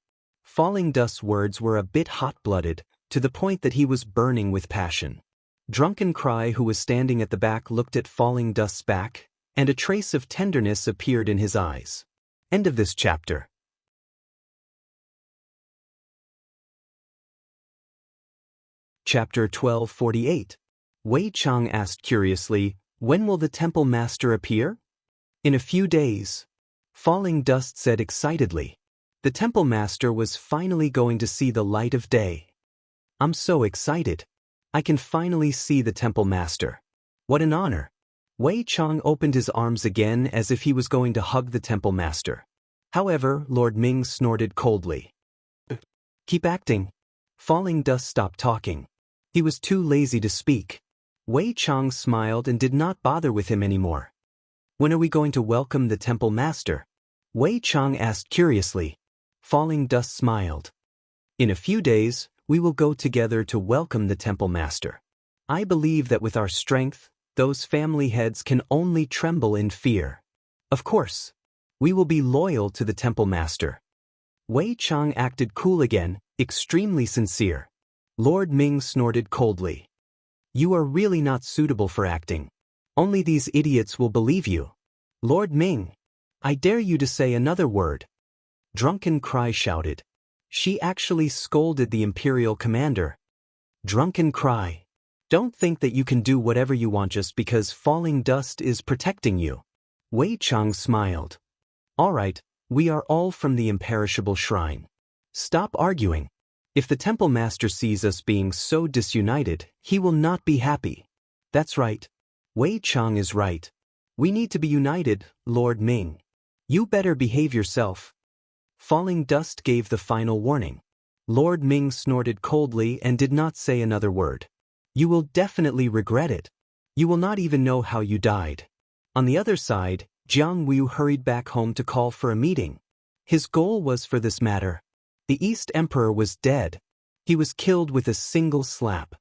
Falling Dust's words were a bit hot-blooded, to the point that he was burning with passion. Drunken Cry, who was standing at the back, looked at Falling Dust's back, and a trace of tenderness appeared in his eyes. End of this chapter. Chapter 1248. Wei Chang asked curiously, "When will the temple master appear?" "In a few days," Falling Dust said excitedly. The temple master was finally going to see the light of day. "I'm so excited. I can finally see the temple master. What an honor." Wei Chang opened his arms again as if he was going to hug the temple master. However, Lord Ming snorted coldly. "Keep acting." Falling Dust stopped talking. He was too lazy to speak. Wei Chang smiled and did not bother with him anymore. "When are we going to welcome the temple master?" Wei Chang asked curiously. Falling Dust smiled. "In a few days, we will go together to welcome the temple master. I believe that with our strength, those family heads can only tremble in fear. Of course, we will be loyal to the temple master." Wei Chang acted cool again, extremely sincere. Lord Ming snorted coldly. "You are really not suitable for acting. Only these idiots will believe you." "Lord Ming, I dare you to say another word." Drunken Cry shouted. She actually scolded the Imperial commander. "Drunken Cry, don't think that you can do whatever you want just because Falling Dust is protecting you." Wei Chang smiled. "All right, we are all from the imperishable shrine. Stop arguing. If the temple master sees us being so disunited, he will not be happy." "That's right. Wei Chang is right. We need to be united, Lord Ming. You better behave yourself." Falling Dust gave the final warning. Lord Ming snorted coldly and did not say another word. "You will definitely regret it. You will not even know how you died." On the other side, Jiang Wu hurried back home to call for a meeting. His goal was for this matter. The East Emperor was dead. He was killed with a single slap.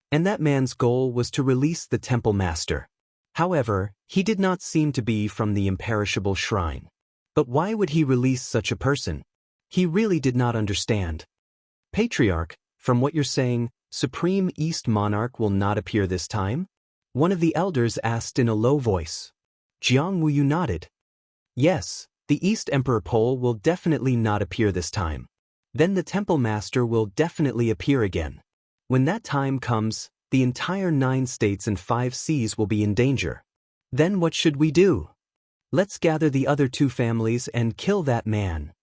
And that man's goal was to release the temple master. However, he did not seem to be from the imperishable shrine. But why would he release such a person? He really did not understand. "Patriarch, from what you're saying, Supreme East Monarch will not appear this time?" one of the elders asked in a low voice. Jiang Wu nodded. "Yes, the East Emperor Pole will definitely not appear this time. Then the temple master will definitely appear again. When that time comes, the entire 9 states and 5 seas will be in danger. Then what should we do? Let's gather the other 2 families and kill that man."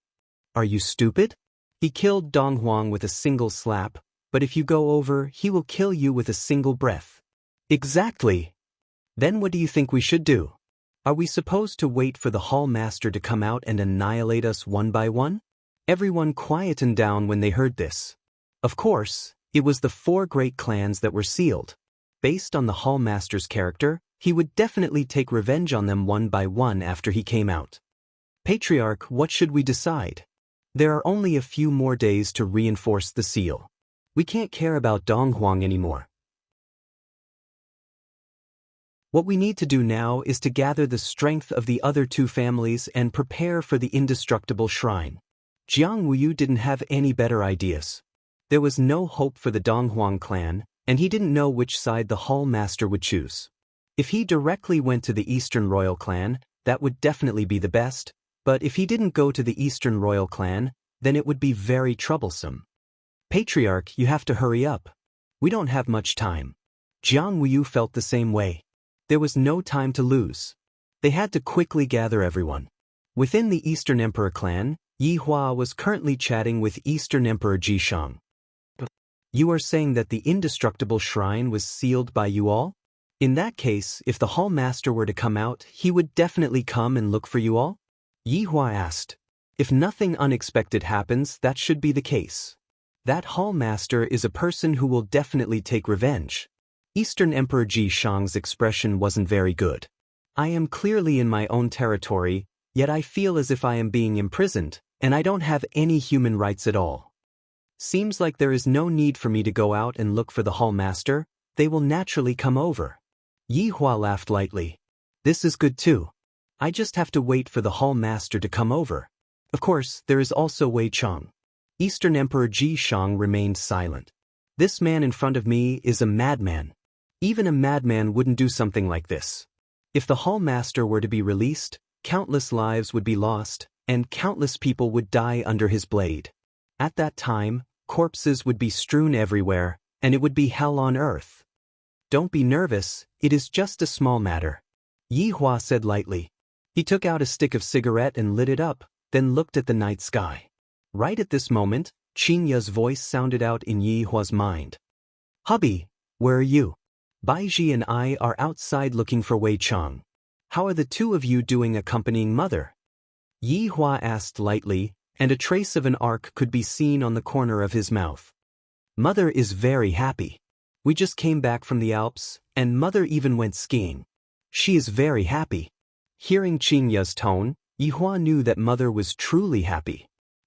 "Are you stupid? He killed Dong Huang with a single slap, but if you go over, he will kill you with a single breath." "Exactly. Then what do you think we should do? Are we supposed to wait for the hall master to come out and annihilate us one by one?" Everyone quietened down when they heard this. Of course, it was the 4 great clans that were sealed. Based on the hall master's character, he would definitely take revenge on them one by one after he came out. "Patriarch, what should we decide? There are only a few more days to reinforce the seal. We can't care about Dong Huang anymore. What we need to do now is to gather the strength of the other 2 families and prepare for the indestructible shrine." Jiang Wu didn't have any better ideas. There was no hope for the Dong Huang clan, and he didn't know which side the hall master would choose. If he directly went to the Eastern Royal Clan, that would definitely be the best, but if he didn't go to the Eastern Royal Clan, then it would be very troublesome. "Patriarch, you have to hurry up. We don't have much time." Jiang Wu felt the same way. There was no time to lose. They had to quickly gather everyone. Within the Eastern Emperor clan, Yi Hua was currently chatting with Eastern Emperor Jishang. "You are saying that the indestructible shrine was sealed by you all? In that case, if the hall master were to come out, he would definitely come and look for you all?" Yi Hua asked. "If nothing unexpected happens, that should be the case. That hall master is a person who will definitely take revenge." Eastern Emperor Jishang's expression wasn't very good. "I am clearly in my own territory, yet I feel as if I am being imprisoned, and I don't have any human rights at all. Seems like there is no need for me to go out and look for the hall master, they will naturally come over." Yi Hua laughed lightly. "This is good too. I just have to wait for the hall master to come over. Of course, there is also Wei Chang. Eastern Emperor Ji Shang remained silent. This man in front of me is a madman. Even a madman wouldn't do something like this. If the Hall Master were to be released, countless lives would be lost, and countless people would die under his blade. At that time, corpses would be strewn everywhere, and it would be hell on earth. Don't be nervous, it is just a small matter. Yi Hua said lightly. He took out a stick of cigarette and lit it up, then looked at the night sky. Right at this moment, Qin Ye's voice sounded out in Yi Hua's mind. Hubby, where are you? Baiji and I are outside looking for Wei Chang. How are the two of you doing accompanying Mother? Yi Hua asked lightly, and a trace of an arc could be seen on the corner of his mouth. Mother is very happy. We just came back from the Alps, and Mother even went skiing. She is very happy. Hearing Qin Ye's tone, Yi Hua knew that Mother was truly happy.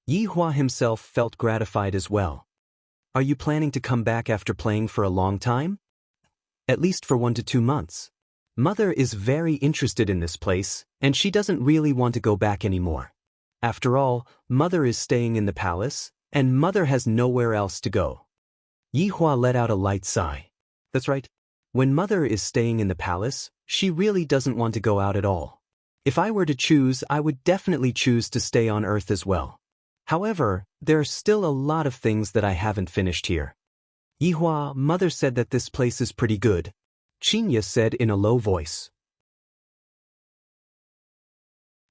Yi Hua himself felt gratified as well. Are you planning to come back after playing for a long time? At least for 1 to 2 months. Mother is very interested in this place, and she doesn't really want to go back anymore. After all, Mother is staying in the palace, and Mother has nowhere else to go. Yi Hua let out a light sigh. That's right. When Mother is staying in the palace, she really doesn't want to go out at all. If I were to choose, I would definitely choose to stay on Earth as well. However, there are still a lot of things that I haven't finished here. Yi Hua, Mother said that this place is pretty good. Qin Ye said in a low voice.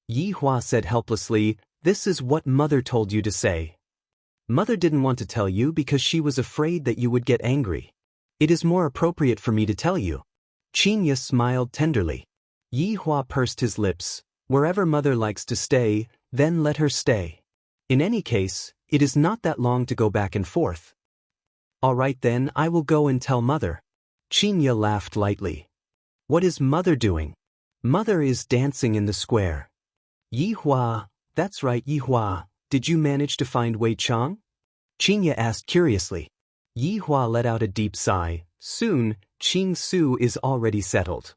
Yi Hua said helplessly, this is what Mother told you to say. Mother didn't want to tell you because she was afraid that you would get angry. It is more appropriate for me to tell you. Qin Ye smiled tenderly. Yi Hua pursed his lips. Wherever Mother likes to stay, then let her stay. In any case, it is not that long to go back and forth. All right then, I will go and tell Mother. Qin Ye laughed lightly. What is Mother doing? Mother is dancing in the square. Yi Hua, that's right Yi Hua, did you manage to find Wei Chang? Qin Ye asked curiously. Yi Hua let out a deep sigh. Soon, Qing Su is already settled.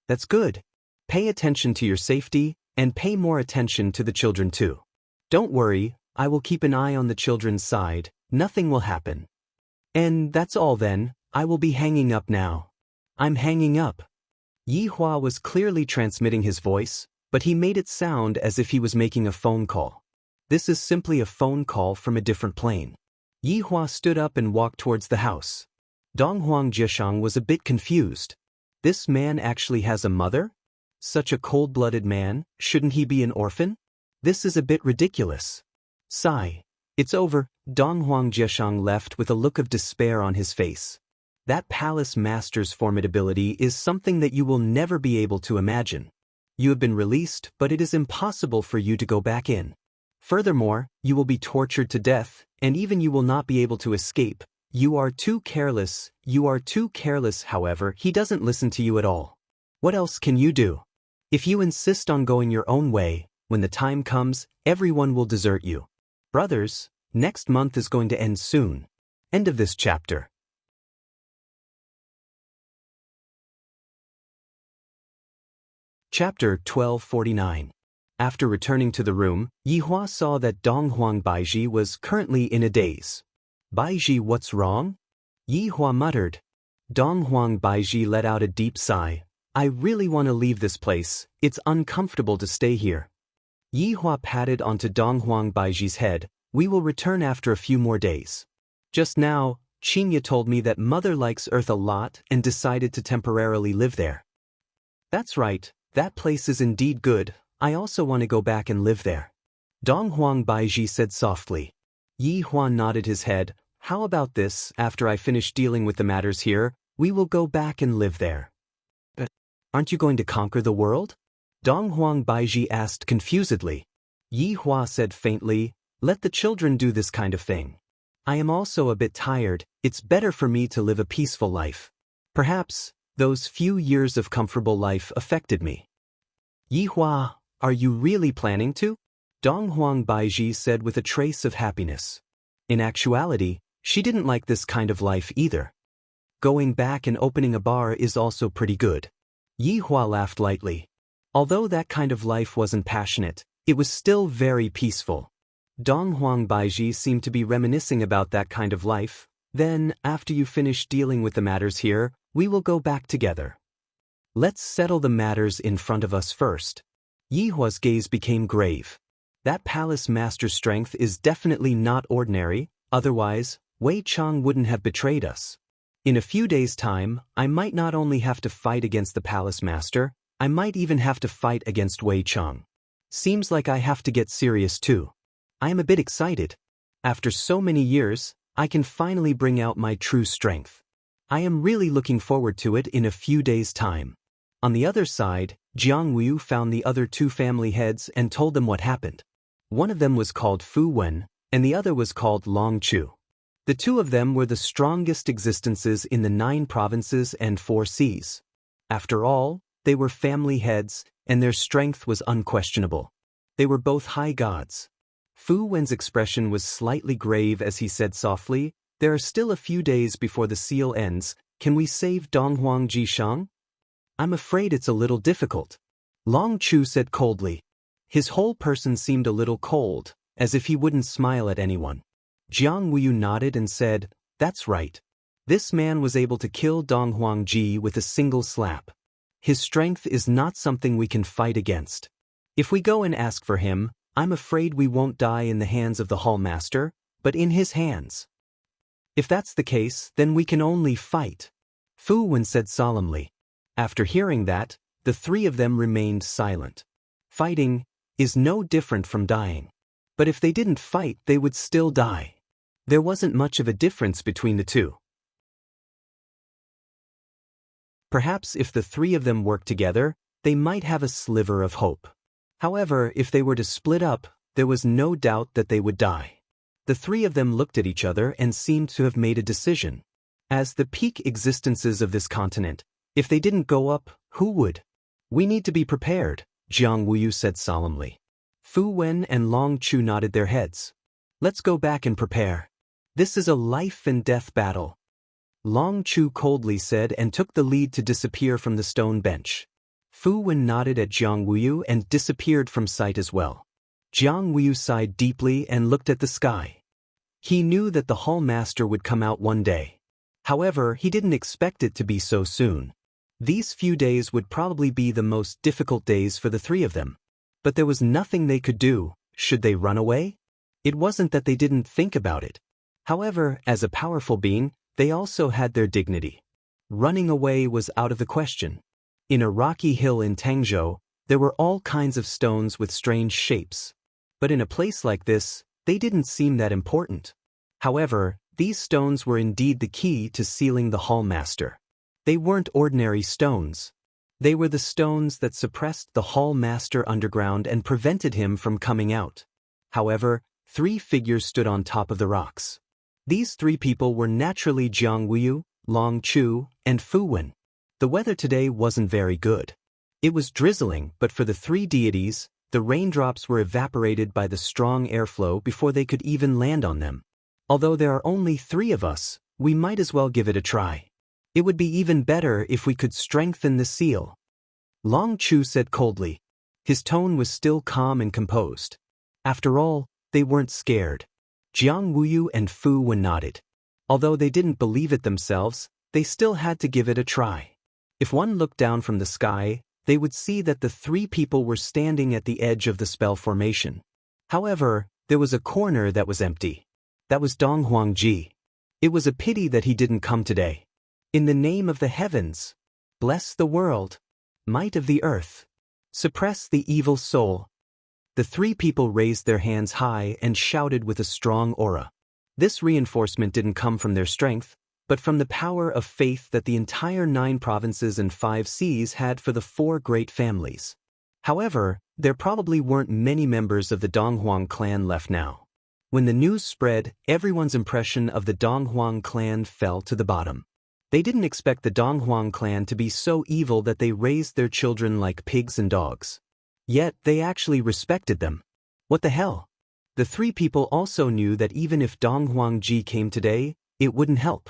That's good. Pay attention to your safety, and pay more attention to the children too. Don't worry, I will keep an eye on the children's side, nothing will happen. And that's all then, I will be hanging up now. I'm hanging up. Yi Hua was clearly transmitting his voice, but he made it sound as if he was making a phone call. This is simply a phone call from a different plane. Yi Hua stood up and walked towards the house. Donghuang Jieshang was a bit confused. This man actually has a mother? Such a cold-blooded man, shouldn't he be an orphan? This is a bit ridiculous. Sigh. It's over. Donghuang Jieshang left with a look of despair on his face. That palace master's formidability is something that you will never be able to imagine. You have been released, but it is impossible for you to go back in. Furthermore, you will be tortured to death, and even you will not be able to escape. You are too careless. However, he doesn't listen to you at all. What else can you do? If you insist on going your own way, when the time comes, everyone will desert you. Brothers, next month is going to end soon. End of this chapter. Chapter 1249. After returning to the room, Yi Hua saw that Donghuang Baiji was currently in a daze. Baiji, what's wrong? Yi Hua muttered. Donghuang Baiji let out a deep sigh. I really want to leave this place, it's uncomfortable to stay here. Yi Hua patted onto Donghuang Baiji's head. We will return after a few more days. Just now, Qin Ye told me that Mother likes Earth a lot and decided to temporarily live there. That's right, that place is indeed good, I also want to go back and live there. Donghuang Baiji said softly. Yi Hua nodded his head. How about this, after I finish dealing with the matters here, we will go back and live there. But aren't you going to conquer the world? Donghuang Baiji asked confusedly. Yi Hua said faintly, let the children do this kind of thing. I am also a bit tired, it's better for me to live a peaceful life. Perhaps, those few years of comfortable life affected me. Yi Hua, are you really planning to? Donghuang Baiji said with a trace of happiness. In actuality, she didn't like this kind of life either. Going back and opening a bar is also pretty good. Yi Hua laughed lightly. Although that kind of life wasn't passionate, it was still very peaceful. Dong Huang Baiji seemed to be reminiscing about that kind of life. Then, after you finish dealing with the matters here, we will go back together. Let's settle the matters in front of us first. Yihua's gaze became grave. That palace master's strength is definitely not ordinary, otherwise, Wei Chang wouldn't have betrayed us. In a few days' time, I might not only have to fight against the palace master, I might even have to fight against Wei Chang. Seems like I have to get serious too. I am a bit excited. After so many years, I can finally bring out my true strength. I am really looking forward to it in a few days' time. On the other side, Jiang Wu found the other two family heads and told them what happened. One of them was called Fu Wen, and the other was called Long Chu. The two of them were the strongest existences in the 9 provinces and 4 seas. After all, they were family heads, and their strength was unquestionable. They were both high gods. Fu Wen's expression was slightly grave as he said softly, "There are still a few days before the seal ends. Can we save Donghuang Jishang?" "I'm afraid it's a little difficult," Long Chu said coldly. His whole person seemed a little cold, as if he wouldn't smile at anyone. Jiang Wu nodded and said, "That's right. This man was able to kill Donghuang Ji with a single slap. His strength is not something we can fight against. If we go and ask for him, I'm afraid we won't die in the hands of the hall master, but in his hands. If that's the case, then we can only fight," Fu Wen said solemnly. After hearing that, the 3 of them remained silent. Fighting is no different from dying. But if they didn't fight, they would still die. There wasn't much of a difference between the two. Perhaps if the 3 of them worked together, they might have a sliver of hope. However, if they were to split up, there was no doubt that they would die. The 3 of them looked at each other and seemed to have made a decision. As the peak existences of this continent, if they didn't go up, who would? "We need to be prepared," Jiang Wu said solemnly. Fu Wen and Long Chu nodded their heads. "Let's go back and prepare. This is a life and death battle," Long Chu coldly said and took the lead to disappear from the stone bench. Fu Wen nodded at Jiang Wu and disappeared from sight as well. Jiang Wu sighed deeply and looked at the sky. He knew that the hall master would come out one day. However, he didn't expect it to be so soon. These few days would probably be the most difficult days for the 3 of them. But there was nothing they could do. Should they run away? It wasn't that they didn't think about it. However, as a powerful being, they also had their dignity. Running away was out of the question. In a rocky hill in Tangzhou, there were all kinds of stones with strange shapes. But in a place like this, they didn't seem that important. However, these stones were indeed the key to sealing the hall master. They weren't ordinary stones. They were the stones that suppressed the hall master underground and prevented him from coming out. However, 3 figures stood on top of the rocks. These 3 people were naturally Jiang Wu, Long Chu, and Fu Wen. The weather today wasn't very good. It was drizzling, but for the 3 deities, the raindrops were evaporated by the strong airflow before they could even land on them. Although there are only 3 of us, we might as well give it a try. It would be even better if we could strengthen the seal, Long Chu said coldly. His tone was still calm and composed. After all, they weren't scared. Jiang Wu and Fu Wen nodded. Although they didn't believe it themselves, they still had to give it a try. If one looked down from the sky, they would see that the 3 people were standing at the edge of the spell formation. However, there was a corner that was empty. That was Donghuang Ji. It was a pity that he didn't come today. In the name of the heavens, bless the world, might of the earth, suppress the evil soul. The 3 people raised their hands high and shouted with a strong aura. This reinforcement didn't come from their strength, but from the power of faith that the entire 9 provinces and 5 seas had for the 4 great families. However, there probably weren't many members of the Donghuang clan left now. When the news spread, everyone's impression of the Donghuang clan fell to the bottom. They didn't expect the Donghuang clan to be so evil that they raised their children like pigs and dogs. Yet, they actually respected them. What the hell? The 3 people also knew that even if Donghuang Ji came today, it wouldn't help.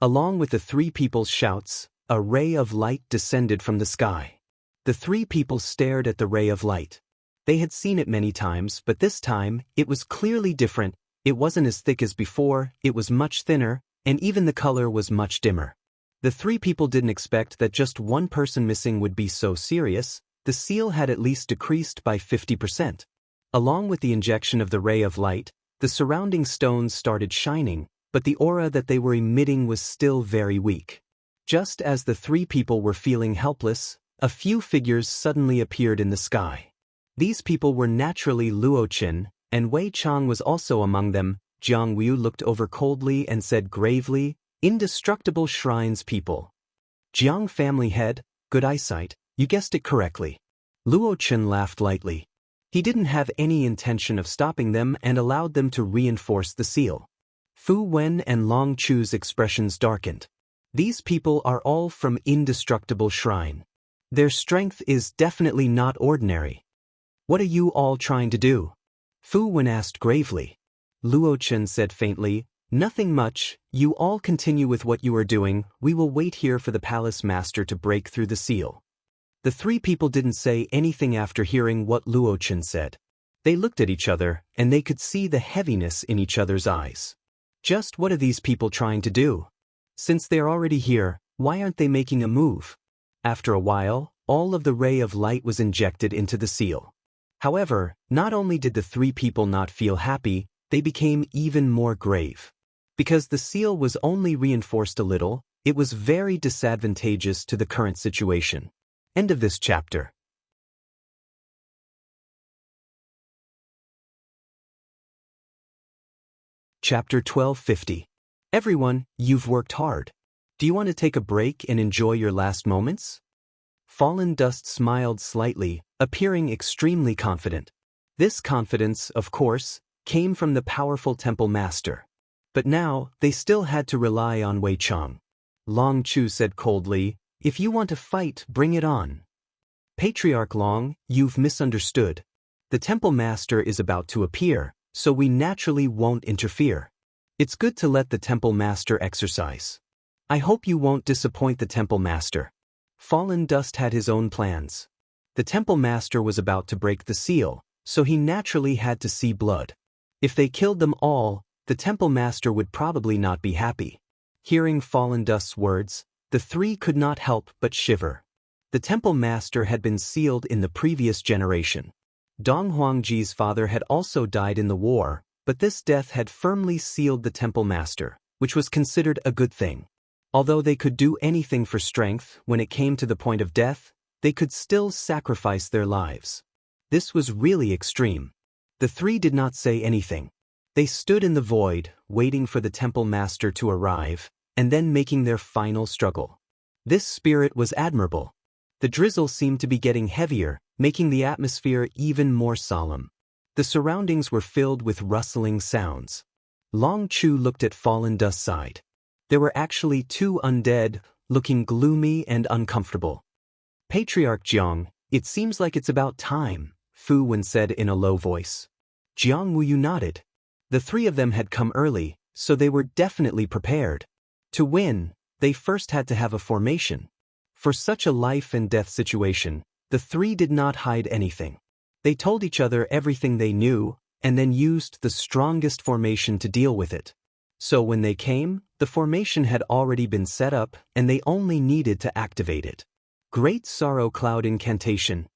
Along with the 3 people's shouts, a ray of light descended from the sky. The 3 people stared at the ray of light. They had seen it many times, but this time, it was clearly different. It wasn't as thick as before, it was much thinner, and even the color was much dimmer. The three people didn't expect that just one person missing would be so serious. The seal had at least decreased by 50%. Along with the injection of the ray of light, the surrounding stones started shining, but the aura that they were emitting was still very weak. Just as the three people were feeling helpless, a few figures suddenly appeared in the sky. These people were naturally Luo Qin, and Wei Chang was also among them. Jiang Wu looked over coldly and said gravely, "Indestructible Shrines people." Jiang family head, good eyesight, you guessed it correctly. Luo Qin laughed lightly. He didn't have any intention of stopping them and allowed them to reinforce the seal. Fu Wen and Long Chu's expressions darkened. These people are all from Indestructible Shrine. Their strength is definitely not ordinary. What are you all trying to do? Fu Wen asked gravely. Luo Qin said faintly, "Nothing much, you all continue with what you are doing, we will wait here for the palace master to break through the seal." The three people didn't say anything after hearing what Luo Qin said. They looked at each other, and they could see the heaviness in each other's eyes. Just what are these people trying to do? Since they are already here, why aren't they making a move? After a while, all of the ray of light was injected into the seal. However, not only did the three people not feel happy, they became even more grave. Because the seal was only reinforced a little, it was very disadvantageous to the current situation. End of this chapter. Chapter 1250. Everyone, you've worked hard. Do you want to take a break and enjoy your last moments? Fallen Dust smiled slightly, appearing extremely confident. This confidence, of course, came from the powerful temple master. But now, they still had to rely on Wei Chang. Long Chu said coldly, "If you want to fight, bring it on." Patriarch Long, you've misunderstood. The temple master is about to appear, so we naturally won't interfere. It's good to let the temple master exercise. I hope you won't disappoint the temple master. Fallen Dust had his own plans. The temple master was about to break the seal, so he naturally had to see blood. If they killed them all, the temple master would probably not be happy. Hearing Fallen Dust's words, the three could not help but shiver. The temple master had been sealed in the previous generation. Dong Huangji's father had also died in the war, but this death had firmly sealed the temple master, which was considered a good thing. Although they could do anything for strength, when it came to the point of death, they could still sacrifice their lives. This was really extreme. The three did not say anything. They stood in the void, waiting for the temple master to arrive, and then making their final struggle. This spirit was admirable. The drizzle seemed to be getting heavier, making the atmosphere even more solemn. The surroundings were filled with rustling sounds. Long Chu looked at Fallen Dust's side. There were actually two undead, looking gloomy and uncomfortable. Patriarch Jiang, it seems like it's about time, Fu Wen said in a low voice. Jiang Wu nodded. The three of them had come early, so they were definitely prepared. To win, they first had to have a formation. For such a life and death situation, the three did not hide anything. They told each other everything they knew, and then used the strongest formation to deal with it. So when they came, the formation had already been set up, and they only needed to activate it. Great Sorrow Cloud Incantation.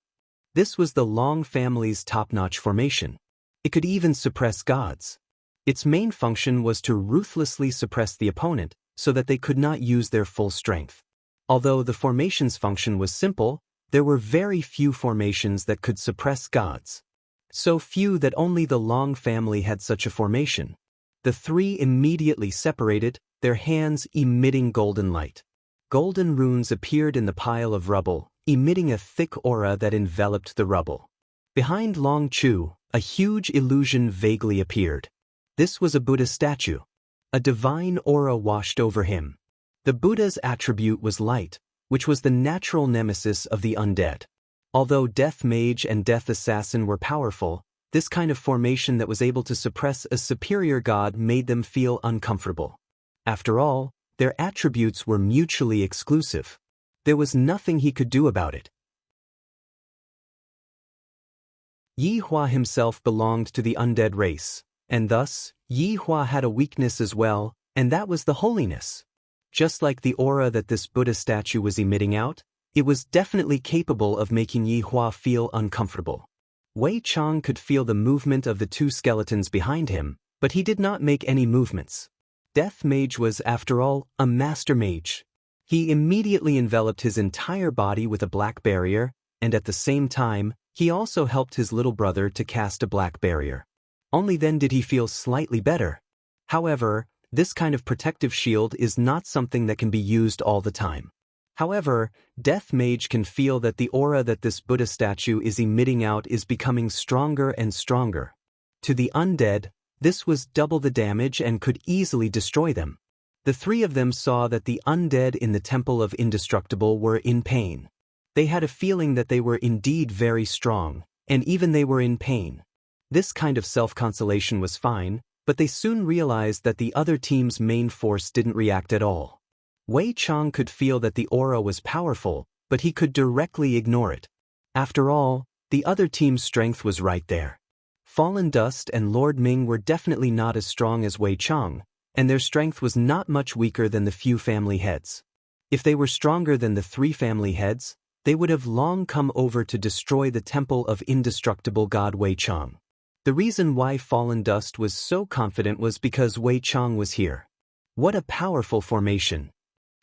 This was the Long family's top-notch formation. It could even suppress gods. Its main function was to ruthlessly suppress the opponent, so that they could not use their full strength. Although the formation's function was simple, there were very few formations that could suppress gods. So few that only the Long family had such a formation. The three immediately separated, their hands emitting golden light. Golden runes appeared in the pile of rubble, emitting a thick aura that enveloped the rubble. Behind Long Chu, a huge illusion vaguely appeared. This was a Buddha statue. A divine aura washed over him. The Buddha's attribute was light, which was the natural nemesis of the undead. Although Death Mage and Death Assassin were powerful, this kind of formation that was able to suppress a superior god made them feel uncomfortable. After all, their attributes were mutually exclusive. There was nothing he could do about it. Yi Hua himself belonged to the undead race, and thus, Yi Hua had a weakness as well, and that was the holiness. Just like the aura that this Buddha statue was emitting out, it was definitely capable of making Yi Hua feel uncomfortable. Wei Chang could feel the movement of the two skeletons behind him, but he did not make any movements. Death Mage was, after all, a master mage. He immediately enveloped his entire body with a black barrier, and at the same time, he also helped his little brother to cast a black barrier. Only then did he feel slightly better. However, this kind of protective shield is not something that can be used all the time. However, Death Mage can feel that the aura that this Buddha statue is emitting out is becoming stronger and stronger. To the undead, this was double the damage and could easily destroy them. The three of them saw that the undead in the Temple of Indestructible were in pain. They had a feeling that they were indeed very strong, and even they were in pain. This kind of self-consolation was fine, but they soon realized that the other team's main force didn't react at all. Wei Chang could feel that the aura was powerful, but he could directly ignore it. After all, the other team's strength was right there. Fallen Dust and Lord Ming were definitely not as strong as Wei Chang, and their strength was not much weaker than the few family heads. If they were stronger than the three family heads, they would have long come over to destroy the Temple of Indestructible God Wei Chang. The reason why Fallen Dust was so confident was because Wei Chang was here. What a powerful formation!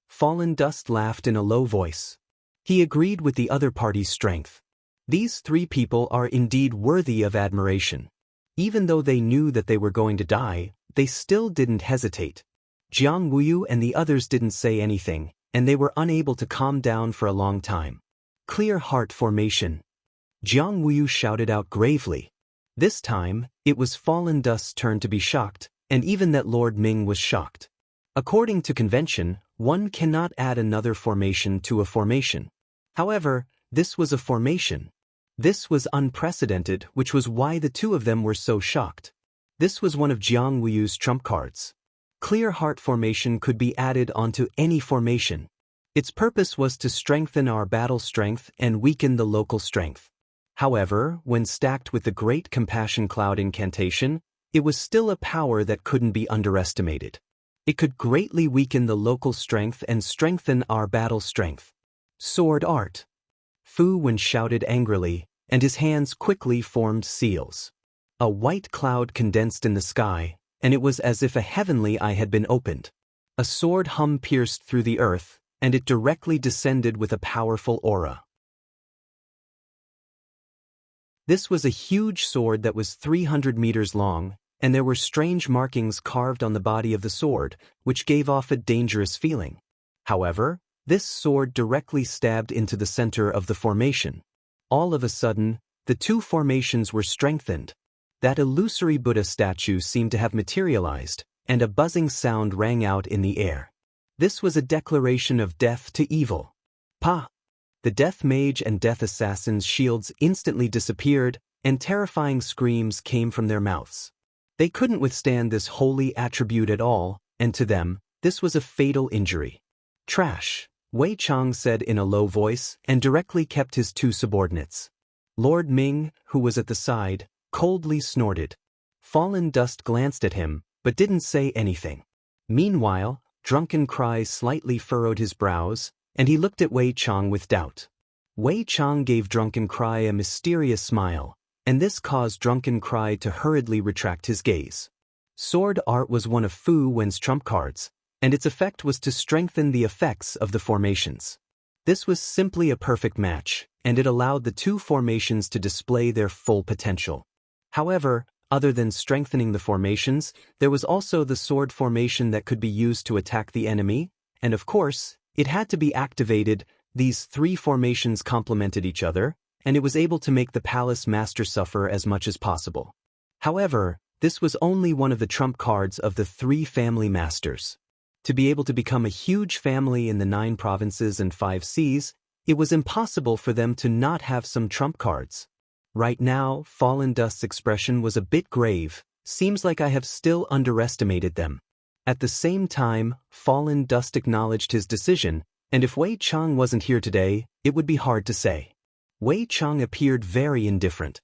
Fallen Dust laughed in a low voice. He agreed with the other party's strength. These three people are indeed worthy of admiration. Even though they knew that they were going to die, they still didn't hesitate. Jiang Wuyu and the others didn't say anything, and they were unable to calm down for a long time. Clear heart formation. Jiang Wuyu shouted out gravely. This time, it was Fallen Dust's turn to be shocked, and even that Lord Ming was shocked. According to convention, one cannot add another formation to a formation. However, this was a formation. This was unprecedented, which was why the two of them were so shocked. This was one of Jiang Wuyu's trump cards. Clear Heart formation could be added onto any formation. Its purpose was to strengthen our battle strength and weaken the local strength. However, when stacked with the Great Compassion Cloud incantation, it was still a power that couldn't be underestimated. It could greatly weaken the local strength and strengthen our battle strength. Sword Art. Fu Wen shouted angrily, and his hands quickly formed seals. A white cloud condensed in the sky, and it was as if a heavenly eye had been opened. A sword hum pierced through the earth, and it directly descended with a powerful aura. This was a huge sword that was 300 meters long, and there were strange markings carved on the body of the sword, which gave off a dangerous feeling. However, this sword directly stabbed into the center of the formation. All of a sudden, the two formations were strengthened. That illusory Buddha statue seemed to have materialized, and a buzzing sound rang out in the air. This was a declaration of death to evil. Pa! The Death Mage and Death Assassin's shields instantly disappeared, and terrifying screams came from their mouths. They couldn't withstand this holy attribute at all, and to them, this was a fatal injury. Trash, Wei Chang said in a low voice, and directly kept his two subordinates. Lord Ming, who was at the side, coldly snorted. Fallen Dust glanced at him, but didn't say anything. Meanwhile, Drunken Cry slightly furrowed his brows, and he looked at Wei Chang with doubt. Wei Chang gave Drunken Cry a mysterious smile, and this caused Drunken Cry to hurriedly retract his gaze. Sword Art was one of Fu Wen's trump cards, and its effect was to strengthen the effects of the formations. This was simply a perfect match, and it allowed the two formations to display their full potential. However, other than strengthening the formations, there was also the sword formation that could be used to attack the enemy, and of course, it had to be activated. These three formations complemented each other, and it was able to make the Palace Master suffer as much as possible. However, this was only one of the trump cards of the three family masters. To be able to become a huge family in the 9 provinces and 5 seas, it was impossible for them to not have some trump cards. Right now, Fallen Dust's expression was a bit grave. Seems like I have still underestimated them. At the same time, Fallen Dust acknowledged his decision, and if Wei Chang wasn't here today, it would be hard to say. Wei Chang appeared very indifferent.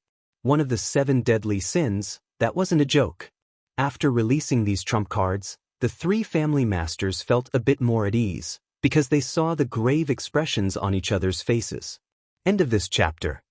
one of the 7 deadly sins, that wasn't a joke. After releasing these trump cards, the 3 family masters felt a bit more at ease, because they saw the grave expressions on each other's faces. End of this chapter.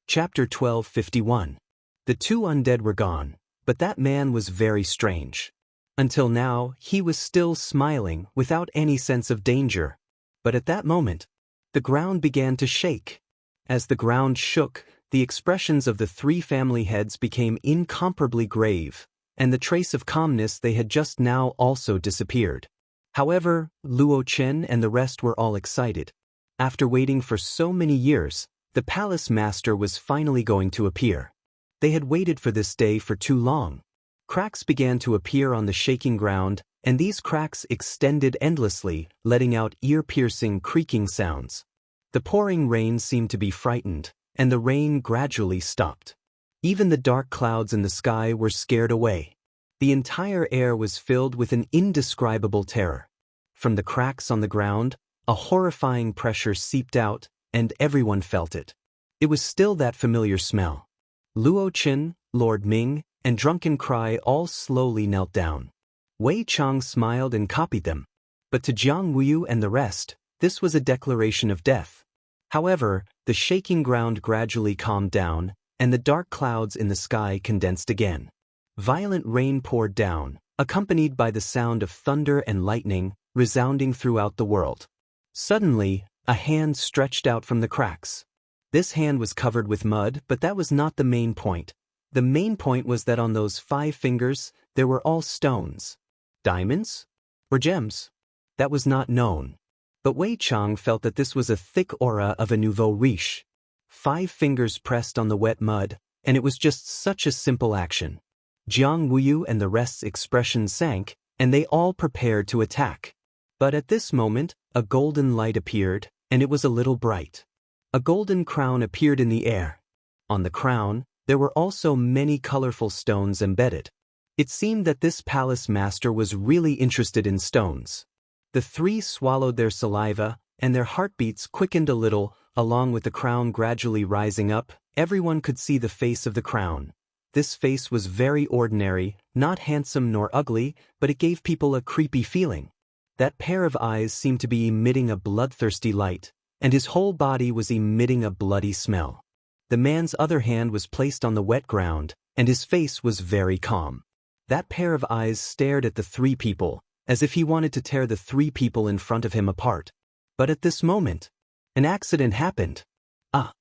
Chapter 1251. The 2 undead were gone, but that man was very strange. Until now, he was still smiling without any sense of danger. But at that moment, the ground began to shake. As the ground shook, the expressions of the 3 family heads became incomparably grave, and the trace of calmness they had just now also disappeared. However, Luo Chen and the rest were all excited. After waiting for so many years, the palace master was finally going to appear. They had waited for this day for too long. Cracks began to appear on the shaking ground, and these cracks extended endlessly, letting out ear-piercing creaking sounds. The pouring rain seemed to be frightened, and the rain gradually stopped. Even the dark clouds in the sky were scared away. The entire air was filled with an indescribable terror. From the cracks on the ground, a horrifying pressure seeped out, and everyone felt it. It was still that familiar smell. Luo Chen, Lord Ming, and Drunken Cry all slowly knelt down. Wei Chang smiled and copied them. But to Jiang Wuyu and the rest, this was a declaration of death. However, the shaking ground gradually calmed down, and the dark clouds in the sky condensed again. Violent rain poured down, accompanied by the sound of thunder and lightning, resounding throughout the world. Suddenly, a hand stretched out from the cracks. This hand was covered with mud, but that was not the main point. The main point was that on those 5 fingers, there were all stones. Diamonds? Or gems? That was not known. But Wei Chang felt that this was a thick aura of a nouveau riche. 5 fingers pressed on the wet mud, and it was just such a simple action. Jiang Wuyu and the rest's expression sank, and they all prepared to attack. But at this moment, a golden light appeared, and it was a little bright. A golden crown appeared in the air. On the crown, there were also many colorful stones embedded. It seemed that this palace master was really interested in stones. The 3 swallowed their saliva, and their heartbeats quickened a little, along with the crown gradually rising up. Everyone could see the face of the crown. This face was very ordinary, not handsome nor ugly, but it gave people a creepy feeling. That pair of eyes seemed to be emitting a bloodthirsty light, and his whole body was emitting a bloody smell. The man's other hand was placed on the wet ground, and his face was very calm. That pair of eyes stared at the 3 people, as if he wanted to tear the 3 people in front of him apart. But at this moment, an accident happened. Ah!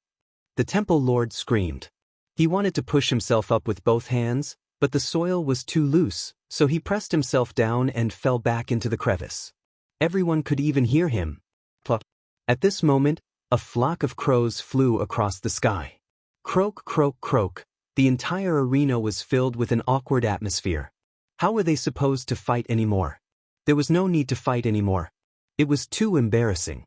The temple lord screamed. He wanted to push himself up with both hands, but the soil was too loose, so he pressed himself down and fell back into the crevice. Everyone could even hear him. Pluck. At this moment, a flock of crows flew across the sky. Croak, croak, croak. The entire arena was filled with an awkward atmosphere. How were they supposed to fight anymore? There was no need to fight anymore. It was too embarrassing.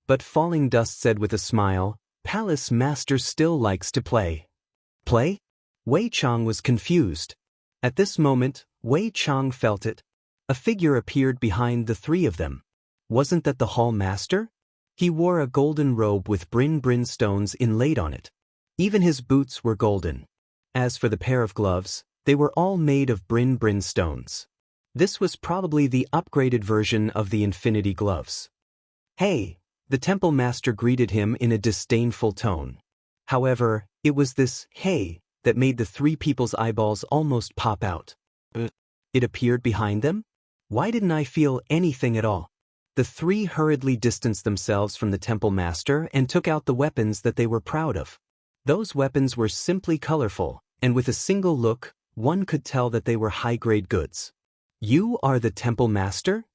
But Falling Dust said with a smile, "Palace Master still likes to play." Play? Wei Chang was confused. At this moment, Wei Chang felt it. A figure appeared behind the 3 of them. Wasn't that the hall master? He wore a golden robe with brin stones inlaid on it. Even his boots were golden. As for the pair of gloves, they were all made of brin stones. This was probably the upgraded version of the Infinity Gloves. "Hey!" The temple master greeted him in a disdainful tone. However, it was this "hey" that made the 3 people's eyeballs almost pop out. It appeared behind them? Why didn't I feel anything at all? The 3 hurriedly distanced themselves from the temple master and took out the weapons that they were proud of. Those weapons were simply colorful, and with a single look, one could tell that they were high-grade goods. "You are the temple master?"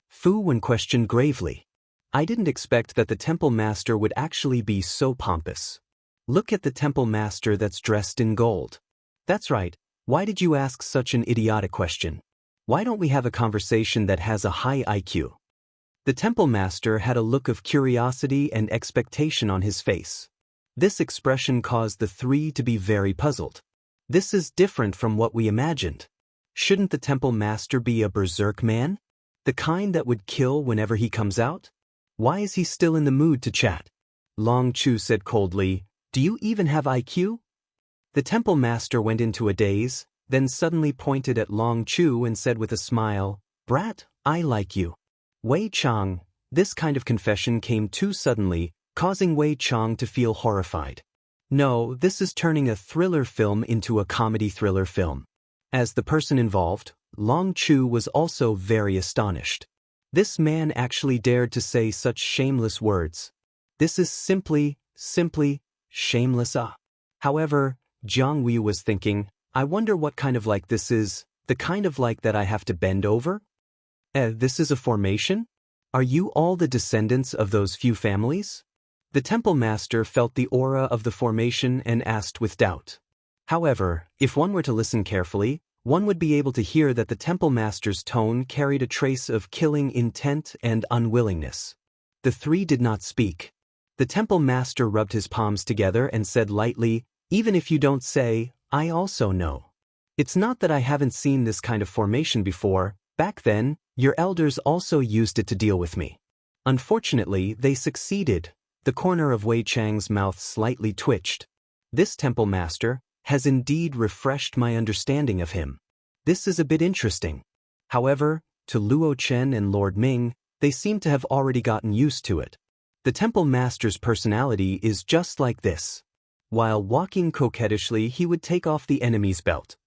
Fu Wen questioned gravely. "I didn't expect that the temple master would actually be so pompous. Look at the temple master that's dressed in gold." "That's right. Why did you ask such an idiotic question? Why don't we have a conversation that has a high IQ?" The temple master had a look of curiosity and expectation on his face. This expression caused the 3 to be very puzzled. This is different from what we imagined. Shouldn't the temple master be a berserk man? The kind that would kill whenever he comes out? Why is he still in the mood to chat? Long Chu said coldly, "Do you even have IQ?" The temple master went into a daze, then suddenly pointed at Long Chu and said with a smile, "Brat, I like you." Wei Chang. This kind of confession came too suddenly, causing Wei Chang to feel horrified. No, this is turning a thriller film into a comedy thriller film. As the person involved, Long Chu was also very astonished. This man actually dared to say such shameless words. This is simply shameless. However, Jiang Wei was thinking, I wonder what kind of like this is, the kind of like that I have to bend over? This is a formation? Are you all the descendants of those few families? The temple master felt the aura of the formation and asked with doubt. However, if one were to listen carefully, one would be able to hear that the temple master's tone carried a trace of killing intent and unwillingness. The three did not speak. The temple master rubbed his palms together and said lightly, "Even if you don't say, I also know. It's not that I haven't seen this kind of formation before. Back then, your elders also used it to deal with me. Unfortunately, they succeeded." The corner of Wei Chang's mouth slightly twitched. This temple master has indeed refreshed my understanding of him. This is a bit interesting. However, to Luo Chen and Lord Ming, they seem to have already gotten used to it. The temple master's personality is just like this. While walking coquettishly, he would take off the enemy's belt.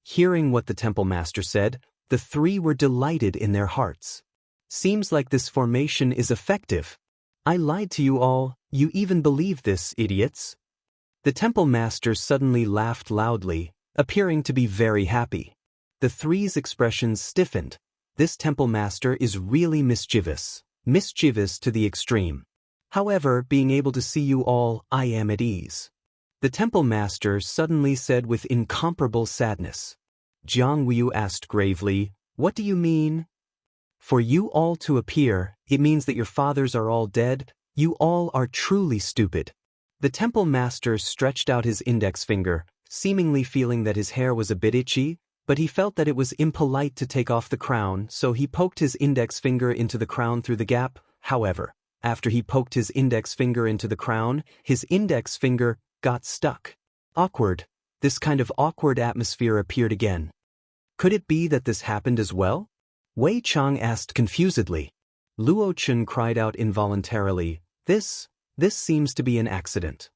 Hearing what the temple master said, the three were delighted in their hearts. Seems like this formation is effective. I lied to you all, you even believe this, idiots. The temple master suddenly laughed loudly, appearing to be very happy. The three's expressions stiffened. This temple master is really mischievous to the extreme. However, being able to see you all, I am at ease. The temple master suddenly said with incomparable sadness. Jiang Wei asked gravely, "What do you mean?" "For you all to appear, it means that your fathers are all dead. You all are truly stupid." The temple master stretched out his index finger, seemingly feeling that his hair was a bit itchy, but he felt that it was impolite to take off the crown, so he poked his index finger into the crown through the gap. However, after he poked his index finger into the crown, his index finger got stuck. Awkward. This kind of awkward atmosphere appeared again. Could it be that this happened as well? Wei Chang asked confusedly. Luo Chen cried out involuntarily, This seems to be an accident."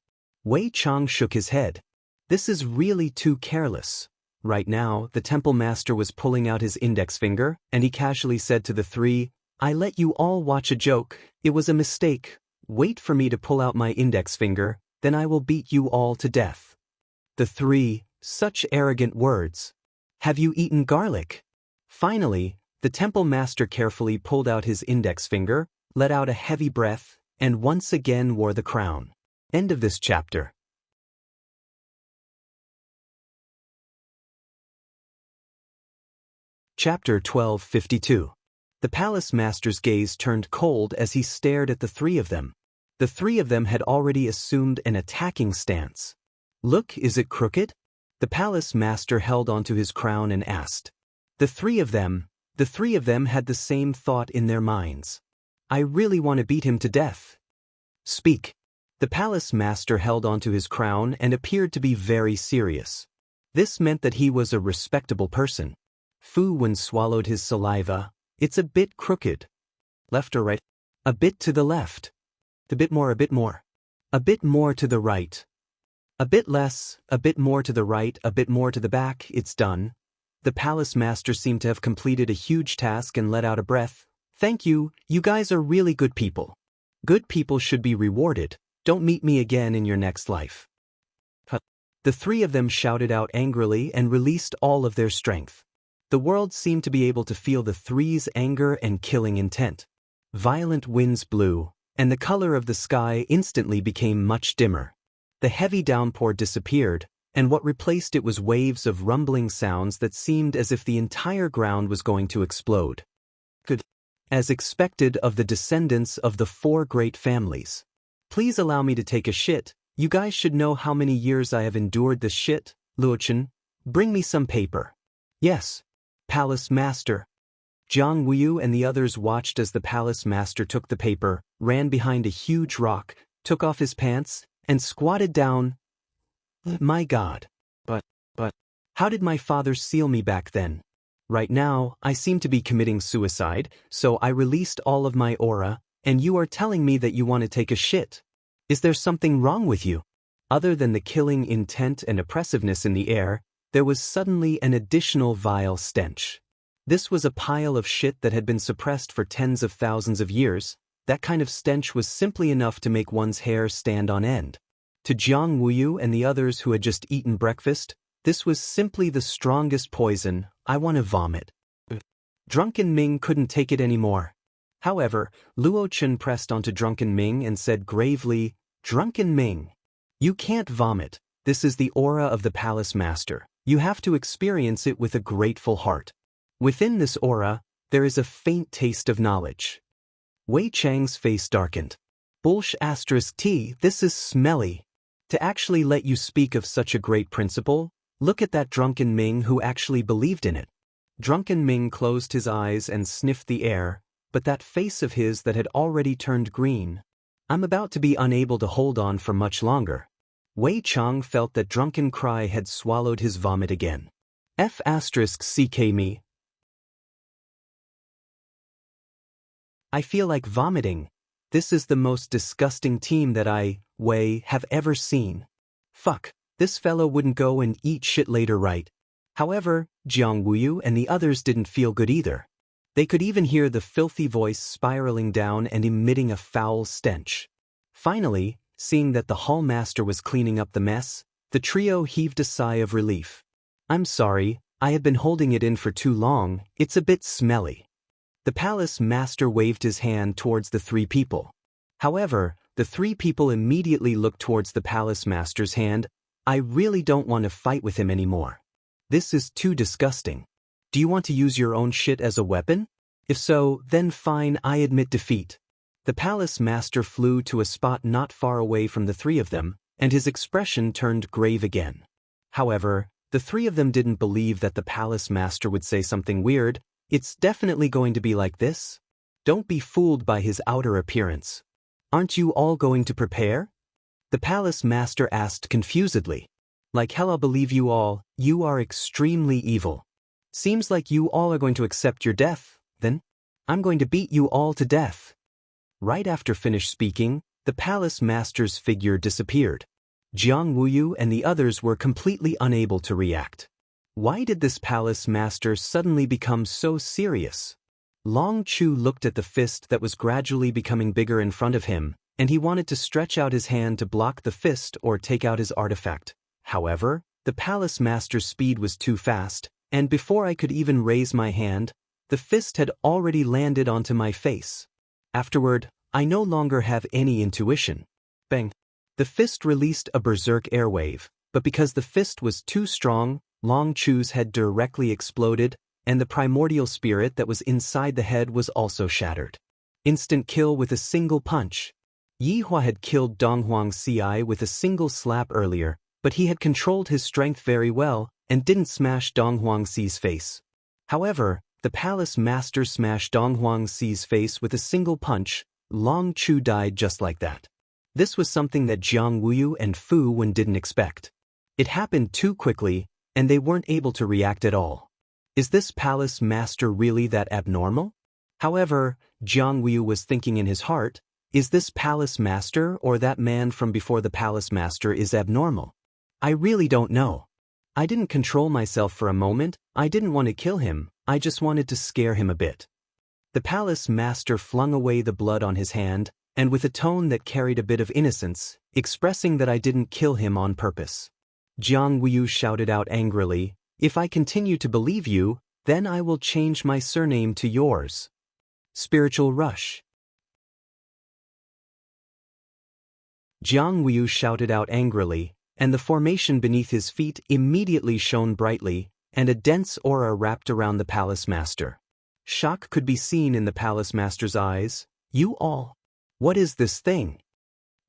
Wei Chang shook his head. "This is really too careless." Right now, the temple master was pulling out his index finger, and he casually said to the three, "I let you all watch a joke. It was a mistake. Wait for me to pull out my index finger, then I will beat you all to death." The three, such arrogant words. "Have you eaten garlic?" Finally, the temple master carefully pulled out his index finger, let out a heavy breath, and once again wore the crown. End of this chapter. Chapter 1252. The palace master's gaze turned cold as he stared at the three of them. The three of them had already assumed an attacking stance. "Look, is it crooked?" The palace master held onto his crown and asked. The three of them had the same thought in their minds. "I really want to beat him to death." "Speak." The palace master held onto his crown and appeared to be very serious. This meant that he was a respectable person. Fu Wen swallowed his saliva. "It's a bit crooked." "Left or right?" "A bit to the left." "A bit more, a bit more." "A bit more to the right." "A bit less, a bit more to the right, a bit more to the back." "It's done." The palace master seemed to have completed a huge task and let out a breath. "Thank you, you guys are really good people. Good people should be rewarded. Don't meet me again in your next life." The three of them shouted out angrily and released all of their strength. The world seemed to be able to feel the three's anger and killing intent. Violent winds blew, and the color of the sky instantly became much dimmer. The heavy downpour disappeared, and what replaced it was waves of rumbling sounds that seemed as if the entire ground was going to explode. Good. As expected of the descendants of the four great families. "Please allow me to take a shit. You guys should know how many years I have endured this shit." "Luochen, bring me some paper." "Yes." Palace Master. Jiang Wuyu and the others watched as the Palace Master took the paper, ran behind a huge rock, took off his pants, and squatted down. My God. But, how did my father seal me back then? Right now, I seem to be committing suicide, so I released all of my aura, and you are telling me that you want to take a shit. Is there something wrong with you? Other than the killing intent and oppressiveness in the air, there was suddenly an additional vile stench. This was a pile of shit that had been suppressed for tens of thousands of years. That kind of stench was simply enough to make one's hair stand on end. To Jiang Wuyu and the others who had just eaten breakfast, this was simply the strongest poison. I want to vomit. Drunken Ming couldn't take it anymore. However, Luo Chen pressed onto Drunken Ming and said gravely, "Drunken Ming, you can't vomit. This is the aura of the Palace Master. You have to experience it with a grateful heart. Within this aura, there is a faint taste of knowledge." Wei Chang's face darkened. T, this is smelly. To actually let you speak of such a great principle, look at that Drunken Ming who actually believed in it. Drunken Ming closed his eyes and sniffed the air, but that face of his that had already turned green. I'm about to be unable to hold on for much longer. Wei Chang felt that Drunken Cry had swallowed his vomit again. F***ck me. I feel like vomiting. This is the most disgusting team that Wei, have ever seen. Fuck, this fellow wouldn't go and eat shit later, right? However, Jiang Wuyu and the others didn't feel good either. They could even hear the filthy voice spiraling down and emitting a foul stench. Finally, seeing that the hall master was cleaning up the mess, the trio heaved a sigh of relief. I'm sorry, I had been holding it in for too long, it's a bit smelly. The Palace Master waved his hand towards the three people. However, the three people immediately looked towards the Palace Master's hand. I really don't want to fight with him anymore. This is too disgusting. Do you want to use your own shit as a weapon? If so, then fine, I admit defeat. The Palace Master flew to a spot not far away from the three of them, and his expression turned grave again. However, the three of them didn't believe that the Palace Master would say something weird. It's definitely going to be like this. Don't be fooled by his outer appearance. Aren't you all going to prepare? The Palace Master asked confusedly. Like hell I'll believe you all, you are extremely evil. Seems like you all are going to accept your death, then? I'm going to beat you all to death. Right after finished speaking, the Palace Master's figure disappeared. Jiang Wuyu and the others were completely unable to react. Why did this Palace Master suddenly become so serious? Long Chu looked at the fist that was gradually becoming bigger in front of him, and he wanted to stretch out his hand to block the fist or take out his artifact. However, the Palace Master's speed was too fast, and before I could even raise my hand, the fist had already landed onto my face. Afterward, I no longer have any intuition. Bang! The fist released a berserk airwave, but because the fist was too strong, Long Chu's head directly exploded, and the primordial spirit that was inside the head was also shattered. Instant kill with a single punch. Yi Hua had killed Donghuang Ci with a single slap earlier, but he had controlled his strength very well and didn't smash Donghuang Ci's face. However, the Palace Master smashed Donghuang Ci's face with a single punch. Long Chu died just like that. This was something that Jiang Wuyu and Fu Wen didn't expect. It happened too quickly, and they weren't able to react at all. Is this Palace Master really that abnormal? However, Jiang Wuyu was thinking in his heart, is this Palace Master or that man from before the Palace Master is abnormal? I really don't know. I didn't control myself for a moment. I didn't want to kill him, I just wanted to scare him a bit. The Palace Master flung away the blood on his hand, and with a tone that carried a bit of innocence, expressing that I didn't kill him on purpose. Jiang Wuyu shouted out angrily, if I continue to believe you, then I will change my surname to yours. Spiritual Rush. Jiang Wuyu shouted out angrily, and the formation beneath his feet immediately shone brightly, and a dense aura wrapped around the Palace Master. Shock could be seen in the Palace Master's eyes. You all. What is this thing?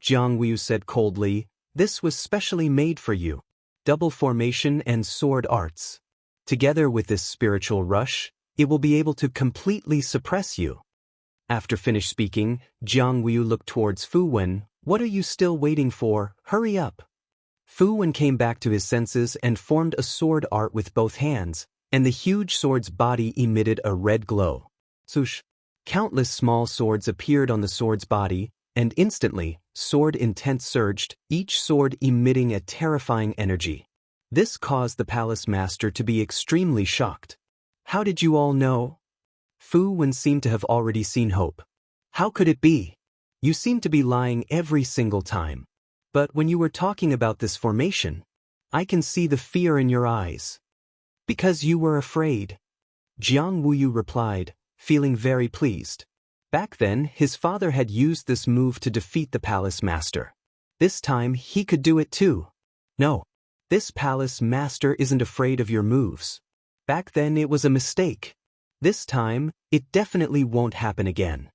Jiang Wuyu said coldly, this was specially made for you. Double formation and sword arts. Together with this spiritual rush, it will be able to completely suppress you. After finished speaking, Jiang Wuyu looked towards Fu Wen. What are you still waiting for? Hurry up. Fu Wen came back to his senses and formed a sword art with both hands, and the huge sword's body emitted a red glow. Swoosh! Countless small swords appeared on the sword's body, and instantly, sword intent surged, each sword emitting a terrifying energy. This caused the palace master to be extremely shocked. How did you all know? Fu Wen seemed to have already seen hope. How could it be? You seem to be lying every single time. But when you were talking about this formation, I can see the fear in your eyes. Because you were afraid. Jiang Wuyu replied, feeling very pleased. Back then, his father had used this move to defeat the palace master. This time, he could do it too. No, this palace master isn't afraid of your moves. Back then it was a mistake. This time, it definitely won't happen again.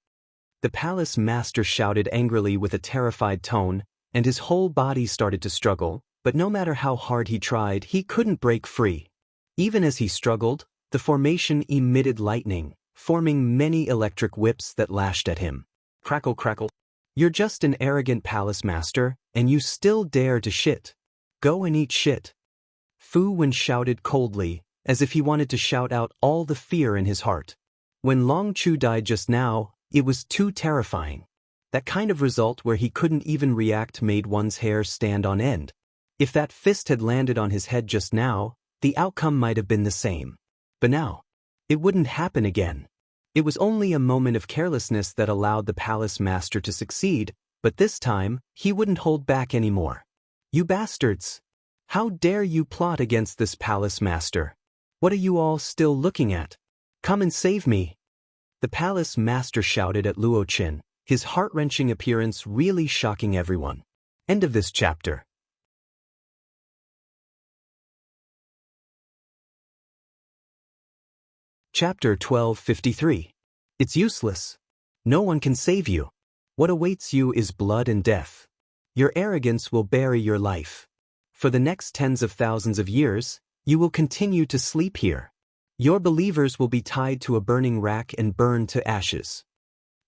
The palace master shouted angrily with a terrified tone, and his whole body started to struggle, but no matter how hard he tried, he couldn't break free. Even as he struggled, the formation emitted lightning, forming many electric whips that lashed at him. Crackle crackle. You're just an arrogant palace master, and you still dare to shit. Go and eat shit. Fu Wen shouted coldly, as if he wanted to shout out all the fear in his heart. When Long Chu died just now, it was too terrifying. That kind of result where he couldn't even react made one's hair stand on end. If that fist had landed on his head just now, the outcome might have been the same. But now, it wouldn't happen again. It was only a moment of carelessness that allowed the palace master to succeed, but this time, he wouldn't hold back anymore. You bastards! How dare you plot against this palace master? What are you all still looking at? Come and save me! The palace master shouted at Luo Qin, his heart-wrenching appearance really shocking everyone. End of this chapter. Chapter 1253. It's useless. No one can save you. What awaits you is blood and death. Your arrogance will bury your life. For the next tens of thousands of years, you will continue to sleep here. Your believers will be tied to a burning rack and burned to ashes.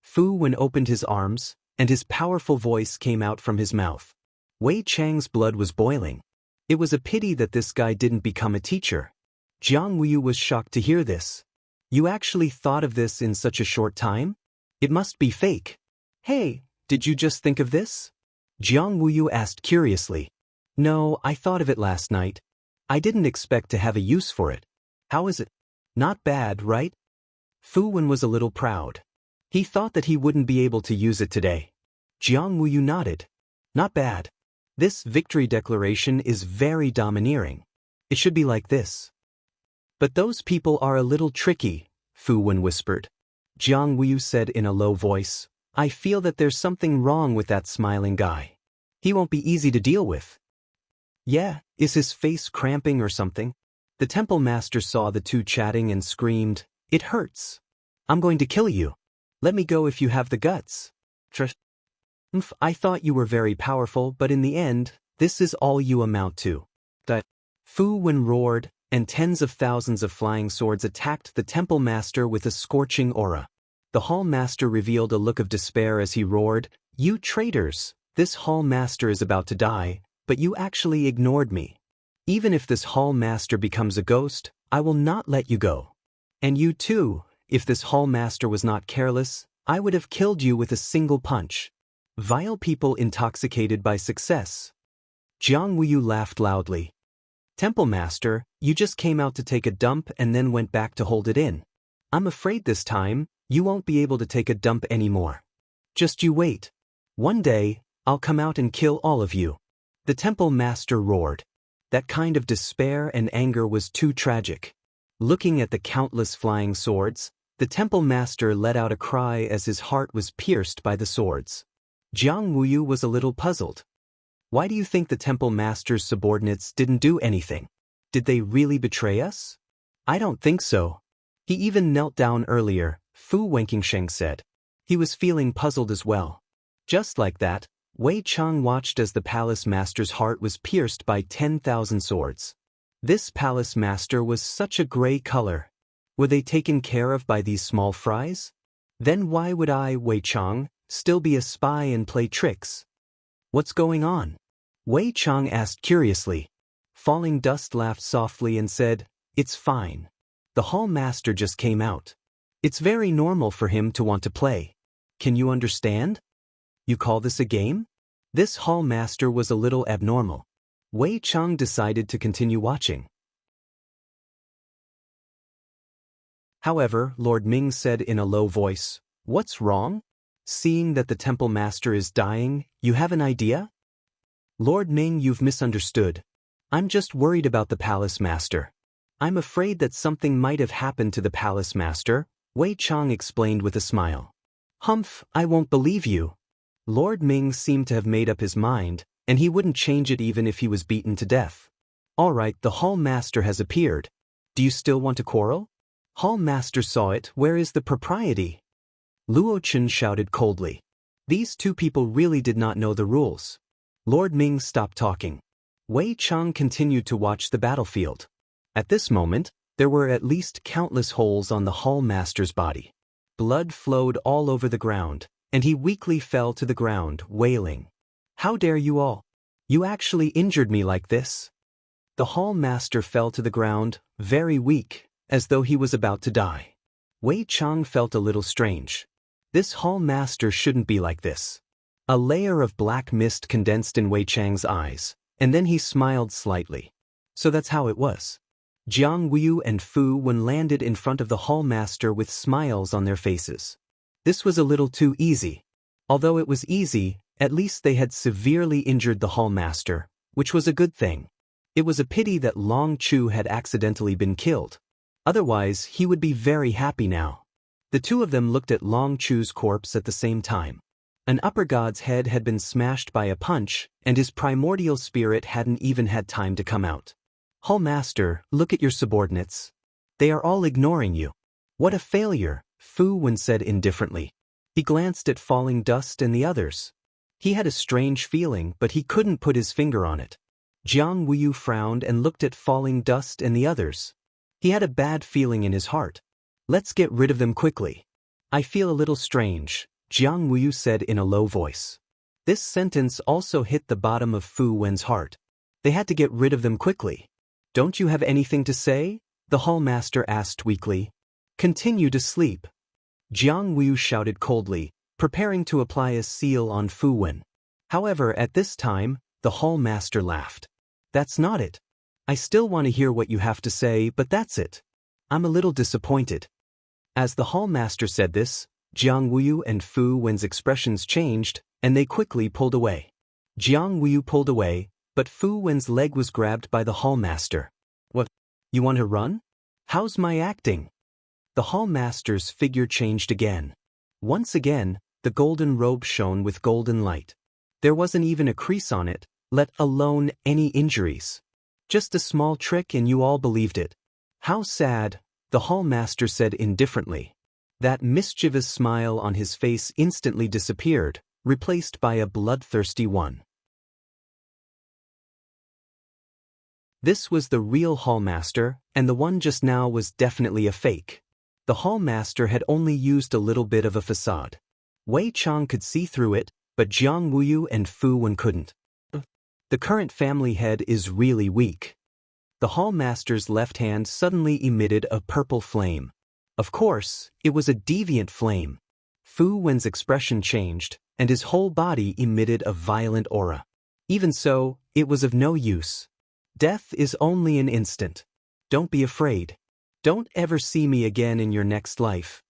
Fu Wen opened his arms, and his powerful voice came out from his mouth. Wei Chang's blood was boiling. It was a pity that this guy didn't become a teacher. Jiang Wuyu was shocked to hear this. You actually thought of this in such a short time? It must be fake. Hey, did you just think of this? Jiang Wuyu asked curiously. No, I thought of it last night. I didn't expect to have a use for it. How is it? Not bad, right? Fu Wen was a little proud. He thought that he wouldn't be able to use it today. Jiang Wuyu nodded. Not bad. This victory declaration is very domineering. It should be like this. But those people are a little tricky, Fu Wen whispered. Jiang Wuyu said in a low voice, I feel that there's something wrong with that smiling guy. He won't be easy to deal with. Yeah, is his face cramping or something? The temple master saw the two chatting and screamed, It hurts. I'm going to kill you. Let me go if you have the guts. I thought you were very powerful, but in the end, this is all you amount to. Fu Wen roared, and tens of thousands of flying swords attacked the temple master with a scorching aura. The hall master revealed a look of despair as he roared, You traitors! This hall master is about to die, but you actually ignored me. Even if this hall master becomes a ghost, I will not let you go. And you too, if this hall master was not careless, I would have killed you with a single punch. Vile people intoxicated by success. Jiang Wuyu laughed loudly. Temple master, you just came out to take a dump and then went back to hold it in. I'm afraid this time, you won't be able to take a dump anymore. Just you wait. One day, I'll come out and kill all of you. The temple master roared. That kind of despair and anger was too tragic. Looking at the countless flying swords, the temple master let out a cry as his heart was pierced by the swords. Jiang Wuyu was a little puzzled. Why do you think the temple master's subordinates didn't do anything? Did they really betray us? I don't think so. He even knelt down earlier, Fu Wenqingsheng said. He was feeling puzzled as well. Just like that, Wei Chang watched as the palace master's heart was pierced by 10,000 swords. This palace master was such a gray color. Were they taken care of by these small fries? Then why would I, Wei Chang, still be a spy and play tricks? What's going on? Wei Chang asked curiously. Falling Dust laughed softly and said, "It's fine. The hall master just came out. It's very normal for him to want to play. Can you understand? You call this a game?" This hall master was a little abnormal. Wei Chang decided to continue watching. However, Lord Ming said in a low voice, "What's wrong? Seeing that the temple master is dying, you have an idea?" "Lord Ming, you've misunderstood. I'm just worried about the palace master. I'm afraid that something might have happened to the palace master," Wei Chang explained with a smile. "Humph, I won't believe you." Lord Ming seemed to have made up his mind, and he wouldn't change it even if he was beaten to death. "All right, the hall master has appeared. Do you still want to quarrel?" "Hall master saw it, where is the propriety?" Luo Chen shouted coldly. These two people really did not know the rules. Lord Ming stopped talking. Wei Chang continued to watch the battlefield. At this moment, there were at least countless holes on the hall master's body. Blood flowed all over the ground, and he weakly fell to the ground, wailing. "How dare you all? You actually injured me like this." The hall master fell to the ground, very weak, as though he was about to die. Wei Chang felt a little strange. This hall master shouldn't be like this. A layer of black mist condensed in Wei Chang's eyes, and then he smiled slightly. So that's how it was. Jiang Wu and Fu Wen landed in front of the hall master with smiles on their faces. This was a little too easy. Although it was easy, at least they had severely injured the hall master, which was a good thing. It was a pity that Long Chu had accidentally been killed. Otherwise, he would be very happy now. The two of them looked at Long Chu's corpse at the same time. An upper god's head had been smashed by a punch, and his primordial spirit hadn't even had time to come out. "Hall master, look at your subordinates. They are all ignoring you." "What a failure," Fu Wen said indifferently. He glanced at Falling Dust and the others. He had a strange feeling, but he couldn't put his finger on it. Jiang Wu frowned and looked at Falling Dust and the others. He had a bad feeling in his heart. "Let's get rid of them quickly." "I feel a little strange," Jiang Wu said in a low voice. This sentence also hit the bottom of Fu Wen's heart. They had to get rid of them quickly. "Don't you have anything to say?" the hall master asked weakly. "Continue to sleep." Jiang Wu shouted coldly, preparing to apply a seal on Fu Wen. However, at this time, the hall master laughed. "That's not it. I still want to hear what you have to say, but that's it. I'm a little disappointed." As the hall master said this, Jiang Wu and Fu Wen's expressions changed, and they quickly pulled away. Jiang Wu pulled away, but Fu Wen's leg was grabbed by the hall master. "What? You want to run? How's my acting?" The hall master's figure changed again. Once again, the golden robe shone with golden light. There wasn't even a crease on it, let alone any injuries. Just a small trick and you all believed it. "How sad," the hall master said indifferently. That mischievous smile on his face instantly disappeared, replaced by a bloodthirsty one. This was the real hall master, and the one just now was definitely a fake. The hall master had only used a little bit of a facade. Wei Chang could see through it, but Jiang Wu and Fu Wen couldn't. The current family head is really weak. The hall master's left hand suddenly emitted a purple flame. Of course, it was a deviant flame. Fu Wen's expression changed, and his whole body emitted a violent aura. Even so, it was of no use. Death is only an instant. Don't be afraid. Don't ever see me again in your next life.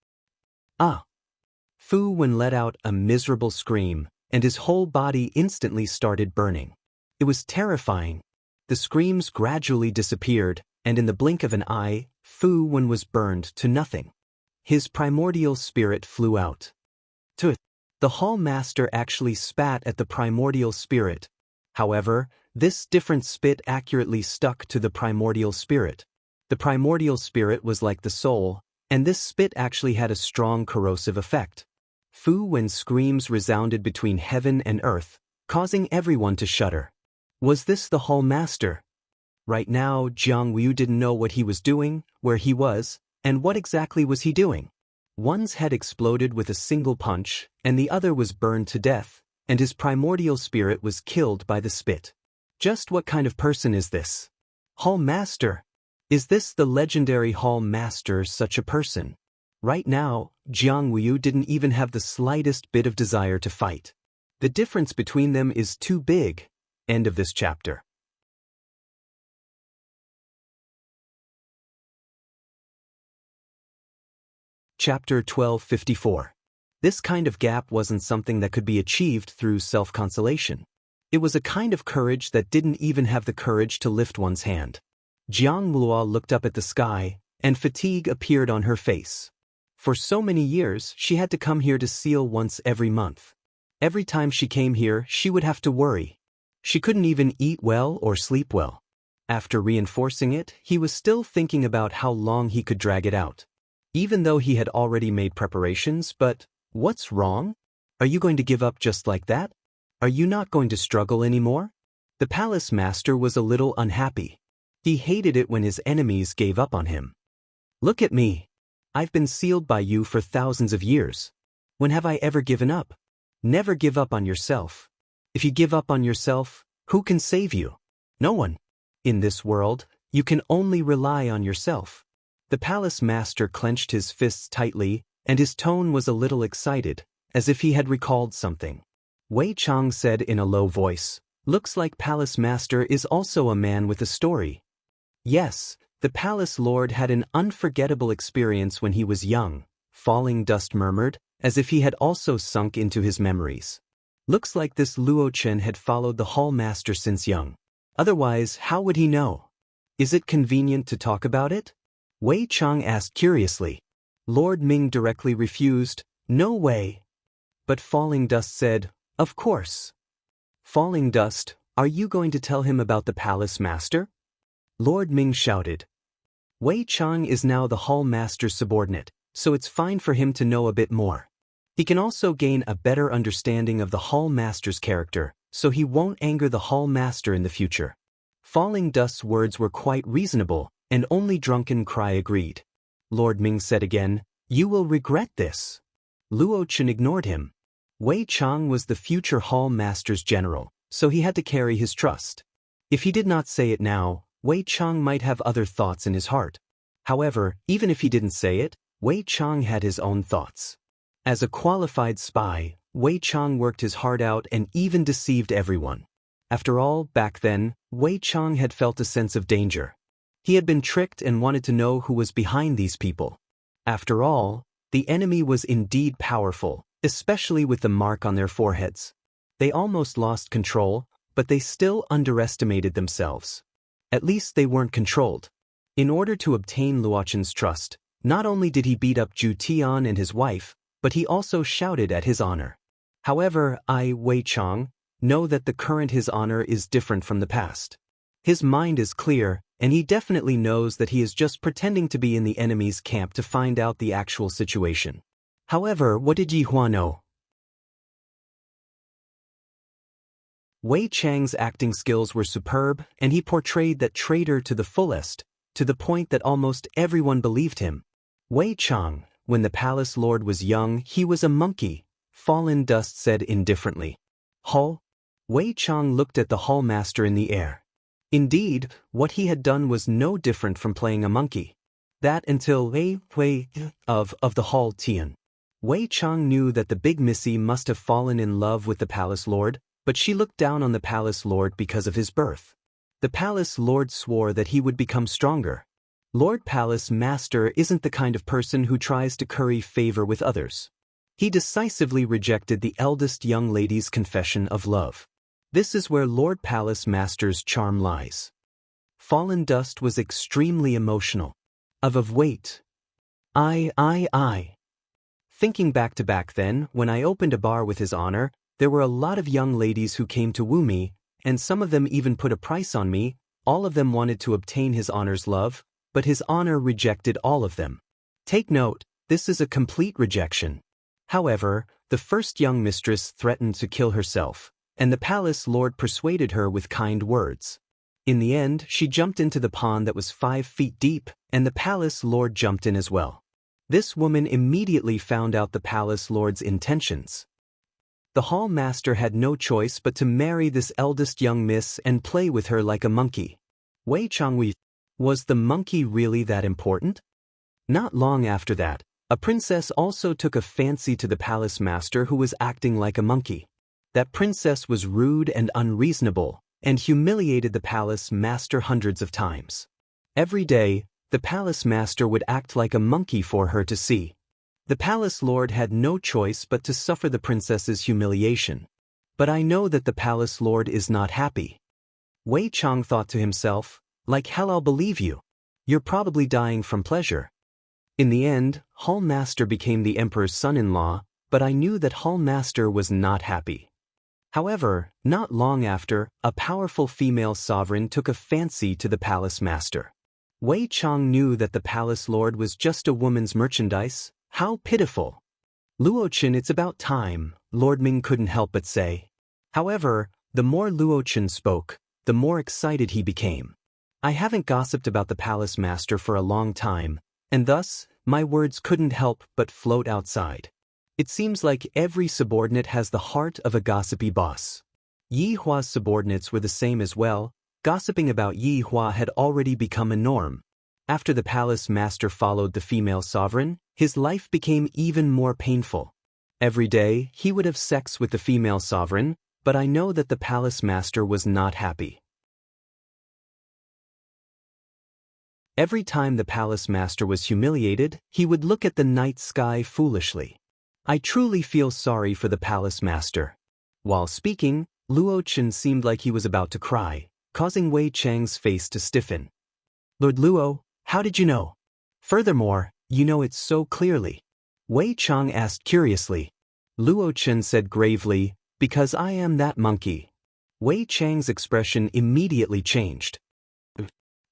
Ah! Fu Wen let out a miserable scream, and his whole body instantly started burning. It was terrifying. The screams gradually disappeared, and in the blink of an eye, Fu Wen was burned to nothing. His primordial spirit flew out. The hall master actually spat at the primordial spirit. However, this different spit accurately stuck to the primordial spirit. The primordial spirit was like the soul, and this spit actually had a strong corrosive effect. Fu Wen's screams resounded between heaven and earth, causing everyone to shudder. Was this the hall master? Right now, Jiang Wu didn't know what he was doing, where he was, and what exactly was he doing. One's head exploded with a single punch, and the other was burned to death, and his primordial spirit was killed by the spit. Just what kind of person is this? Hall Master? Is this the legendary Hall Master such a person? Right now, Jiang Wu didn't even have the slightest bit of desire to fight. The difference between them is too big. End of this chapter. Chapter 1254. This kind of gap wasn't something that could be achieved through self-consolation. It was a kind of courage that didn't even have the courage to lift one's hand. Jiang Luo looked up at the sky, and fatigue appeared on her face. For so many years, she had to come here to seal once every month. Every time she came here, she would have to worry. She couldn't even eat well or sleep well. After reinforcing it, he was still thinking about how long he could drag it out. Even though he had already made preparations, but what's wrong? Are you going to give up just like that? Are you not going to struggle anymore? The palace master was a little unhappy. He hated it when his enemies gave up on him. Look at me. I've been sealed by you for thousands of years. When have I ever given up? Never give up on yourself. If you give up on yourself, who can save you? No one. In this world, you can only rely on yourself. The palace master clenched his fists tightly, and his tone was a little excited, as if he had recalled something. Wei Chang said in a low voice, "Looks like palace master is also a man with a story." Yes, the palace lord had an unforgettable experience when he was young, Falling Dust murmured, as if he had also sunk into his memories. Looks like this Luo Chen had followed the hall master since young. Otherwise, how would he know? Is it convenient to talk about it? Wei Chang asked curiously. Lord Ming directly refused, "No way." But Falling Dust said, "Of course." Falling Dust, are you going to tell him about the palace master? Lord Ming shouted. Wei Chang is now the hall master's subordinate, so it's fine for him to know a bit more. He can also gain a better understanding of the hall master's character, so he won't anger the hall master in the future. Falling Dust's words were quite reasonable, and only Drunken Cry agreed. Lord Ming said again, "You will regret this." Luo Chen ignored him. Wei Chang was the future hall master's general, so he had to carry his trust. If he did not say it now, Wei Chang might have other thoughts in his heart. However, even if he didn't say it, Wei Chang had his own thoughts. As a qualified spy, Wei Chang worked his heart out and even deceived everyone. After all, back then, Wei Chang had felt a sense of danger. He had been tricked and wanted to know who was behind these people. After all, the enemy was indeed powerful, especially with the mark on their foreheads. They almost lost control, but they still underestimated themselves. At least they weren't controlled. In order to obtain Luochen's trust, not only did he beat up Zhu Tian and his wife, but he also shouted at his honor. However, Wei Chang, know that the current his honor is different from the past. His mind is clear, and he definitely knows that he is just pretending to be in the enemy's camp to find out the actual situation. However, what did Yihua know? Wei Chang's acting skills were superb, and he portrayed that traitor to the fullest, to the point that almost everyone believed him. Wei Chang, when the palace lord was young, he was a monkey, Fallen Dust said indifferently. Hall? Wei Chang looked at the hall master in the air. Indeed, what he had done was no different from playing a monkey. That until Wei of the Hall Tian. Wei Chang knew that the big missy must have fallen in love with the palace lord, but she looked down on the palace lord because of his birth. The palace lord swore that he would become stronger. Lord Palace Master isn't the kind of person who tries to curry favor with others. He decisively rejected the eldest young lady's confession of love. This is where Lord Palace Master's charm lies. Fallen Dust was extremely emotional. Of weight. Thinking back to back then, when I opened a bar with his honor, there were a lot of young ladies who came to woo me, and some of them even put a price on me. All of them wanted to obtain his honor's love, but his honor rejected all of them. Take note, this is a complete rejection. However, the first young mistress threatened to kill herself, and the palace lord persuaded her with kind words. In the end, she jumped into the pond that was 5 feet deep, and the palace lord jumped in as well. This woman immediately found out the palace lord's intentions. The hall master had no choice but to marry this eldest young miss and play with her like a monkey. Wei Changwei. Was the monkey really that important? Not long after that, a princess also took a fancy to the palace master who was acting like a monkey. That princess was rude and unreasonable, and humiliated the palace master hundreds of times. Every day, the palace master would act like a monkey for her to see. The palace lord had no choice but to suffer the princess's humiliation. But I know that the palace lord is not happy. Wei Chang thought to himself, like hell I'll believe you. You're probably dying from pleasure. In the end, Hall Master became the emperor's son-in-law, but I knew that Hall Master was not happy. However, not long after, a powerful female sovereign took a fancy to the palace master. Wei Chang knew that the palace lord was just a woman's merchandise. How pitiful! Luochen, it's about time, Lord Ming couldn't help but say. However, the more Luochen spoke, the more excited he became. I haven't gossiped about the palace master for a long time, and thus, my words couldn't help but float outside. It seems like every subordinate has the heart of a gossipy boss. Yi Hua's subordinates were the same as well. Gossiping about Yi Hua had already become a norm. After the palace master followed the female sovereign, his life became even more painful. Every day, he would have sex with the female sovereign, but I know that the palace master was not happy. Every time the palace master was humiliated, he would look at the night sky foolishly. I truly feel sorry for the palace master. While speaking, Luochen seemed like he was about to cry, causing Wei Chang's face to stiffen. Lord Luo, how did you know? Furthermore, you know it so clearly. Wei Chang asked curiously. Luochen said gravely, because I am that monkey. Wei Chang's expression immediately changed.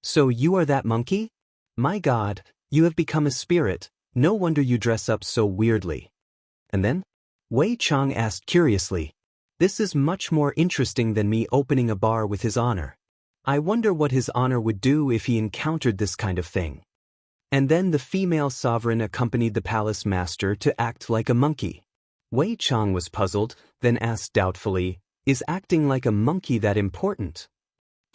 So you are that monkey? My God, you have become a spirit, no wonder you dress up so weirdly. And then? Wei Chang asked curiously. This is much more interesting than me opening a bar with His Honor. I wonder what His Honor would do if he encountered this kind of thing. And then the female sovereign accompanied the palace master to act like a monkey. Wei Chang was puzzled, then asked doubtfully, is acting like a monkey that important?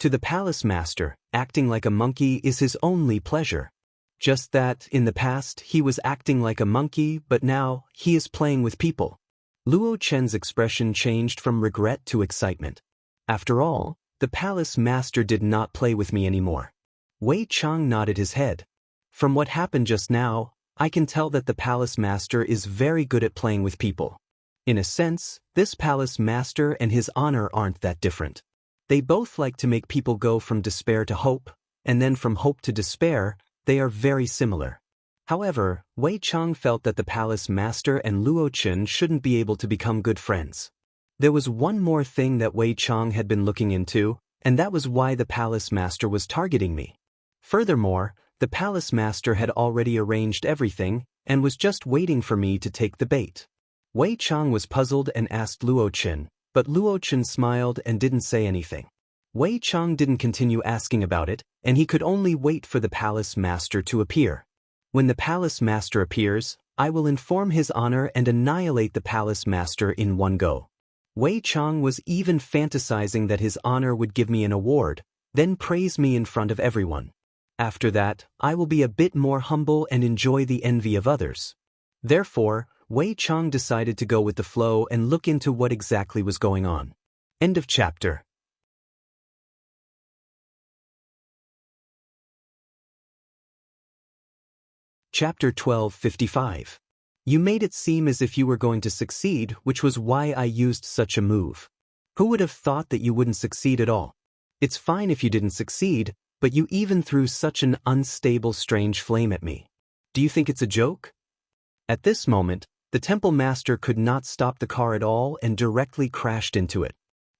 To the palace master, acting like a monkey is his only pleasure. Just that, in the past, he was acting like a monkey, but now, he is playing with people. Luo Chen's expression changed from regret to excitement. After all, the palace master did not play with me anymore. Wei Chang nodded his head. From what happened just now, I can tell that the palace master is very good at playing with people. In a sense, this palace master and His Honor aren't that different. They both like to make people go from despair to hope, and then from hope to despair. They are very similar. However, Wei Chang felt that the palace master and Luochen shouldn't be able to become good friends. There was one more thing that Wei Chang had been looking into, and that was why the palace master was targeting me. Furthermore, the palace master had already arranged everything, and was just waiting for me to take the bait. Wei Chang was puzzled and asked Luochen, but Luochen smiled and didn't say anything. Wei Chang didn't continue asking about it, and he could only wait for the palace master to appear. When the palace master appears, I will inform His Honor and annihilate the palace master in one go. Wei Chang was even fantasizing that His Honor would give me an award, then praise me in front of everyone. After that, I will be a bit more humble and enjoy the envy of others. Therefore, Wei Chang decided to go with the flow and look into what exactly was going on. End of chapter. Chapter 12:55. You made it seem as if you were going to succeed, which was why I used such a move. Who would have thought that you wouldn't succeed at all? It's fine if you didn't succeed, but you even threw such an unstable, strange flame at me. Do you think it's a joke? At this moment, the temple master could not stop the car at all and directly crashed into it.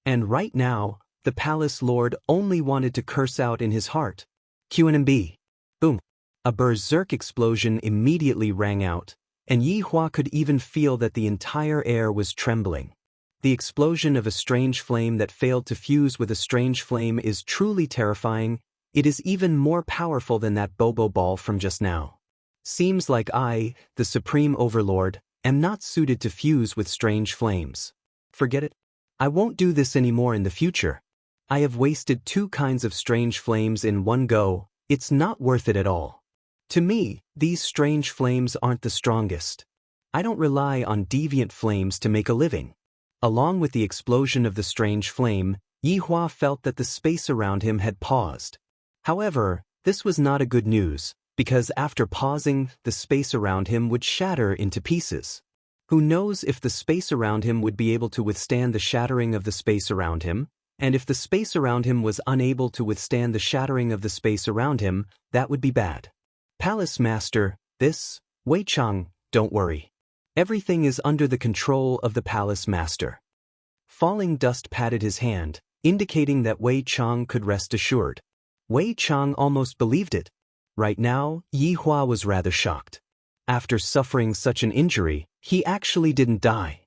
And right now, the palace lord only wanted to curse out in his heart. QNMB. Boom. A berserk explosion immediately rang out, and Yi Hua could even feel that the entire air was trembling. The explosion of a strange flame that failed to fuse with a strange flame is truly terrifying. It is even more powerful than that Bobo ball from just now. Seems like I, the Supreme Overlord, am not suited to fuse with strange flames. Forget it. I won't do this anymore in the future. I have wasted 2 kinds of strange flames in one go. It's not worth it at all. To me, these strange flames aren't the strongest. I don't rely on deviant flames to make a living. Along with the explosion of the strange flame, Yihua felt that the space around him had paused. However, this was not a good news, because after pausing, the space around him would shatter into pieces. Who knows if the space around him would be able to withstand the shattering of the space around him, and if the space around him was unable to withstand the shattering of the space around him, that would be bad. Palace Master, this, Wei Chang, don't worry. Everything is under the control of the Palace Master. Falling dust patted his hand, indicating that Wei Chang could rest assured. Wei Chang almost believed it. Right now, Yihua was rather shocked. After suffering such an injury, he actually didn't die.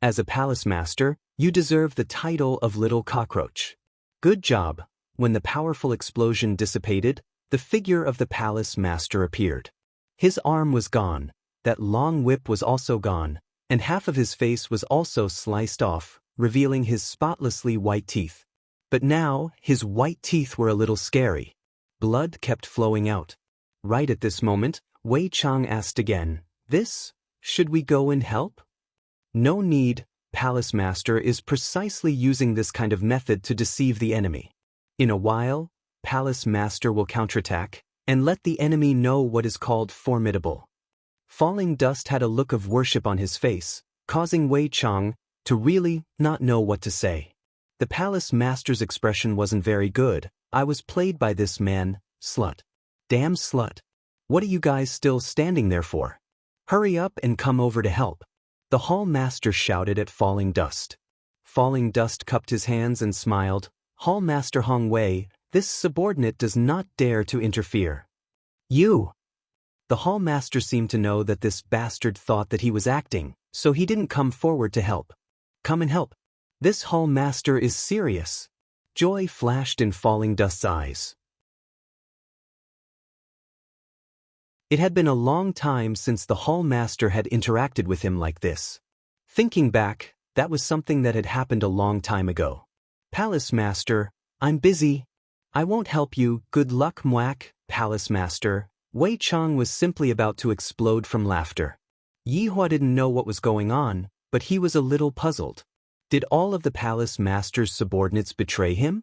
As a Palace Master, you deserve the title of Little Cockroach. Good job. When the powerful explosion dissipated, the figure of the Palace Master appeared. His arm was gone, that long whip was also gone, and half of his face was also sliced off, revealing his spotlessly white teeth. But now, his white teeth were a little scary. Blood kept flowing out. Right at this moment, Wei Chang asked again, should we go and help? No need, Palace Master is precisely using this kind of method to deceive the enemy. In a while, Palace Master will counterattack, and let the enemy know what is called formidable. Falling dust had a look of worship on his face, causing Wei Chang to really not know what to say. The Palace Master's expression wasn't very good. I was played by this man, slut. Damn slut. What are you guys still standing there for? Hurry up and come over to help. The Hall Master shouted at Falling Dust. Falling Dust cupped his hands and smiled. Hall Master Hong Wei, this subordinate does not dare to interfere. You! The Hall Master seemed to know that this bastard thought that he was acting, so he didn't come forward to help. Come and help. This Hall Master is serious. Joy flashed in Falling Dust's eyes. It had been a long time since the Hall Master had interacted with him like this. Thinking back, that was something that had happened a long time ago. Palace Master, I'm busy. I won't help you, good luck Mwack, Palace Master. Wei Chang was simply about to explode from laughter. Yihua didn't know what was going on, but he was a little puzzled. Did all of the Palace Master's subordinates betray him?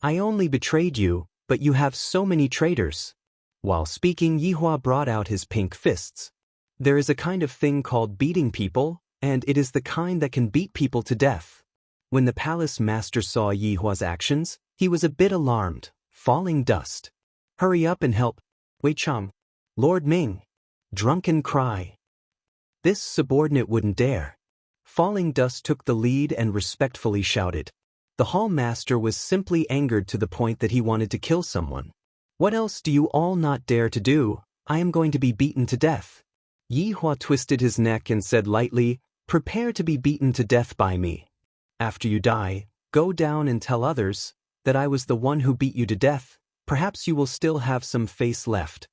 I only betrayed you, but you have so many traitors. While speaking, Yihua brought out his pink fists. There is a kind of thing called beating people, and it is the kind that can beat people to death. When the Palace Master saw Yihua's actions, he was a bit alarmed. Falling Dust. Hurry up and help. Wei Chang. Lord Ming. Drunken cry. This subordinate wouldn't dare. Falling Dust took the lead and respectfully shouted. The Hall Master was simply angered to the point that he wanted to kill someone. What else do you all not dare to do? I am going to be beaten to death. Yihua twisted his neck and said lightly, prepare to be beaten to death by me. After you die, go down and tell others that I was the one who beat you to death. Perhaps you will still have some face left.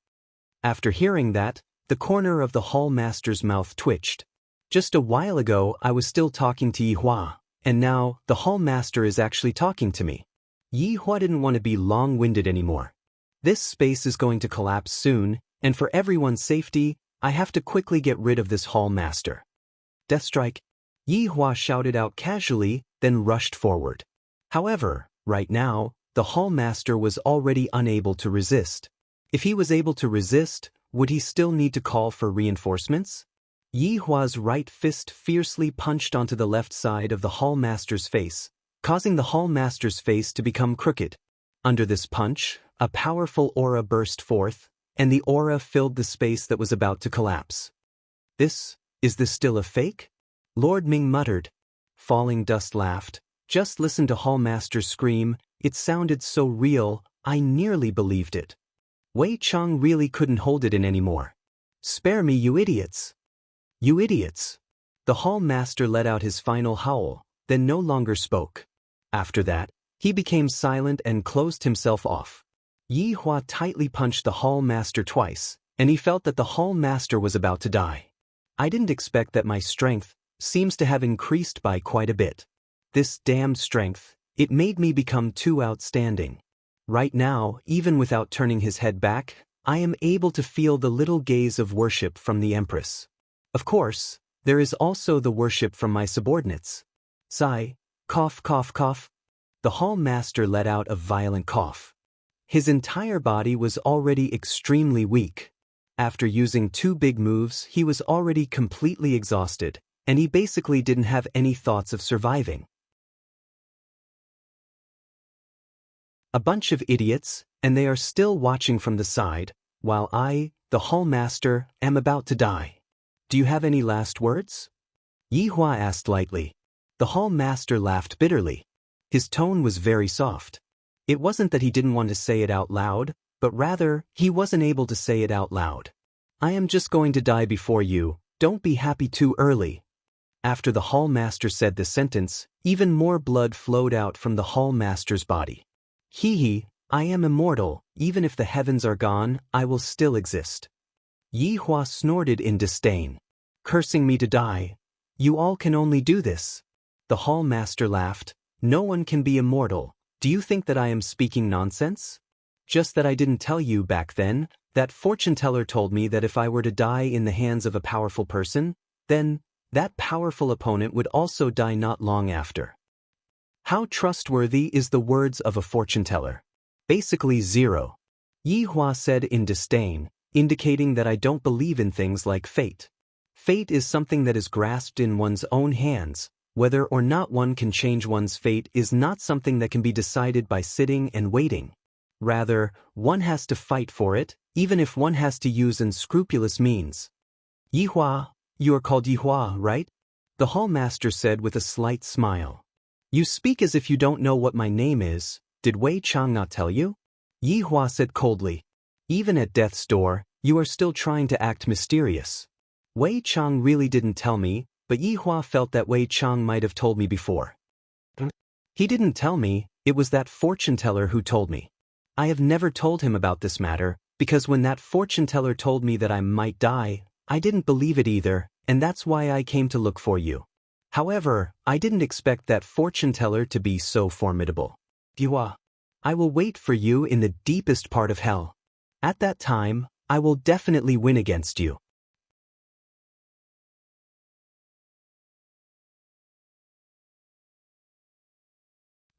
After hearing that, the corner of the Hall Master's mouth twitched. Just a while ago I was still talking to Yihua, and now the Hall Master is actually talking to me. Yihua didn't want to be long-winded anymore. This space is going to collapse soon, and for everyone's safety, I have to quickly get rid of this Hall Master. Deathstrike. Yihua shouted out casually, then rushed forward. However, right now, the Hall Master was already unable to resist. If he was able to resist, would he still need to call for reinforcements? Yihua's right fist fiercely punched onto the left side of the Hall Master's face, causing the Hall Master's face to become crooked. Under this punch, a powerful aura burst forth, and the aura filled the space that was about to collapse. Is this still a fake? Lord Ming muttered. Falling Dust laughed. Just listen to Hall Master scream, it sounded so real, I nearly believed it. Wei Chang really couldn't hold it in anymore. Spare me, you idiots! You idiots! The Hall Master let out his final howl, then no longer spoke. After that, he became silent and closed himself off. Yi Hua tightly punched the hall master twice, and he felt that the hall master was about to die. I didn't expect that my strength seems to have increased by quite a bit. This damned strength, it made me become too outstanding. Right now, even without turning his head back, I am able to feel the little gaze of worship from the Empress. Of course, there is also the worship from my subordinates. Sigh, cough, cough, cough. The hall master let out a violent cough. His entire body was already extremely weak. After using 2 big moves, he was already completely exhausted, and he basically didn't have any thoughts of surviving. A bunch of idiots, and they are still watching from the side, while I, the hall master, am about to die. Do you have any last words? Yi Hua asked lightly. The hall master laughed bitterly. His tone was very soft. It wasn't that he didn't want to say it out loud, but rather, he wasn't able to say it out loud. I am just going to die before you, don't be happy too early. After the hall master said this sentence, even more blood flowed out from the hall master's body. Hee, I am immortal, even if the heavens are gone, I will still exist. Yi Hua snorted in disdain. Cursing me to die. You all can only do this. The hall master laughed. No one can be immortal. Do you think that I am speaking nonsense? Just that I didn't tell you back then, that fortune teller told me that if I were to die in the hands of a powerful person, then that powerful opponent would also die not long after. How trustworthy is the words of a fortune teller? Basically 0. Yi Hua said in disdain, indicating that I don't believe in things like fate. Fate is something that is grasped in one's own hands. Whether or not one can change one's fate is not something that can be decided by sitting and waiting. Rather, one has to fight for it, even if one has to use unscrupulous means. Yi Hua, you are called Yi Hua, right? The hall master said with a slight smile. You speak as if you don't know what my name is. Did Wei Chang not tell you? Yi Hua said coldly. Even at death's door, you are still trying to act mysterious. Wei Chang really didn't tell me, but Yi Hua felt that Wei Chang might have told me before. He didn't tell me, it was that fortune teller who told me. I have never told him about this matter, because when that fortune teller told me that I might die, I didn't believe it either, and that's why I came to look for you. However, I didn't expect that fortune teller to be so formidable. Yi Hua, I will wait for you in the deepest part of hell. At that time, I will definitely win against you.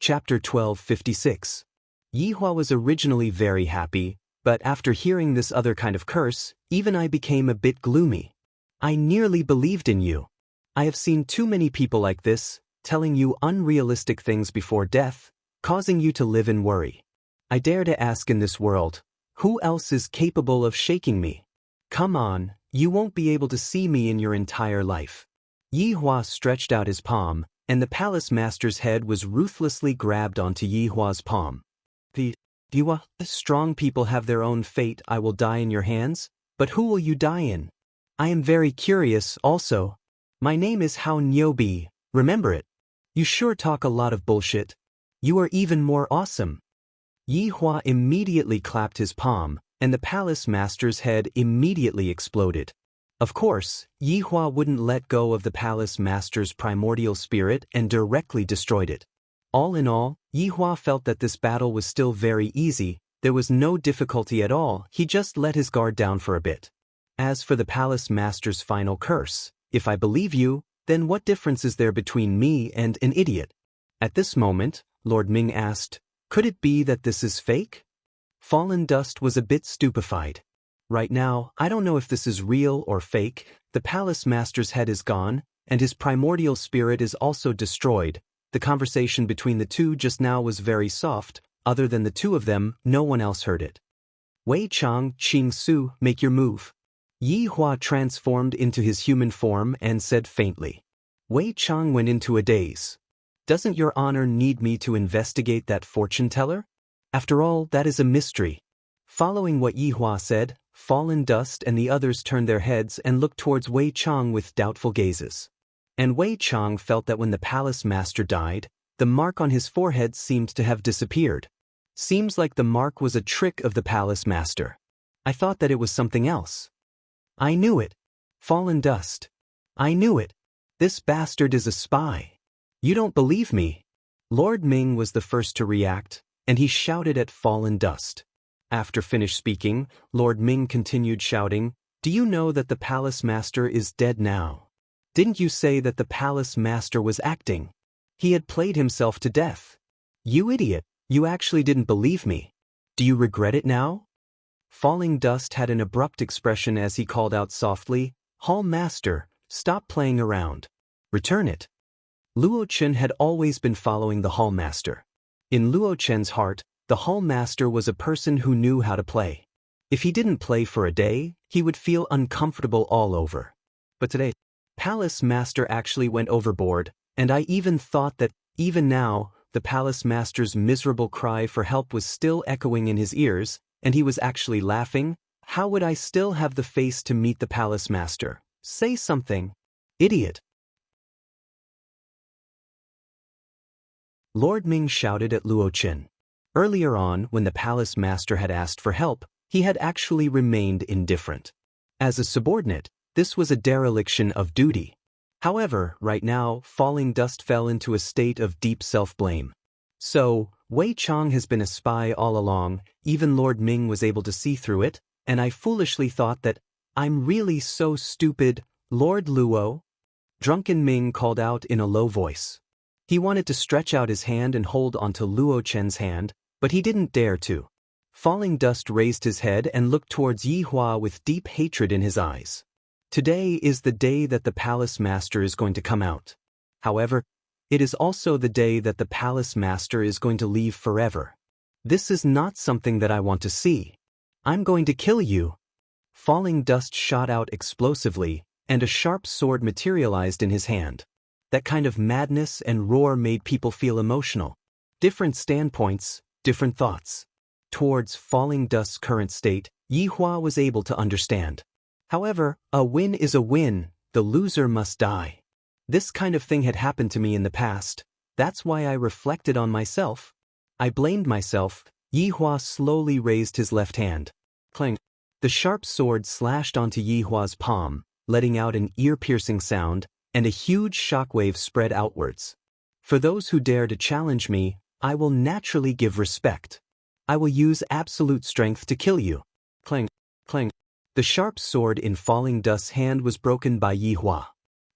Chapter 1256. Yi Hua was originally very happy, but after hearing this other kind of curse, even I became a bit gloomy. I nearly believed in you. I have seen too many people like this, telling you unrealistic things before death, causing you to live in worry. I dare to ask in this world, who else is capable of shaking me? Come on, you won't be able to see me in your entire life. Yi Hua stretched out his palm, and the palace master's head was ruthlessly grabbed onto Yi Hua's palm. Yi Hua, strong people have their own fate. I will die in your hands, but who will you die in? I am very curious also. My name is Hao Nyobi, remember it. You sure talk a lot of bullshit. You are even more awesome. Yi Hua immediately clapped his palm, and the palace master's head immediately exploded. Of course, Yi Hua wouldn't let go of the palace master's primordial spirit and directly destroyed it. All in all, Yi Hua felt that this battle was still very easy, there was no difficulty at all, he just let his guard down for a bit. As for the palace master's final curse, if I believe you, then what difference is there between me and an idiot? At this moment, Lord Ming asked, could it be that this is fake? Fallen Dust was a bit stupefied. Right now, I don't know if this is real or fake. The palace master's head is gone, and his primordial spirit is also destroyed. The conversation between the two just now was very soft. Other than the two of them, no one else heard it. Wei Chang, Qing Su, make your move. Yi Hua transformed into his human form and said faintly. Wei Chang went into a daze. Doesn't your honor need me to investigate that fortune teller? After all, that is a mystery. Following what Yi Hua said, Fallen Dust and the others turned their heads and looked towards Wei Chang with doubtful gazes. And Wei Chang felt that when the palace master died, the mark on his forehead seemed to have disappeared. Seems like the mark was a trick of the palace master. I thought that it was something else. I knew it. Fallen dust. I knew it. This bastard is a spy. You don't believe me. Lord Ming was the first to react, and he shouted at Fallen Dust. After finished speaking, Lord Ming continued shouting, "Do you know that the palace master is dead now? Didn't you say that the palace master was acting? He had played himself to death. You idiot, you actually didn't believe me. Do you regret it now?" Falling Dust had an abrupt expression as he called out softly, "Hall Master, stop playing around. Return it." Luo Chen had always been following the Hall Master. In Luo Chen's heart, the Hall Master was a person who knew how to play. If he didn't play for a day, he would feel uncomfortable all over. But today, Palace Master actually went overboard, and I even thought that, even now, the Palace Master's miserable cry for help was still echoing in his ears, and he was actually laughing. How would I still have the face to meet the Palace Master? Say something. Idiot. Lord Ming shouted at Luo Chen. Earlier on, when the Palace Master had asked for help, he had actually remained indifferent. As a subordinate, this was a dereliction of duty. However, right now, Falling Dust fell into a state of deep self-blame. So, Wei Chang has been a spy all along, even Lord Ming was able to see through it, and I foolishly thought that, I'm really so stupid, Lord Luo. Drunken Ming called out in a low voice. He wanted to stretch out his hand and hold onto Luo Chen's hand, but he didn't dare to. Falling Dust raised his head and looked towards Yi Hua with deep hatred in his eyes. Today is the day that the Palace Master is going to come out. However, it is also the day that the Palace Master is going to leave forever. This is not something that I want to see. I'm going to kill you. Falling Dust shot out explosively, and a sharp sword materialized in his hand. That kind of madness and roar made people feel emotional. Different standpoints, different thoughts. Towards Falling Dust's current state, Yi Hua was able to understand. However, a win is a win, the loser must die. This kind of thing had happened to me in the past, that's why I reflected on myself. I blamed myself. Yi Hua slowly raised his left hand. Clang. The sharp sword slashed onto Yi Hua's palm, letting out an ear-piercing sound, and a huge shockwave spread outwards. For those who dare to challenge me, I will naturally give respect. I will use absolute strength to kill you. Clang, clang. The sharp sword in Falling Dust's hand was broken by Yi Hua.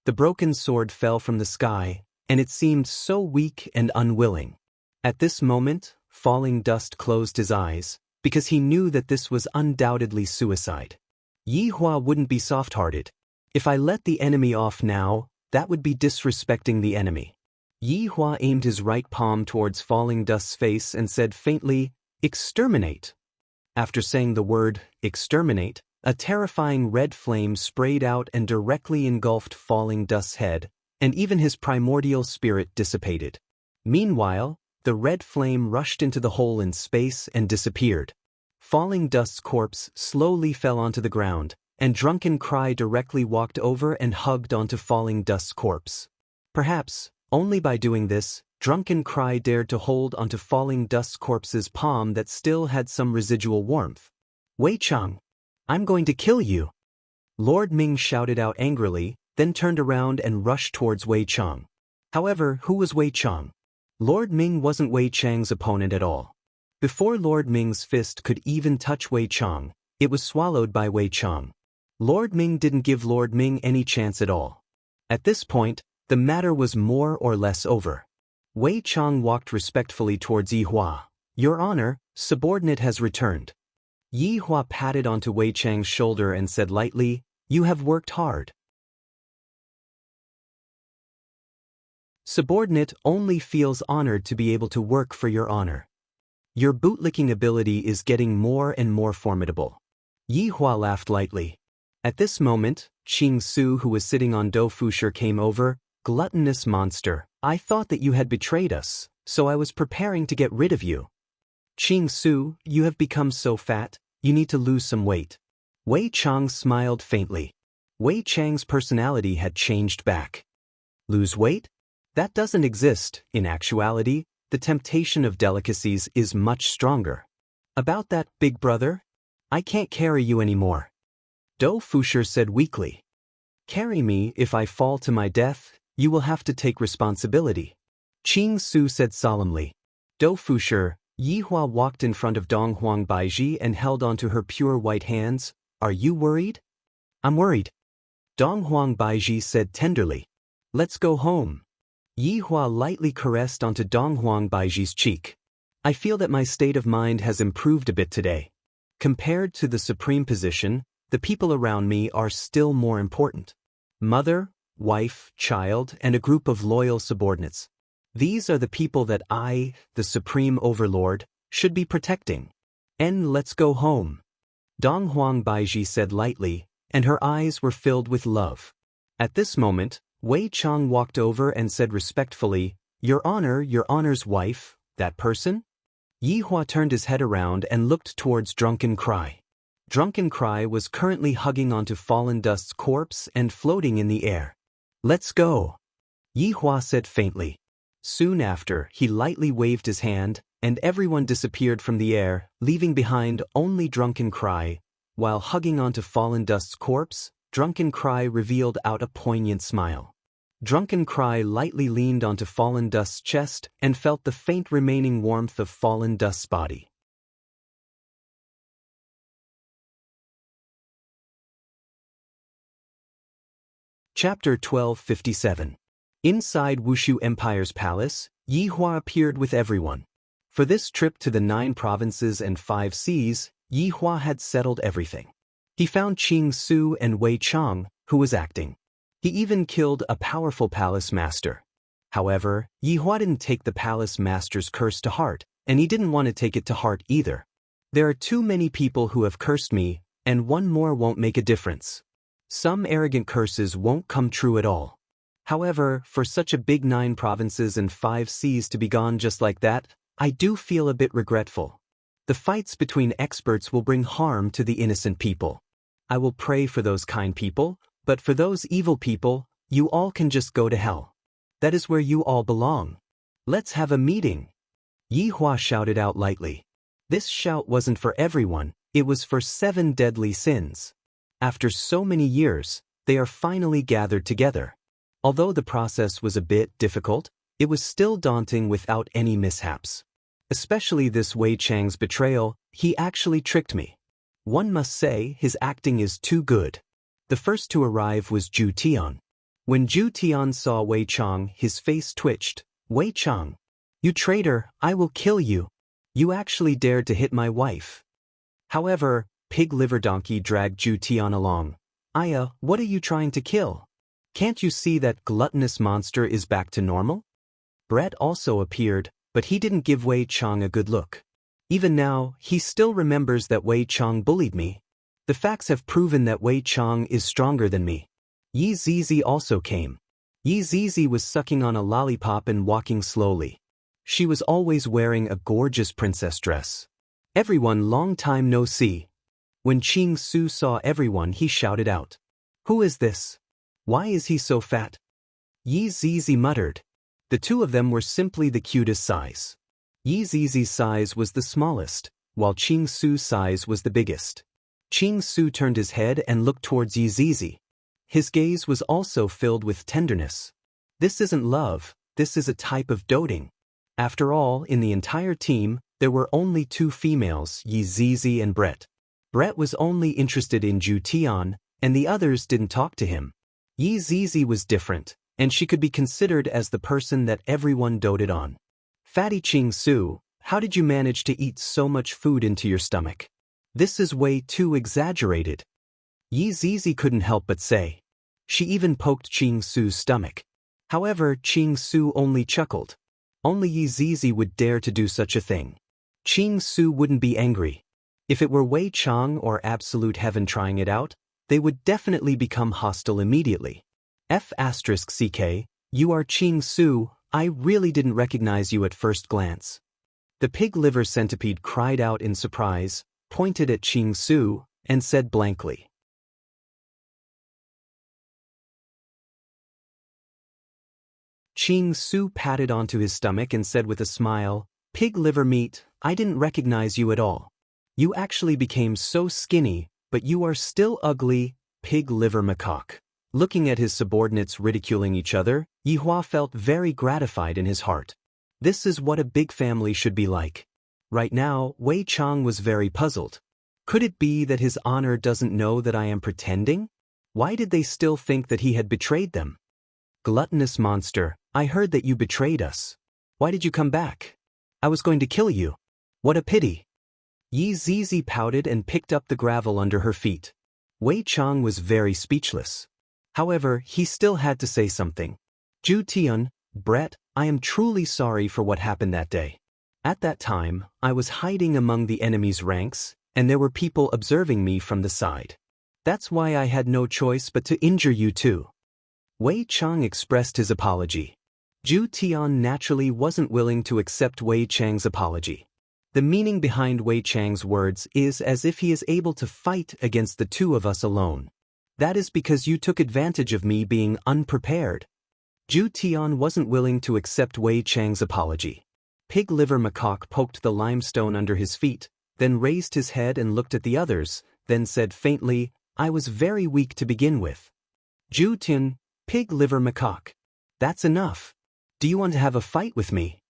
The broken sword fell from the sky, and it seemed so weak and unwilling. At this moment, Falling Dust closed his eyes, because he knew that this was undoubtedly suicide. Yi Hua wouldn't be soft-hearted. If I let the enemy off now, that would be disrespecting the enemy. Yi Hua aimed his right palm towards Falling Dust's face and said faintly, "Exterminate." After saying the word, exterminate, a terrifying red flame sprayed out and directly engulfed Falling Dust's head, and even his primordial spirit dissipated. Meanwhile, the red flame rushed into the hole in space and disappeared. Falling Dust's corpse slowly fell onto the ground, and Drunken Cry directly walked over and hugged onto Falling Dust's corpse. Perhaps, only by doing this, Drunken Cry dared to hold onto Falling Dust's corpse's palm that still had some residual warmth. "Wei Chang, I'm going to kill you!" Lord Ming shouted out angrily, then turned around and rushed towards Wei Chang. However, who was Wei Chang? Lord Ming wasn't Wei Chang's opponent at all. Before Lord Ming's fist could even touch Wei Chang, it was swallowed by Wei Chang. Lord Ming didn't give Lord Ming any chance at all. At this point, the matter was more or less over. Wei Chang walked respectfully towards Yi Hua. "Your Honor, subordinate has returned." Yi Hua patted onto Wei Chang's shoulder and said lightly, "You have worked hard. Subordinate only feels honored to be able to work for your honor. Your bootlicking ability is getting more and more formidable." Yi Hua laughed lightly. At this moment, Qing Su, who was sitting on Do Fusher, came over. "Gluttonous monster, I thought that you had betrayed us, so I was preparing to get rid of you. Qing Su, you have become so fat, you need to lose some weight." Wei Chang smiled faintly. Wei Chang's personality had changed back. Lose weight? That doesn't exist. In actuality, the temptation of delicacies is much stronger. About that, big brother? I can't carry you anymore. Dou Fusher said weakly. Carry me. If I fall to my death, you will have to take responsibility. Qing Su said solemnly. Dou Fusher, Yi Hua walked in front of Dong Huang Baiji and held onto her pure white hands. Are you worried? I'm worried. Dong Huang Baiji said tenderly. Let's go home. Yi Hua lightly caressed onto Dong Huang Baiji's cheek. I feel that my state of mind has improved a bit today. Compared to the supreme position, the people around me are still more important. Mother, wife, child, and a group of loyal subordinates. These are the people that I, the supreme overlord, should be protecting. And let's go home. Dong Huang Baiji said lightly, and her eyes were filled with love. At this moment, Wei Chang walked over and said respectfully, Your Honor's wife, that person? Yi Hua turned his head around and looked towards Drunken Cry. Drunken Cry was currently hugging onto Fallen Dust's corpse and floating in the air. Let's go. Yi Hua said faintly. Soon after, he lightly waved his hand, and everyone disappeared from the air, leaving behind only Drunken Cry. While hugging onto Fallen Dust's corpse, Drunken Cry revealed out a poignant smile. Drunken Cry lightly leaned onto Fallen Dust's chest and felt the faint remaining warmth of Fallen Dust's body. Chapter 1257. Inside Wushu Empire's palace, Yi Hua appeared with everyone. For this trip to the 9 provinces and 5 seas, Yi Hua had settled everything. He found Qing Su and Wei Chang, who was acting. He even killed a powerful palace master. However, Yi Hua didn't take the palace master's curse to heart, and he didn't want to take it to heart either. There are too many people who have cursed me, and one more won't make a difference. Some arrogant curses won't come true at all. However, for such a big 9 provinces and 5 seas to be gone just like that, I do feel a bit regretful. The fights between experts will bring harm to the innocent people. I will pray for those kind people, but for those evil people, you all can just go to hell. That is where you all belong. Let's have a meeting. Yi Hua shouted out lightly. This shout wasn't for everyone, it was for 7 deadly sins. After so many years, they are finally gathered together. Although the process was a bit difficult, it was still daunting without any mishaps. Especially this Wei Chang's betrayal, he actually tricked me. One must say his acting is too good. The first to arrive was Zhu Tian. When Zhu Tian saw Wei Chang, his face twitched. Wei Chang, you traitor, I will kill you. You actually dared to hit my wife. However, Pig Liver Donkey dragged Zhu Tian along. Aya, what are you trying to kill? Can't you see that gluttonous monster is back to normal? Brett also appeared, but he didn't give Wei Chang a good look. Even now, he still remembers that Wei Chang bullied me. The facts have proven that Wei Chang is stronger than me. Yi Zizi also came. Yi Zizi was sucking on a lollipop and walking slowly. She was always wearing a gorgeous princess dress. Everyone, long time no see. When Qing Su saw everyone, he shouted out. Who is this? Why is he so fat? Yi Zizi muttered. The two of them were simply the cutest size. Yi Zizi's size was the smallest, while Qing Su's size was the biggest. Qing Su turned his head and looked towards Yi Zizi. His gaze was also filled with tenderness. This isn't love, this is a type of doting. After all, in the entire team, there were only 2 females, Yi Zizi and Brett. Brett was only interested in Zhu Tian, and the others didn't talk to him. Yi Zizi was different, and she could be considered as the person that everyone doted on. Fatty Qing Su, how did you manage to eat so much food into your stomach? This is way too exaggerated. Yi Zizi couldn't help but say. She even poked Qing Su's stomach. However, Qing Su only chuckled. Only Yi Zizi would dare to do such a thing. Qing Su wouldn't be angry. If it were Wei Chang or Absolute Heaven trying it out, they would definitely become hostile immediately. F***ck, you are Qing Su, I really didn't recognize you at first glance. The pig liver centipede cried out in surprise, pointed at Qing Su, and said blankly. Ching Su patted onto his stomach and said with a smile, "Pig liver meat, I didn't recognize you at all. You actually became so skinny, but you are still ugly, pig liver macaque." Looking at his subordinates ridiculing each other, Yihua felt very gratified in his heart. This is what a big family should be like. Right now, Wei Chang was very puzzled. Could it be that his honor doesn't know that I am pretending? Why did they still think that he had betrayed them? Gluttonous monster, I heard that you betrayed us. Why did you come back? I was going to kill you. What a pity. Yi Zizi pouted and picked up the gravel under her feet. Wei Chang was very speechless. However, he still had to say something. Ju Tian, Brett, I am truly sorry for what happened that day. At that time, I was hiding among the enemy's ranks, and there were people observing me from the side. That's why I had no choice but to injure you too. Wei Chang expressed his apology. Ju Tian naturally wasn't willing to accept Wei Chang's apology. The meaning behind Wei Chang's words is as if he is able to fight against the two of us alone. That is because you took advantage of me being unprepared. Ju Tian wasn't willing to accept Wei Chang's apology. Pig liver macaque poked the limestone under his feet, then raised his head and looked at the others, then said faintly, I was very weak to begin with. Ju Tian, pig liver macaque. That's enough. Do you want to have a fight with me?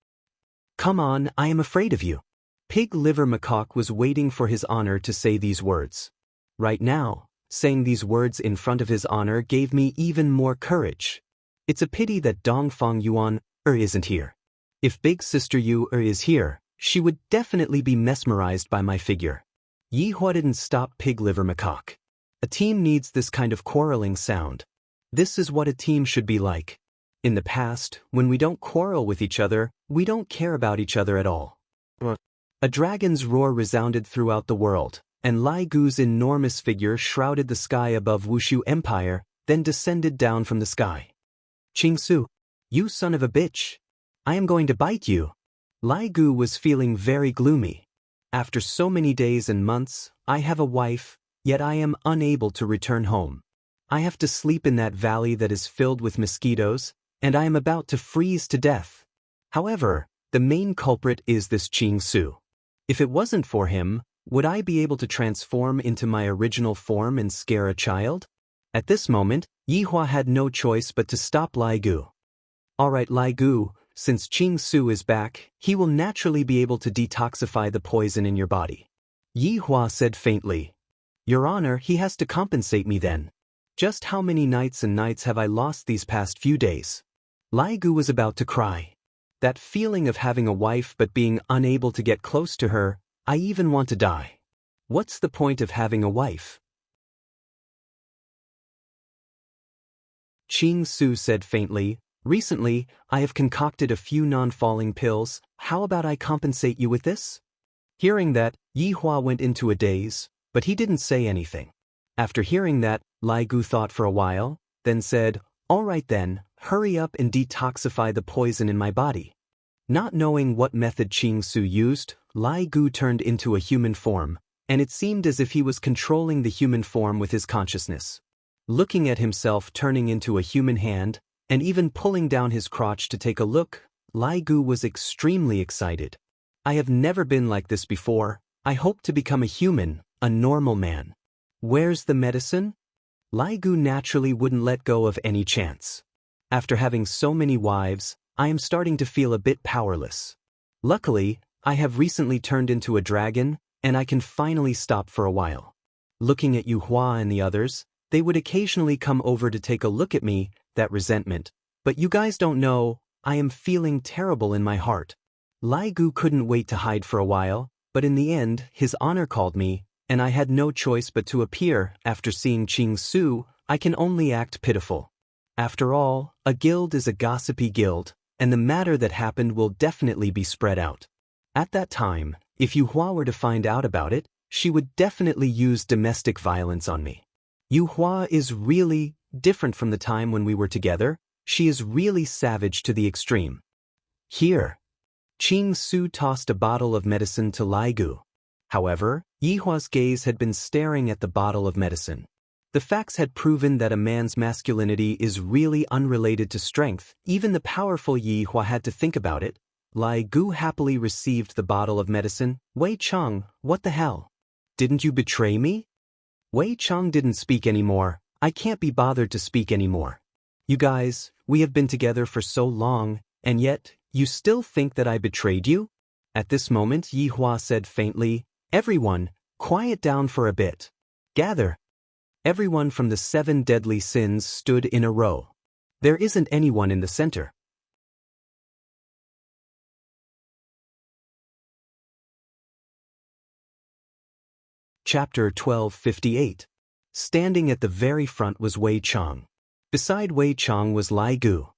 Come on, I am afraid of you. Pig liver macaque was waiting for his honor to say these words. Right now, saying these words in front of his honor gave me even more courage. It's a pity that Dongfang Yuan isn't here. If Big Sister Yu is here, she would definitely be mesmerized by my figure. Yihua didn't stop Pig liver macaque. A team needs this kind of quarreling sound. This is what a team should be like. In the past, when we don't quarrel with each other, we don't care about each other at all. A dragon's roar resounded throughout the world, and Lai Gu's enormous figure shrouded the sky above Wushu Empire, then descended down from the sky. Ching Su, you son of a bitch. I am going to bite you. Lai Gu was feeling very gloomy. After so many days and months, I have a wife, yet I am unable to return home. I have to sleep in that valley that is filled with mosquitoes, and I am about to freeze to death. However, the main culprit is this Ching Su. If it wasn't for him, would I be able to transform into my original form and scare a child? At this moment, Yihua had no choice but to stop Lai Gu. Alright Lai Gu, since Ching Su is back, he will naturally be able to detoxify the poison in your body. Yihua said faintly. Your Honor, he has to compensate me then. Just how many nights and nights have I lost these past few days? Lai Gu was about to cry. That feeling of having a wife but being unable to get close to her, I even want to die. What's the point of having a wife? Ching Su said faintly, recently, I have concocted a few non-falling pills, how about I compensate you with this? Hearing that, Yihua went into a daze, but he didn't say anything. After hearing that, Lai Gu thought for a while, then said, alright then, hurry up and detoxify the poison in my body. Not knowing what method Ching Su used, Lai Gu turned into a human form, and it seemed as if he was controlling the human form with his consciousness. Looking at himself turning into a human hand, and even pulling down his crotch to take a look, Lai Gu was extremely excited. I have never been like this before. I hope to become a human, a normal man. Where's the medicine? Lai Gu naturally wouldn't let go of any chance. After having so many wives, I am starting to feel a bit powerless. Luckily, I have recently turned into a dragon, and I can finally stop for a while. Looking at Yu Hua and the others, they would occasionally come over to take a look at me, that resentment. But you guys don't know, I am feeling terrible in my heart. Lai Gu couldn't wait to hide for a while, but in the end, his honor called me, and I had no choice but to appear. After seeing Ching Su, I can only act pitiful. After all, a guild is a gossipy guild, and the matter that happened will definitely be spread out. At that time, if Yu Hua were to find out about it, she would definitely use domestic violence on me. Yu Hua is really different from the time when we were together. She is really savage to the extreme. Here. Ching Su tossed a bottle of medicine to Lai Gu. However, Yihua's gaze had been staring at the bottle of medicine. The facts had proven that a man's masculinity is really unrelated to strength. Even the powerful Yi Hua had to think about it. Lai Gu happily received the bottle of medicine. Wei Cheng, what the hell? Didn't you betray me? Wei Cheng didn't speak anymore. I can't be bothered to speak anymore. You guys, we have been together for so long, and yet, you still think that I betrayed you? At this moment Yi Hua said faintly, everyone, quiet down for a bit. Gather. Everyone from the 7 deadly sins stood in a row. There isn't anyone in the center. Chapter 1258. Standing at the very front was Wei Cheng. Beside Wei Cheng was Lai Gu.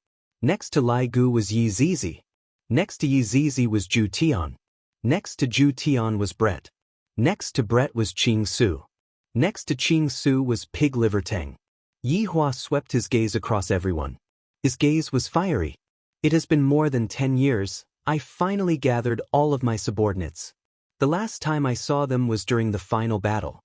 Next to Lai Gu was Yi Zizi. Next to Yi Zizi was Zhu Tian. Next to Zhu Tian was Brett. Next to Brett was Qing Su. Next to Qing Su was Pig Liver Tang. Yi Hua swept his gaze across everyone. His gaze was fiery. It has been more than 10 years, I finally gathered all of my subordinates. The last time I saw them was during the final battle.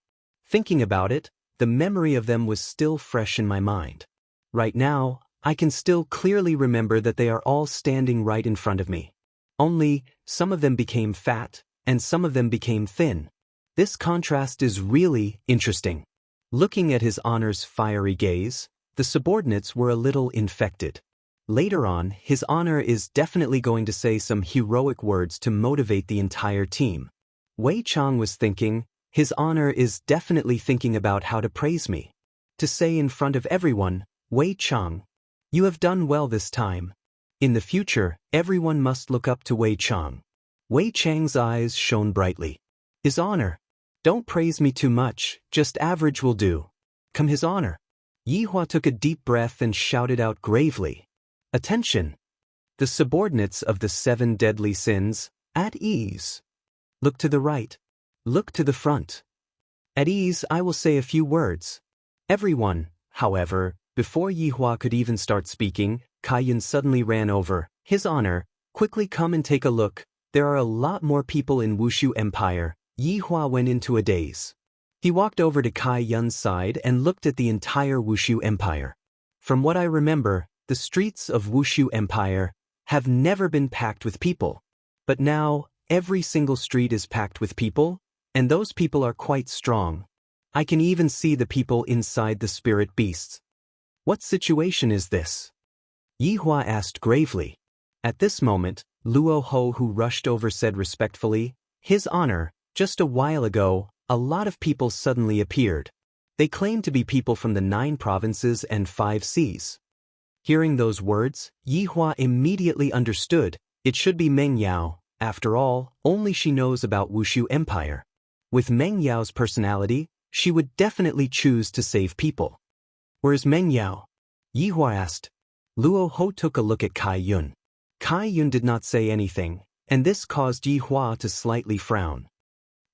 Thinking about it, the memory of them was still fresh in my mind. Right now, I can still clearly remember that they are all standing right in front of me. Only, some of them became fat, and some of them became thin. This contrast is really interesting. Looking at His Honor's fiery gaze, the subordinates were a little infected. Later on, His Honor is definitely going to say some heroic words to motivate the entire team. Wei Cheng was thinking, His Honor is definitely thinking about how to praise me. To say in front of everyone, Wei Cheng, you have done well this time. In the future, everyone must look up to Wei Cheng. Wei Cheng's eyes shone brightly. His Honor, don't praise me too much, just average will do. Come His Honor. Yi Hua took a deep breath and shouted out gravely. Attention! The subordinates of the 7 deadly sins, at ease. Look to the right. Look to the front. At ease, I will say a few words. Everyone, however, before Yi Hua could even start speaking, Kai Yun suddenly ran over. His Honor, quickly come and take a look. There are a lot more people in Wushu Empire. Yi Hua went into a daze. He walked over to Kai Yun's side and looked at the entire Wushu Empire. From what I remember, the streets of Wushu Empire have never been packed with people. But now, every single street is packed with people, and those people are quite strong. I can even see the people inside the spirit beasts. What situation is this? Yi Hua asked gravely. At this moment, Luo Ho, who rushed over, said respectfully, His Honor, just a while ago, a lot of people suddenly appeared. They claimed to be people from the 9 provinces and 5 seas. Hearing those words, Yi Hua immediately understood, it should be Meng Yao. After all, only she knows about Wushu Empire. With Meng Yao's personality, she would definitely choose to save people. Where's Meng Yao? Yi Hua asked. Luo Ho took a look at Kai Yun. Kai Yun did not say anything, and this caused Yi Hua to slightly frown.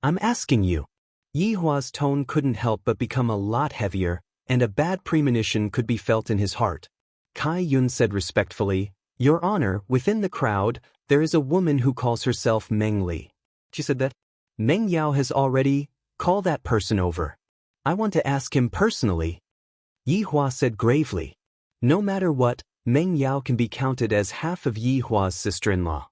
I'm asking you. Yi Hua's tone couldn't help but become a lot heavier, and a bad premonition could be felt in his heart. Kai Yun said respectfully, Your Honor, within the crowd, there is a woman who calls herself Meng Li. She said that Meng Yao has already, call that person over. I want to ask him personally. Yi Hua said gravely. No matter what, Meng Yao can be counted as half of Yi Hua's sister-in-law.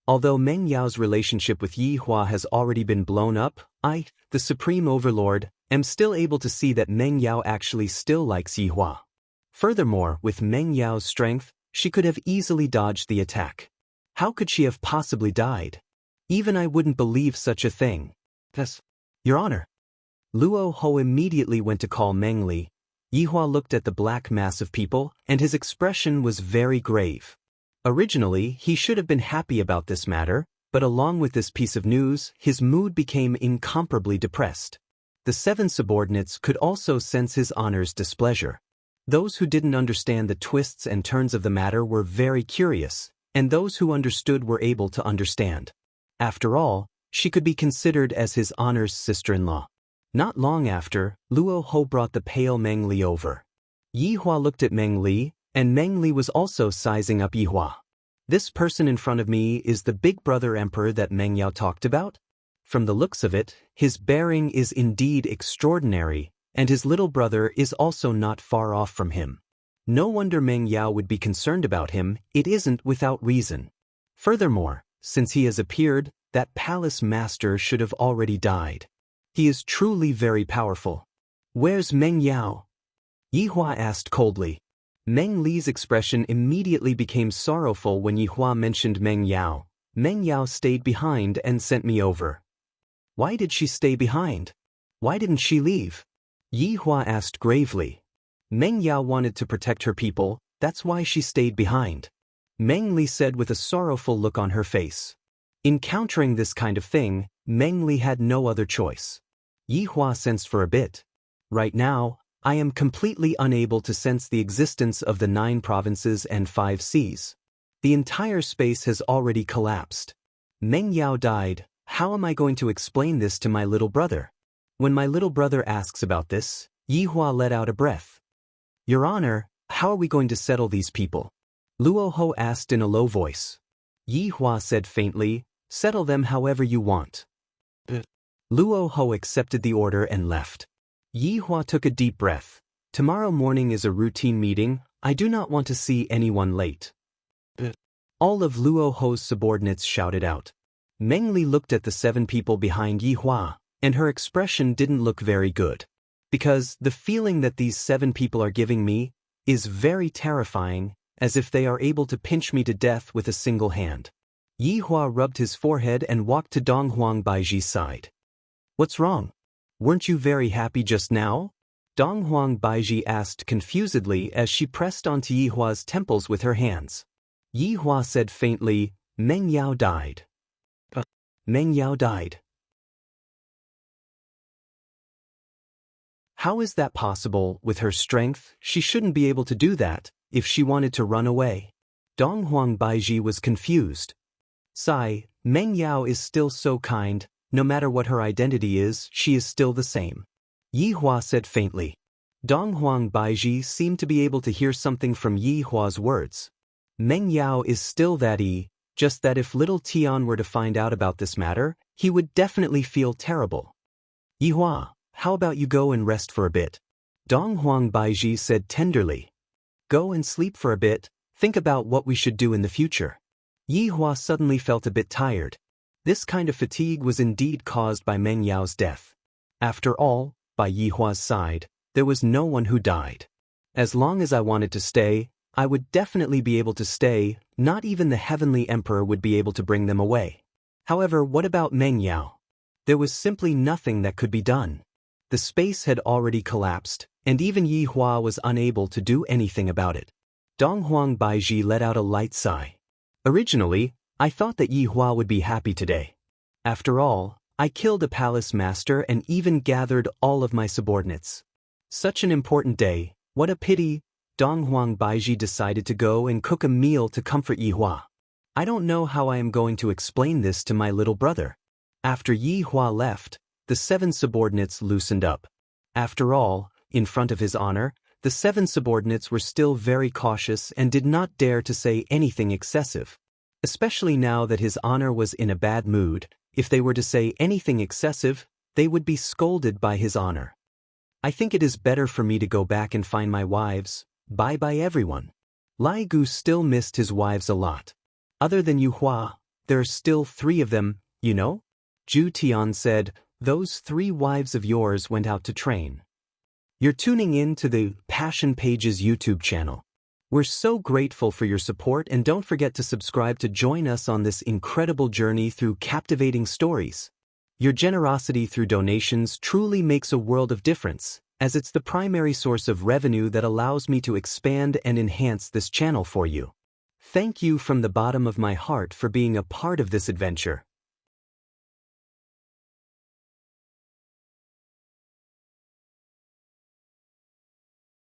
Although Meng Yao's relationship with Yi Hua has already been blown up, I, the Supreme Overlord, am still able to see that Meng Yao actually still likes Yi Hua. Furthermore, with Meng Yao's strength, she could have easily dodged the attack. How could she have possibly died? Even I wouldn't believe such a thing. Thus, Your Honor. Luo Ho immediately went to call Meng Li. Yi Hua looked at the black mass of people, and his expression was very grave. Originally, he should have been happy about this matter, but along with this piece of news, his mood became incomparably depressed. The 7 subordinates could also sense His Honor's displeasure. Those who didn't understand the twists and turns of the matter were very curious, and those who understood were able to understand. After all, she could be considered as His Honor's sister-in-law. Not long after, Luo Ho brought the pale Meng Li over. Yi Hua looked at Meng Li, and Meng Li was also sizing up Yi Hua. This person in front of me is the big brother emperor that Meng Yao talked about? From the looks of it, his bearing is indeed extraordinary, and his little brother is also not far off from him. No wonder Meng Yao would be concerned about him, it isn't without reason. Furthermore, since he has appeared, that palace master should have already died. He is truly very powerful. Where's Meng Yao? Yihua asked coldly. Meng Li's expression immediately became sorrowful when Yihua mentioned Meng Yao. Meng Yao stayed behind and sent me over. Why did she stay behind? Why didn't she leave? Yihua asked gravely. Meng Yao wanted to protect her people, that's why she stayed behind. Meng Li said with a sorrowful look on her face. Encountering this kind of thing, Meng Li had no other choice. Yihua sensed for a bit. Right now, I am completely unable to sense the existence of the 9 provinces and 5 seas. The entire space has already collapsed. Meng Yao died, how am I going to explain this to my little brother? When my little brother asks about this, Yihua let out a breath. Your Honor, how are we going to settle these people? Luo Ho asked in a low voice. Yihua said faintly, settle them however you want. Luo Ho accepted the order and left. Yihua took a deep breath. Tomorrow morning is a routine meeting, I do not want to see anyone late. All of Luo Ho's subordinates shouted out. Meng Li looked at the 7 people behind Yihua, and her expression didn't look very good. Because the feeling that these 7 people are giving me is very terrifying, as if they are able to pinch me to death with a single hand. Yihua rubbed his forehead and walked to Donghuang Baiji's side. What's wrong? Weren't you very happy just now? Donghuang Baiji asked confusedly as she pressed onto Yihua's temples with her hands. Yihua said faintly, Meng Yao died. Meng Yao died. How is that possible? With her strength, she shouldn't be able to do that, if she wanted to run away. Donghuang Baiji was confused. Sai, Meng Yao is still so kind, no matter what her identity is, she is still the same. Yihua said faintly. Donghuang Baiji seemed to be able to hear something from Yihua's words. Meng Yao is still that just that if little Tian were to find out about this matter, he would definitely feel terrible. Yihua, how about you go and rest for a bit? Donghuang Baiji said tenderly. Go and sleep for a bit, think about what we should do in the future. Yihua suddenly felt a bit tired. This kind of fatigue was indeed caused by Meng Yao's death. After all, by Yihua's side, there was no one who died. As long as I wanted to stay, I would definitely be able to stay, not even the Heavenly Emperor would be able to bring them away. However, what about Meng Yao? There was simply nothing that could be done. The space had already collapsed, and even Yihua was unable to do anything about it. Donghuang Baiji let out a light sigh. Originally, I thought that Yihua would be happy today. After all, I killed a palace master and even gathered all of my subordinates. Such an important day, what a pity. Donghuang Baiji decided to go and cook a meal to comfort Yihua. I don't know how I am going to explain this to my little brother. After Yihua left, the 7 subordinates loosened up. After all, in front of his honor, the 7 subordinates were still very cautious and did not dare to say anything excessive. Especially now that his honor was in a bad mood, if they were to say anything excessive, they would be scolded by his honor. I think it is better for me to go back and find my wives. Bye-bye everyone. Lai Gu still missed his wives a lot. Other than Yihua, there are still 3 of them, you know? Zhu Tian said, those 3 wives of yours went out to train. You're tuning in to the Passion Pages YouTube channel. We're so grateful for your support and don't forget to subscribe to join us on this incredible journey through captivating stories. Your generosity through donations truly makes a world of difference, as it's the primary source of revenue that allows me to expand and enhance this channel for you. Thank you from the bottom of my heart for being a part of this adventure.